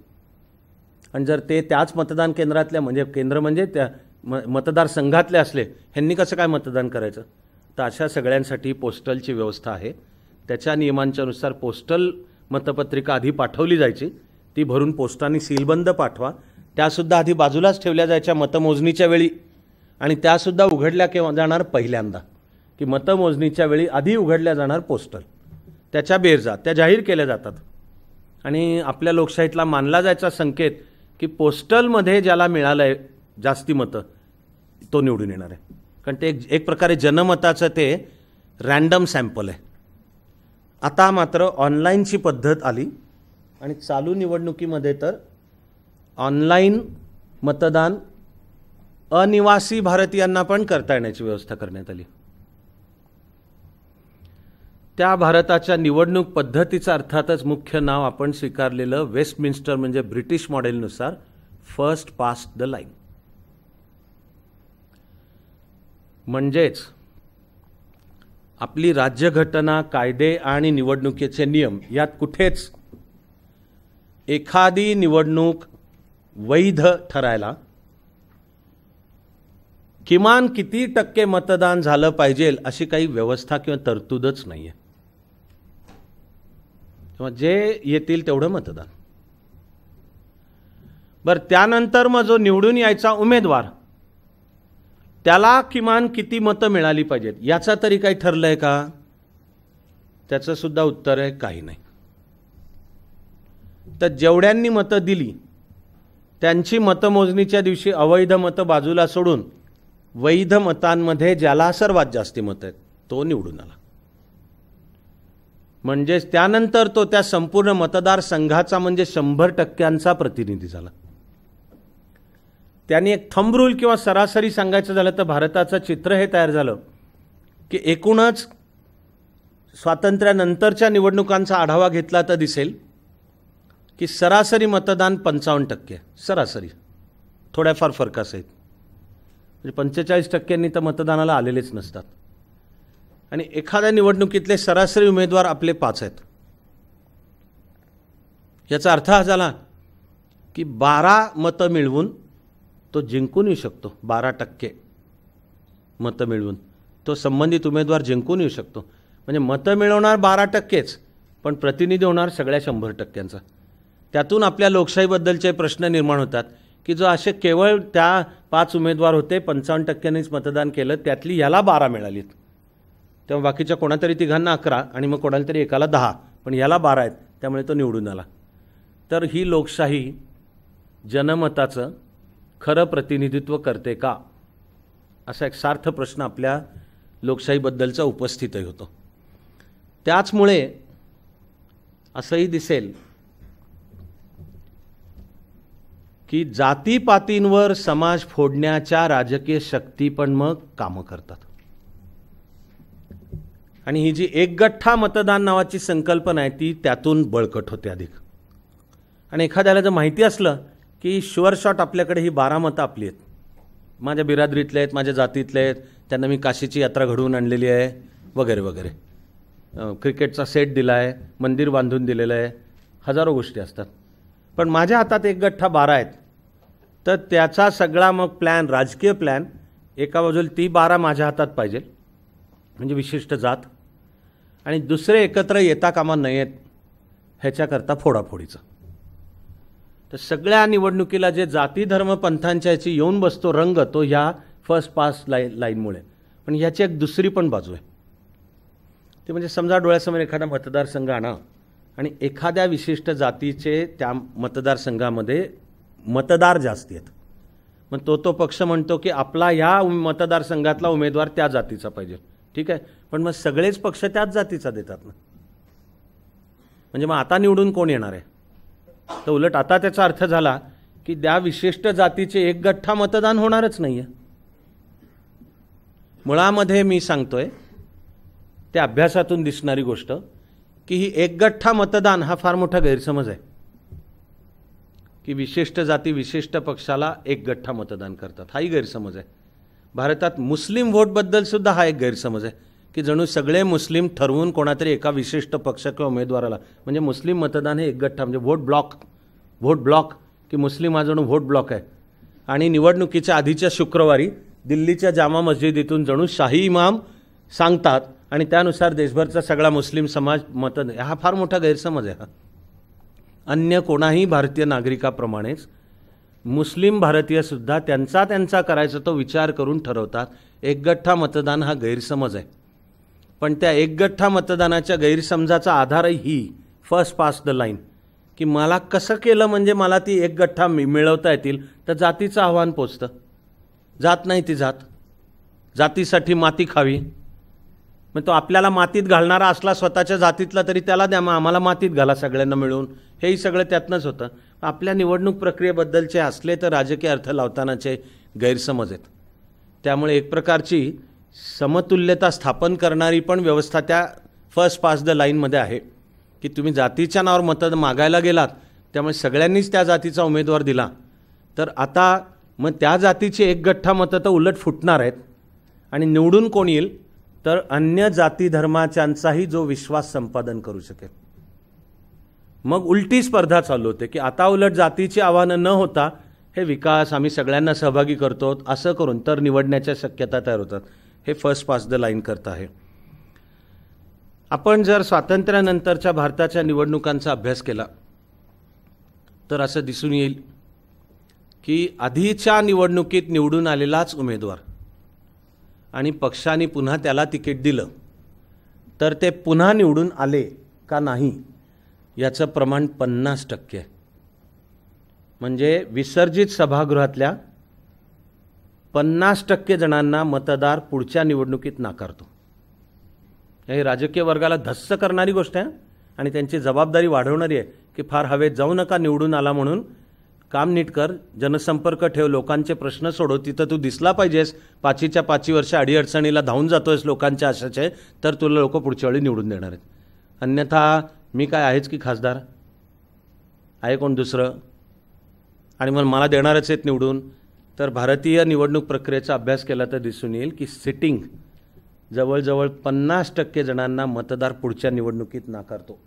आणि जर ते त्याच मतदान केंद्रातल्या म्हणजे त्या मतदारसंघातले असले, ह्यांनी कसं काय मतदान करायचं. तर अशा सगळ्यांसाठी पोस्टलची व्यवस्था आहे. त्याच्या नियमांच्यानुसार पोस्टल मतपत्रिका आधी पाठवली जायची, ती भरून पोस्टाने सीलबंद पाठवा. त्यासुद्धा आधी बाजूलाच ठेवल्या जायच्या मतमोजणीच्या वेळी, आणि त्यासुद्धा उघडल्या केव्हा जाणार पहिल्यांदा, की मतमोजणीच्या वेळी आधी उघडल्या जाणार पोस्टल, त्याच्या बेरजा त्या जाहीर केल्या जातात. आणि आपल्या लोकशाहीतला मानला जायचा संकेत की पोस्टलमध्ये ज्याला मिळालं आहे जास्ती मतं तो निवडून येणार आहे, कारण ते एक प्रकारे जनमताचं ते रँडम सॅम्पल आहे. आता मात्र ऑनलाईनची पद्धत आली आणि चालू निवडणुकीमध्ये तर ऑनलाईन मतदान अनिवासी भारतीयांना पण करता येण्याची व्यवस्था करण्यात आली. त्या भारताच्या निवडणूक पद्धतीचं अर्थातच मुख्य नाव आपण स्वीकारलेलं वेस्टमिन्स्टर म्हणजे ब्रिटिश मॉडेलनुसार फर्स्ट पास्ट द लाईन. म्हणजेच आपली राज्यघटना, कायदे आणि निवडणुकीचे नियम यात कुठेच एखादी निवडणूक वैध ठरायला किमान किती टक्के मतदान झालं पाहिजे अशी काही व्यवस्था किंवा तरतूदच नाही आहे. किंवा जे येतील तेवढं मतदान. बरं, त्यानंतर मग जो निवडून यायचा उमेदवार त्याला किमान किती मतं मिळाली पाहिजेत याचा तरी काही ठरलंय का? त्याचं सुद्धा उत्तर आहे काही नाही. तर जेवढ्यांनी मतं दिली त्यांची मतमोजणीच्या दिवशी अवैध मतं बाजूला सोडून वैध मतांमध्ये ज्याला सर्वात जास्ती मतं आहेत तो निवडून आला. म्हणजेच त्यानंतर तो त्या संपूर्ण मतदारसंघाचा म्हणजे 100% प्रतिनिधी झाला. त्यांनी एक थंब रूल किंवा सरासरी सांगायचं झालं तर भारताचं चित्र हे तयार झालं की एकूणच स्वातंत्र्यानंतरच्या निवडणुकांचा आढावा घेतला तर दिसेल की सरासरी मतदान 55%. सरासरी थोड्याफार फरक असेल. म्हणजे 45% तर मतदानाला आलेलेच नसतात. आणि एखाद्या निवडणुकीतले सरासरी उमेदवार आपले 5 आहेत. याचा अर्थ हा झाला की 12 मतं मिळवून तो जिंकून येऊ शकतो. 12% मतं मिळवून तो संबंधित उमेदवार जिंकून येऊ शकतो. म्हणजे मतं मिळवणार 12%च पण प्रतिनिधी होणार सगळ्या 100%चा. त्यातून आपल्या लोकशाहीबद्दलचे प्रश्न निर्माण होतात की जो असे केवळ त्या 5 उमेदवार होते 55%नीच मतदान केलं त्यातली ह्याला 12 मिळालीत तेव्हा बाकीच्या कोणातरी तिघांना 11 आणि मग कोणाला तरी एकाला 10 पण ह्याला 12 आहेत त्यामुळे तो निवडून आला. तर ही लोकशाही जनमताचं खरं प्रतिनिधित्व करते का असा एक सार्थ प्रश्न आपल्या लोकशाहीबद्दलचा उपस्थितही होतो. त्याचमुळे असंही दिसेल की जातीपातींवर समाज फोडण्याच्या राजकीय शक्ती पण मग कामं करतात. आणि ही जी एकगठ्ठा मतदान नावाची संकल्पना आहे ती त्यातून बळकट होते अधिक. आणि एखाद्याला जर माहिती असलं की शुअर शॉट आपल्याकडे ही 12 मतं आपली आहेत, माझ्या बिरादरीतले आहेत, माझ्या जातीतले आहेत, त्यांना मी काशीची यात्रा घडवून आणलेली आहे वगैरे वगैरे, क्रिकेटचा सेट दिला आहे, मंदिर बांधून दिलेलं आहे, हजारो गोष्टी असतात. पण माझ्या हातात एकगठ्ठा 12 आहेत तर त्याचा सगळा मग प्लॅन, राजकीय प्लॅन एका बाजूला ती 12 माझ्या हातात पाहिजे म्हणजे विशिष्ट जात, आणि दुसरे एकत्र येता कामा नयेत ह्याच्याकरता फोडाफोडीचं. तर सगळ्या निवडणुकीला जे जाती धर्म पंथांच्या याची येऊन बसतो रंग तो ह्या फर्स्ट पास लाईनमुळे. पण ह्याची एक दुसरी पण बाजू आहे. ते म्हणजे समजा डोळ्यासमोर एखादा मतदारसंघ आणा आणि एखाद्या विशिष्ट जातीचे त्या मतदारसंघामध्ये मतदार जास्ती आहेत. मग तो पक्ष म्हणतो की आपला ह्या मतदारसंघातला उमेदवार त्या जातीचा पाहिजे. ठीक आहे, पण मग सगळेच पक्ष त्याच जातीचा देतात ना. म्हणजे मग आता निवडून कोण येणार आहे? तर उलट आता त्याचा अर्थ झाला की त्या विशिष्ट जातीचे एकगठ्ठा मतदान होणारच नाही आहे. मुळामध्ये मी सांगतोय त्या अभ्यासातून दिसणारी गोष्ट की ही एकगठ्ठा मतदान हा फार मोठा गैरसमज आहे की विशिष्ट जाती विशिष्ट पक्षाला एकगठ्ठा मतदान करतात. हाही गैरसमज आहे. भारतात मुस्लिम व्होटबद्दल सुद्धा हा एक गैरसमज आहे की जणू सगळे मुस्लिम ठरवून कोणातरी एका विशिष्ट पक्ष किंवा उमेदवाराला, म्हणजे मुस्लिम मतदान हे एकगठ्ठा म्हणजे व्होट ब्लॉक की मुस्लिम हा जणू व्होट ब्लॉक आहे. आणि निवडणुकीच्या आधीच्या शुक्रवारी दिल्लीच्या जामा मस्जिदीतून जणू शाही इमाम सांगतात आणि त्यानुसार देशभरचा सगळा मुस्लिम समाज हा फार मोठा गैरसमज आहे. हा अन्य कोणाही भारतीय नागरिकाप्रमाणेच मुस्लिम भारतीयसुद्धा त्यांचा करायचा तो विचार करून ठरवतात. एकगठ्ठा मतदान हा गैरसमज आहे. पण त्या एकगठ्ठा मतदानाच्या गैरसमजाचा आधारही ही फर्स्ट पास द लाईन की मला कसं केलं म्हणजे मला ती एकगठ्ठा मिळवता येतील. तर जातीचं आव्हान पोचतं. जात नाही ती जातीसाठी माती खावी. मग तो आपल्याला मातीत घालणारा असला स्वतःच्या जातीतला तरी त्याला द्या, मग आम्हाला मातीत घाला सगळ्यांना मिळून. हेही सगळं त्यातनंच होतं. आपल्या निवडणूक प्रक्रियेबद्दलचे असले तर राजकीय अर्थ लावतानाचे गैरसमज आहेत. त्यामुळे एक प्रकारची समतुल्यता स्थापन करणारी पण व्यवस्था त्या फर्स्ट पास द लाईनमध्ये आहे की तुम्ही जातीच्या नावावर मतं मागायला गेलात, त्यामुळे सगळ्यांनीच त्या जातीचा उमेदवार दिला, तर आता मग त्या जातीची एक गठ्ठा मतं तर उलट फुटणार आहेत आणि निवडून कोण येईल तर अन्य जाती धर्माच्यांचाही जो विश्वास संपादन करू शकेल. मग उलटी स्पर्धा चालू होते की आता उलट जातीची आव्हानं न होता हे विकास आम्ही सगळ्यांना सहभागी करतो असं करून तर निवडण्याच्या शक्यता तयार होतात. हे फर्स्ट पास द लाईन करत आहे. आपण जर स्वातंत्र्यानंतरच्या भारताच्या निवडणुकांचा अभ्यास केला तर असं दिसून येईल की आधीच्या निवडणुकीत निवडून आलेलाच उमेदवार आणि पक्षाने पुन्हा त्याला तिकीट दिलं तर ते पुन्हा निवडून आले का नाही याचं प्रमाण 50% आहे. म्हणजे विसर्जित सभागृहातल्या 50% जणांना मतदार पुढच्या निवडणुकीत नाकारतो. हे राजकीय वर्गाला धस्स करणारी गोष्ट आहे आणि त्यांची जबाबदारी वाढवणारी आहे की फार हवेत जाऊ नका, निवडून आला म्हणून काम नीट कर, जनसंपर्क ठेव, लोकांचे प्रश्न सोडव, तिथं तू दिसला पाहिजेस, 5च्या 5 वर्ष अडीअडचणीला धावून जातोयस लोकांच्या आशाचे, तर तुला लोक पुढच्या वेळी निवडून देणार आहेत. अन्यथा मी काय आहेच की खासदार आहे कोण दुसरं आणि मग मला देणारच आहेत निवडून. तर भारतीय निवडणूक प्रक्रियेचा अभ्यास केला तर दिसून येईल की सिटिंग जवळजवळ 50% जणांना मतदार पुढच्या निवडणुकीत नाकारतो.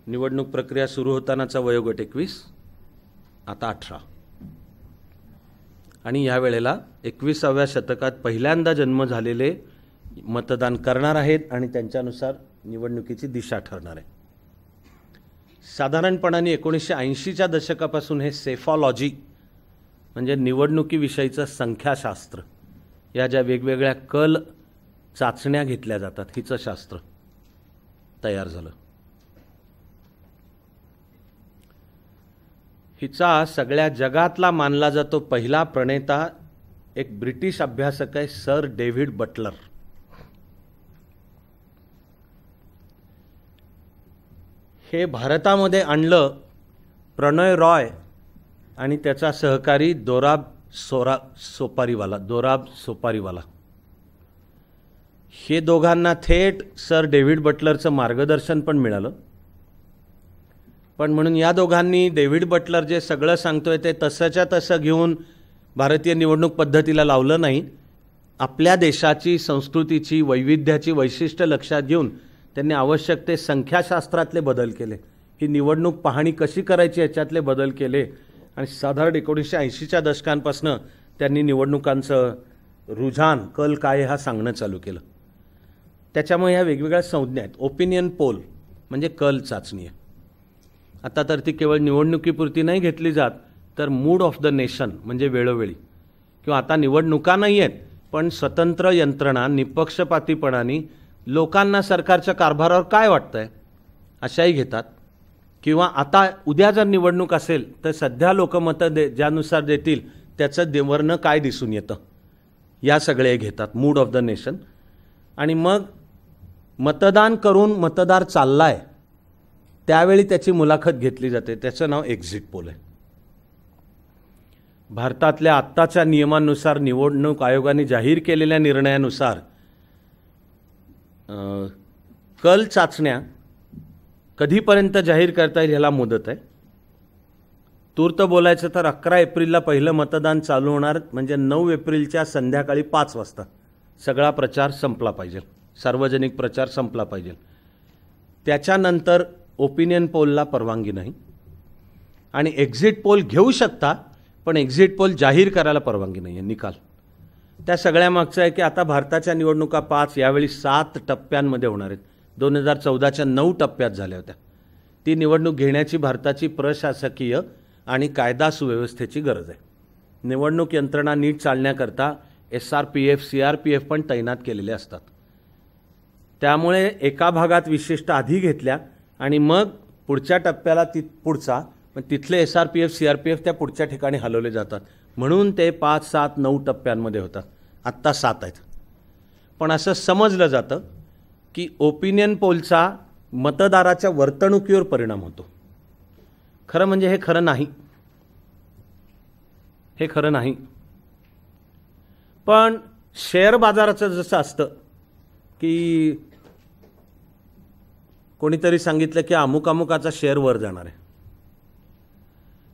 निवडणूक प्रक्रिया सुरू होतानाचा वयोगट 21, आता 18 आणि या वेळेला 21व्या शतकात पहिल्यांदा जन्म झालेले मतदान करणार आहेत आणि त्यांच्यानुसार निवडणुकीची दिशा ठरणार आहे. साधारणपणाने 1980च्या दशकापासून हे सेफॉलॉजी म्हणजे निवडणुकीविषयीचं संख्याशास्त्र, या ज्या वेगवेगळ्या कल चाचण्या घेतल्या जातात हिचं शास्त्र तयार झालं. हिचा सगळ्या जगातला मानला जातो पहिला प्रणेता एक ब्रिटिश अभ्यासक आहे, सर डेव्हिड बटलर. हे भारतामध्ये आणलं प्रणय रॉय आणि त्याचा सहकारी दोराब सोपारीवाला. हे दोघांना थेट सर डेव्हिड बटलरचं मार्गदर्शन पण मिळालं. पण म्हणून या दोघांनी डेव्हिड बटलर जे सगळं सांगतोय ते तसंच्या तसं घेऊन भारतीय निवडणूक पद्धतीला लावलं नाही. आपल्या देशाची संस्कृतीची वैविध्याची वैशिष्ट्य लक्षात घेऊन त्यांनी आवश्यक ते संख्याशास्त्रातले बदल केले, ही निवडणूक पाहणी कशी करायची याच्यातले बदल केले आणि साधारण 1980च्या दशकांपासून त्यांनी निवडणुकांचं रुझान कल काय हा सांगणं चालू केलं. त्याच्यामुळे ह्या वेगवेगळ्या संज्ञा आहेत. ओपिनियन पोल म्हणजे कल चाचणी आहे. आता तर ती केवळ निवडणुकीपुरती नाही घेतली जात, तर मूड ऑफ द नेशन म्हणजे वेळोवेळी, किंवा आता निवडणुका नाही आहेत पण स्वतंत्र यंत्रणा निपक्षपातीपणाने लोकांना सरकारच्या कारभारावर काय वाटतंय अशाही घेतात. किंवा आता उद्या जर निवडणूक असेल तर सध्या लोकमतं ज्यानुसार देतील त्याचं वरनं काय दिसून येतं, या सगळे घेतात मूड ऑफ द नेशन. आणि मग मतदान करून मतदार चाललाय त्यावेळी त्याची मुलाखत घेतली जाते, त्याचं नाव एक्झिट पोल आहे. भारतातल्या आत्ताच्या नियमांनुसार निवडणूक आयोगाने जाहीर केलेल्या निर्णयानुसार कल चाचण्या कधीपर्यंत जाहीर करता येईल ह्याला मुदत आहे. तूर्त बोलायचं तर 11 एप्रिलला पहिलं मतदान चालू होणार, म्हणजे 9 एप्रिलच्या संध्याकाळी 5 वाजता सगळा प्रचार संपला पाहिजे, सार्वजनिक प्रचार संपला पाहिजे. त्याच्यानंतर ओपिनियन पोलला परवानगी नाही आणि एक्झिट पोल घेऊ शकता पण एक्झिट पोल जाहीर करायला परवानगी नाही आहे. निकाल त्या सगळ्या मागचं आहे की आता भारताच्या निवडणुका 5 यावेळी 7 टप्प्यांमध्ये होणार आहेत. 2014च्या 9 टप्प्यात झाल्या होत्या. ती निवडणूक घेण्याची भारताची प्रशासकीय आणि कायदा सुव्यवस्थेची गरज आहे. निवडणूक यंत्रणा नीट चालण्याकरता SRPF CRPF पण तैनात केलेले असतात. त्यामुळे एका भागात विशिष्ट आधी घेतल्या आणि मग पुढच्या टप्प्याला पुढचा तिथले SRPF CRPF त्या पुढच्या ठिकाणी हलवले जातात. म्हणून ते 5, 7, 9 टप्प्यांमध्ये होतात. आत्ता 7 आहेत. पण असं समजलं जातं की ओपिनियन पोलचा मतदाराच्या वर्तणुकीवर परिणाम होतो. खरं म्हणजे हे खरं नाही, हे खरं नाही. पण शेअर बाजाराचं जसं असतं की कोणीतरी सांगितलं की अमुक अमुकाचा शेअर वर जाणार आहे,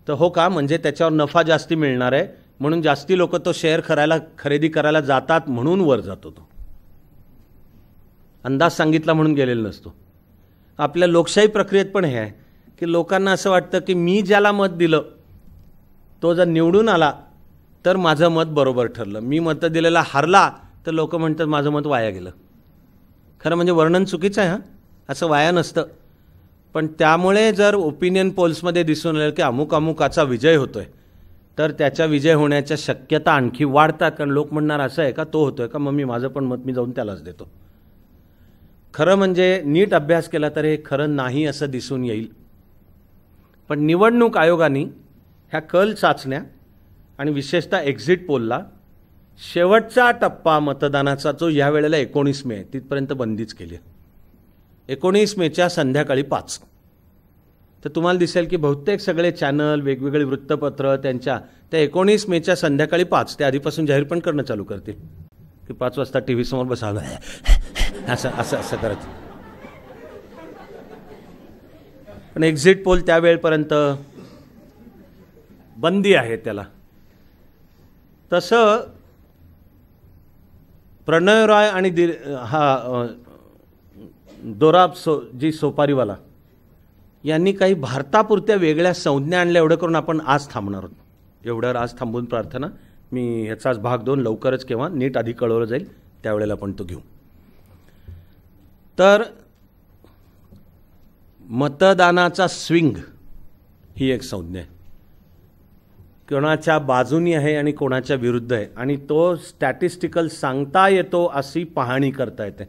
तर हो का, म्हणजे त्याच्यावर नफा जास्ती मिळणार आहे म्हणून जास्ती लोक तो शेअर खरेदी करायला जातात म्हणून वर जातो. तो अंदाज सांगितला म्हणून गेलेला नसतो. आपल्या लोकशाही प्रक्रियेत पण हे आहे की लोकांना असं वाटतं की मी ज्याला मत दिलं तो जर निवडून आला तर माझं मत बरोबर ठरलं, मी मत दिलेला हरला तर लोक म्हणतात माझं मत वाया गेलं. खरं म्हणजे वर्णन चुकीचं आहे. असं वाया नसतं. पण त्यामुळे जर ओपिनियन पोल्समध्ये दिसून आलं की अमुक अमुकाचा विजय होतोय तर त्याच्या विजय होण्याच्या शक्यता आणखी वाढतात. कारण लोक म्हणणार असं आहे का, तो होतोय का, मग मी माझं पण मत मी जाऊन त्यालाच देतो. खरं म्हणजे नीट अभ्यास केला तर हे खरं नाही असं दिसून येईल. पण निवडणूक आयोगाने ह्या कल चाचण्या आणि विशेषतः एक्झिट पोलला शेवटचा टप्पा मतदानाचा जो या वेळेला 19 मे आहे तिथपर्यंत बंदीच केली आहे. 19 मेच्या संध्याकाळी 5. तर तुम्हाला दिसेल की बहुतेक सगळे चॅनल, वेगवेगळे वृत्तपत्र त्यांच्या त्या 19 मेच्या संध्याकाळी 5 ते आधीपासून जाहीर पण करणं चालू करतील की 5 वाजता टीव्ही समोर बसावं असं असं असं करत. पण एक्झिट पोल त्या वेळपर्यंत बंदी आहे त्याला. तसं प्रणय रॉय आणि दोराब जी सोपारीवाला यांनी काही भारतापुरत्या वेगळ्या संज्ञा आणल्या. एवढं करून आपण आज थांबणार आहोत. एवढ्यावर आज थांबून प्रार्थना. मी ह्याचाच भाग 2 लवकरच केव्हा नीट आधी कळवलं जाईल त्यावेळेला आपण तो घेऊ. तर मतदानाचा स्विंग ही एक संज्ञा आहे. कोणाच्या बाजूनी आहे आणि कोणाच्या विरुद्ध आहे आणि तो स्टॅटिस्टिकल सांगता येतो अशी पाहणी करता येते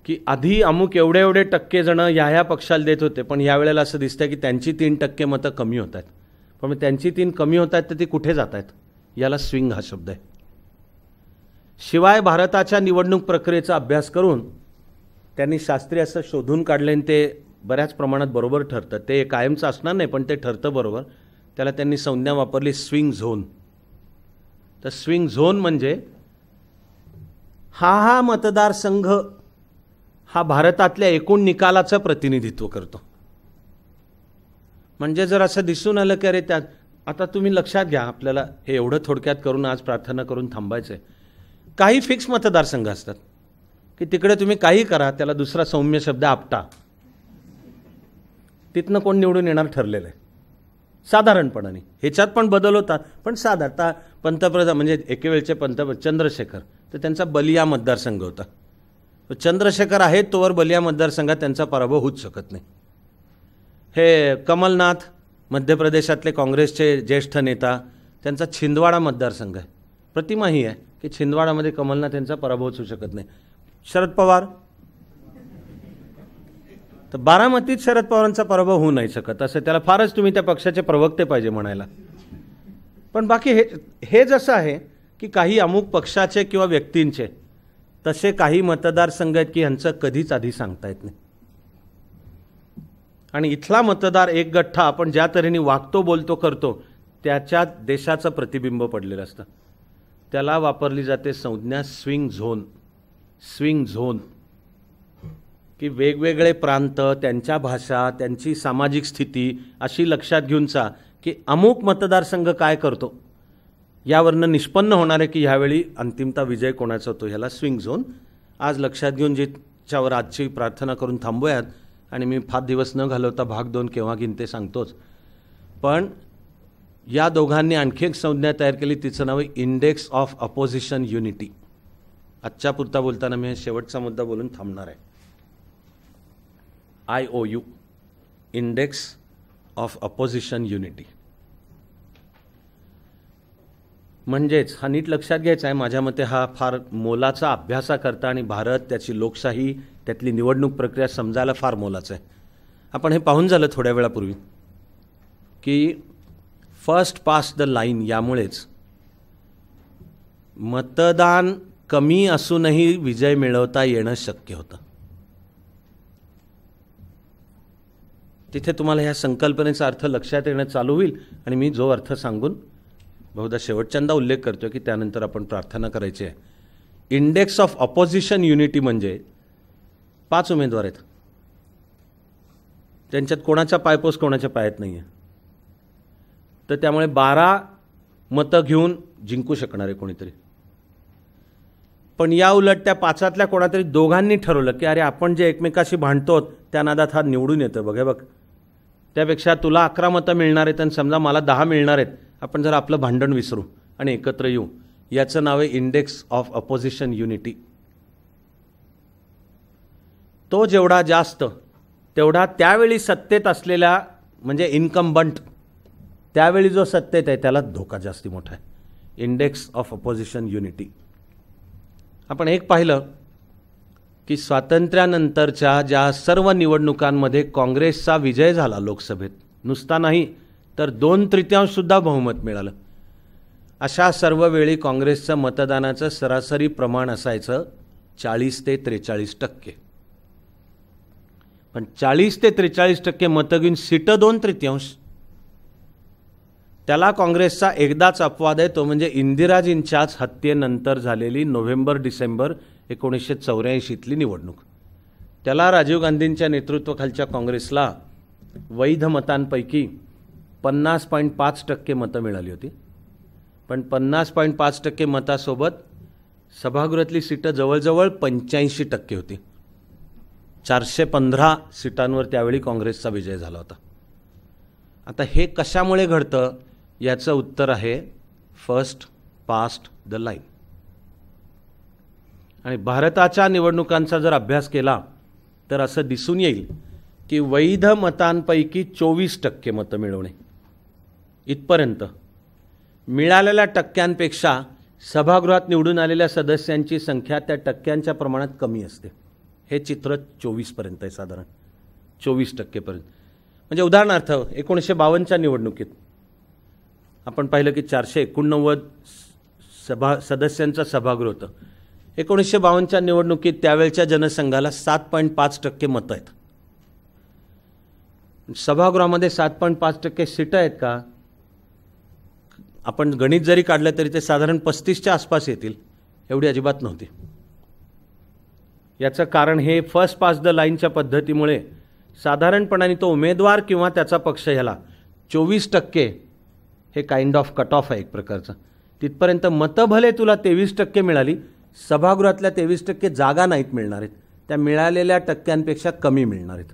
की आधी अमुक एवढे एवढे टक्के जण ह्या पक्षाला देत होते पण यावेळेला असं दिसतंय की त्यांची 3% मतं कमी होत आहेत. पण मग त्यांची 3 कमी होत आहेत तर ती कुठे जात आहेत, याला स्विंग हा शब्द आहे. शिवाय भारताच्या निवडणूक प्रक्रियेचा अभ्यास करून त्यांनी शास्त्रीय असं शोधून काढले आणि ते बऱ्याच प्रमाणात बरोबर ठरतं. ते कायमचं असणार नाही पण ते ठरतं बरोबर. त्याला त्यांनी संज्ञा वापरली स्विंग झोन. तर स्विंग झोन म्हणजे हा मतदारसंघ हा भारतातल्या एकूण निकालाचं प्रतिनिधित्व करतो. म्हणजे जर असं दिसून आलं की अरे त्यात आता तुम्ही लक्षात घ्या, आपल्याला हे एवढं थोडक्यात करून आज प्रार्थना करून थांबायचं आहे. काही फिक्स मतदारसंघ असतात की तिकडे तुम्ही काही करा, त्याला दुसरा सौम्य शब्द आपटा, तिथनं कोण निवडून येणार ठरलेलं आहे साधारणपणाने. ह्याच्यात पण बदल होतात पण साधारणतः पंतप्रधान म्हणजे एकेवेळचे पंतप्रधान चंद्रशेखर तर त्यांचा बलिया मतदारसंघ होता. चंद्रशेखर आहेत तोवर बलिया मतदारसंघात त्यांचा पराभव होऊच शकत नाही. हे कमलनाथ मध्य प्रदेशातले काँग्रेसचे ज्येष्ठ नेता, त्यांचा छिंदवाडा मतदारसंघ आहे. प्रतिमा ही आहे की छिंदवाडामध्ये कमलनाथ यांचा पराभवच होऊ शकत नाही. शरद पवार तर बारामतीत शरद पवारांचा पराभव होऊ नाही शकत. असं त्याला फारच तुम्ही त्या पक्षाचे प्रवक्ते पाहिजे म्हणायला. पण बाकी हे जसं आहे की काही अमुक पक्षाचे किंवा व्यक्तींचे तसे काही मतदारसंघ आहेत की ह्यांचं कधीच आधी सांगता येत नाही. आणि इथला मतदार एक गठ्ठा आपण ज्या तऱ्हेने वागतो, बोलतो, करतो त्याच्या देशाचं प्रतिबिंब पडलेलं असतं. त्याला वापरली जाते संज्ञा स्विंग झोन. स्विंग झोन की वेगवेगळे प्रांत, त्यांच्या भाषा, त्यांची सामाजिक स्थिती अशी लक्षात घेऊनचा की अमुक मतदारसंघ काय करतो यावरनं निष्पन्न होणार आहे की ह्यावेळी अंतिमता विजय कोणाचा होतो, ह्याला स्विंग झोन. आज लक्षात घेऊन ज्याच्यावर आजची प्रार्थना करून थांबूयात. आणि मी फार दिवस न घालवता भाग 2 केव्हा घेईन ते सांगतोच. पण या दोघांनी आणखी एक संज्ञा तयार केली, तिचं नाव आहे इंडेक्स ऑफ अपोजिशन युनिटी. आजच्या पुरता बोलताना मी शेवटचा मुद्दा बोलून थांबणार आहे. IOU index of opposition unity म्हणजेच हा नीट लक्षात घ्यायचा आहे. माझ्या मते हा फार मोलाचा अभ्यासाकरता आणि भारत, त्याची लोकशाही, त्यातली निवडणूक प्रक्रिया समजायला फार मोलाचं आहे. आपण हे पाहून झालं थोड्या वेळापूर्वी की फर्स्ट पास्ट द लाईन यामुळेच मतदान कमी असूनही विजय मिळवता येणं शक्य होतं. तिथे तुम्हाला ह्या संकल्पनेचा अर्थ लक्षात येणं चालू होईल. आणि मी जो अर्थ सांगून बहुधा शेवटच्यांदा उल्लेख करतोय की त्यानंतर आपण प्रार्थना करायची आहे इंडेक्स ऑफ ऑपोजिशन युनिटी म्हणजे 5 उमेदवार आहेत, त्यांच्यात कोणाचा पायपोस कोणाच्या पायात नाही आहे, तर त्यामुळे 12 मतं घेऊन जिंकू शकणार आहे कोणीतरी. पण या उलट त्या 5तल्या कोणातरी दोघांनी ठरवलं की अरे आपण जे एकमेकाशी भांडतो त्या नादात हा निवडून येतं बघ, हे बघ, त्यापेक्षा तुला 11 मतं मिळणार आहेत आणि समजा मला 10 मिळणार आहेत, आपण जर आपलं भांडण विसरू आणि एकत्र येऊ. याचं नाव आहे इंडेक्स ऑफ अपोजिशन युनिटी. तो जेवढा जास्त तेवढा त्यावेळी सत्तेत असलेल्या म्हणजे इन्कम्बंट, त्यावेळी जो सत्तेत आहे त्याला धोका जास्ती मोठा आहे. Index of opposition unity. आपण एक पाहिलं की स्वातंत्र्यानंतरच्या ज्या सर्व निवडणुकांमध्ये काँग्रेसचा विजय झाला लोकसभेत, नुसता नाही तर 2/3 सुद्धा बहुमत मिळालं. अशा सर्व वेळी काँग्रेसचं मतदानाचं सरासरी प्रमाण असायचं 40 ते 43%. पण 40 ते 43% मतं घेऊन सीटं 2/3. त्याला काँग्रेसचा एकदाच अपवाद आहे, तो म्हणजे इंदिराजींच्याच हत्येनंतर झालेली नोव्हेंबर-डिसेंबर 1984तली निवडणूक. त्याला राजीव गांधींच्या नेतृत्वाखालच्या काँग्रेसला वैध मतांपैकी 50.5% मतं मिळाली होती. पण 50.5% मतासोबत सभागृहातली सीटं जवळजवळ 85% होती. 415 सीटांवर त्यावेळी काँग्रेसचा विजय झाला होता. आता हे कशामुळे घडतं याचं उत्तर आहे फर्स्ट पास्ट द लाईन. आणि भारताच्या निवडणुकांचा जर अभ्यास केला तर असं दिसून येईल की वैध मतांपैकी 24% मतं मिळवणे इथपर्यंत, मिळालेल्या टक्क्यांपेक्षा सभागृहात निवडून आलेल्या सदस्यांची संख्या त्या टक्क्यांच्या प्रमाणात कमी असते. हे चित्र 24पर्यंत आहे, साधारण 24%पर्यंत. म्हणजे उदाहरणार्थ 1952च्या निवडणुकीत आपण पाहिलं की 489 सदस्यांचं सभागृह होतं. 1952च्या निवडणुकीत त्यावेळच्या जनसंघाला 7.5% मतं आहेत. सभागृहामध्ये 7.5% सीटं आहेत का? आपण गणित जरी काढलं तरी ते साधारण 35च्या आसपास येतील, एवढी अजिबात नव्हती. याचं कारण हे फर्स्ट पास द लाईनच्या पद्धतीमुळे साधारणपणाने तो उमेदवार किंवा त्याचा पक्ष ह्याला 24% हे काइंड ऑफ कट ऑफ आहे एक प्रकारचं. तिथपर्यंत मतं भले तुला 23% मिळाली, सभागृहातल्या 23% जागा नाहीत मिळणार आहेत, त्या मिळालेल्या टक्क्यांपेक्षा कमी मिळणार आहेत.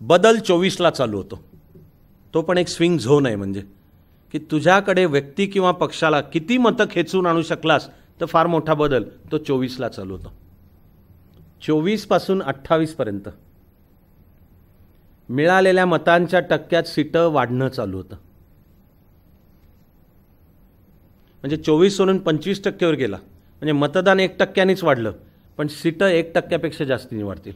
बदल 24ला चालू होतो. तो पण एक स्विंग झोन आहे, म्हणजे की तुझ्याकडे व्यक्ती किंवा पक्षाला किती मतं खेचून आणू शकलास तर फार मोठा बदल तो 24ला चालू होतो. 24 पासून 28पर्यंत मिळालेल्या मतांच्या टक्क्यात सीटं वाढणं चालू होतं. म्हणजे 24 सोडून 25%वर गेला, म्हणजे मतदान 1%नीच वाढलं, पण सीटं 1%पेक्षा जास्तीने वाढतील.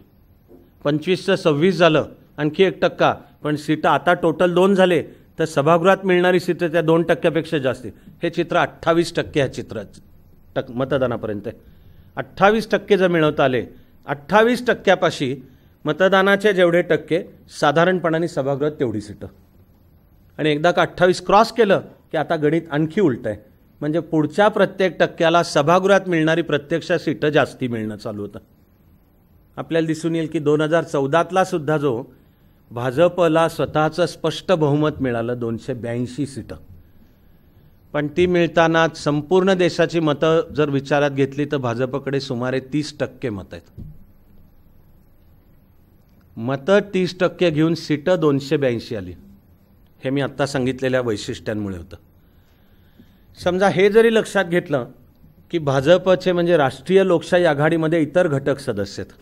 25चं 26 झालं, आणखी 1%, पण सीटं आता टोटल 2 झाले तर सभागृहात मिळणारी सीटं त्या 2%पेक्षा जास्त. हे चित्र 28% ह्या चित्रात मतदानापर्यंत आहे. 28% जर मिळवता आले, 28%पाशी मतदानाचे जेवढे टक्के साधारणपणाने सभागृहात तेवढी सीटं. आणि एकदा का 28 क्रॉस केलं की आता गणित आणखी उलट आहे, म्हणजे पुढच्या प्रत्येक टक्क्याला सभागृहात मिळणारी प्रत्यक्ष सीटं जास्ती मिळणं चालू होतं. आपल्याला दिसून येईल की 2014तला सुद्धा जो भाजपला स्वतःचं स्पष्ट बहुमत मिळालं 282 सीटं, पण ती मिळताना संपूर्ण देशाची मतं जर विचारात घेतली तर भाजपकडे सुमारे 30% मतं आहेत. मतं 30% घेऊन सीटं 282 आली. हे मी आत्ता सांगितलेल्या वैशिष्ट्यांमुळे होतं. समजा हे जरी लक्षात घेतलं की भाजपचे म्हणजे राष्ट्रीय लोकशाही आघाडीमध्ये इतर घटक सदस्य आहेत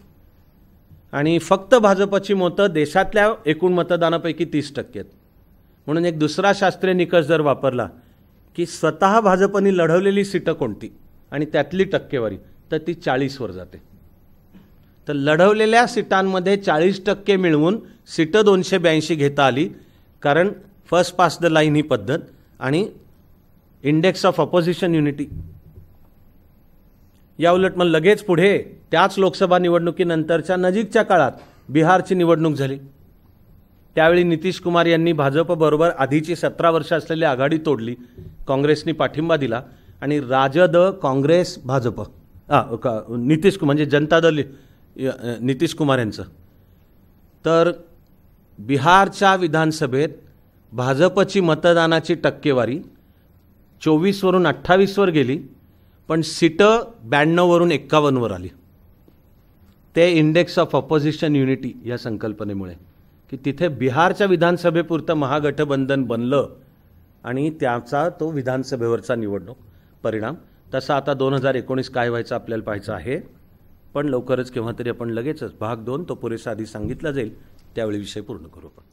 आणि फक्त भाजपची मतं देशातल्या एकूण मतदानापैकी 30% आहेत, म्हणून एक दुसरा शास्त्रीय निकष जर वापरला की स्वतः भाजपने लढवलेली सीटं कोणती आणि त्यातली टक्केवारी, तर ती 40वर जाते. तर लढवलेल्या सीटांमध्ये 40% मिळवून सीटं 282 घेता आली, कारण फर्स्ट पास द लाईन ही पद्धत आणि इंडेक्स ऑफ अपोजिशन युनिटी. या उलट मग लगेच पुढे त्याच लोकसभा निवडणुकीनंतरच्या नजीकच्या काळात बिहारची निवडणूक झाली. त्यावेळी नितीश कुमार यांनी भाजपबरोबर आधीची 17 वर्ष असलेली आघाडी तोडली, काँग्रेसनी पाठिंबा दिला आणि राजद, काँग्रेस, भाजप नितीश म्हणजे जनता दल नितीश कुमार यांचं, तर बिहारच्या विधानसभेत भाजपची मतदानाची टक्केवारी 24वरून 28वर गेली, पण सीटं 92वरून 51वर आली. ते इंडेक्स ऑफ ऑपोजिशन युनिटी या संकल्पनेमुळे, की तिथे बिहारच्या विधानसभेपुरतं महागठबंधन बनलं आणि त्याचा तो विधानसभेवरचा निवडणूक परिणाम. तसा आता 2019 काय व्हायचं आपल्याला पाहायचं आहे, पण लवकरच केव्हा तरी आपण लगेचच भाग 2 तो पुरेसा आधी सांगितला जाईल, त्यावेळी विषय पूर्ण करू आपण.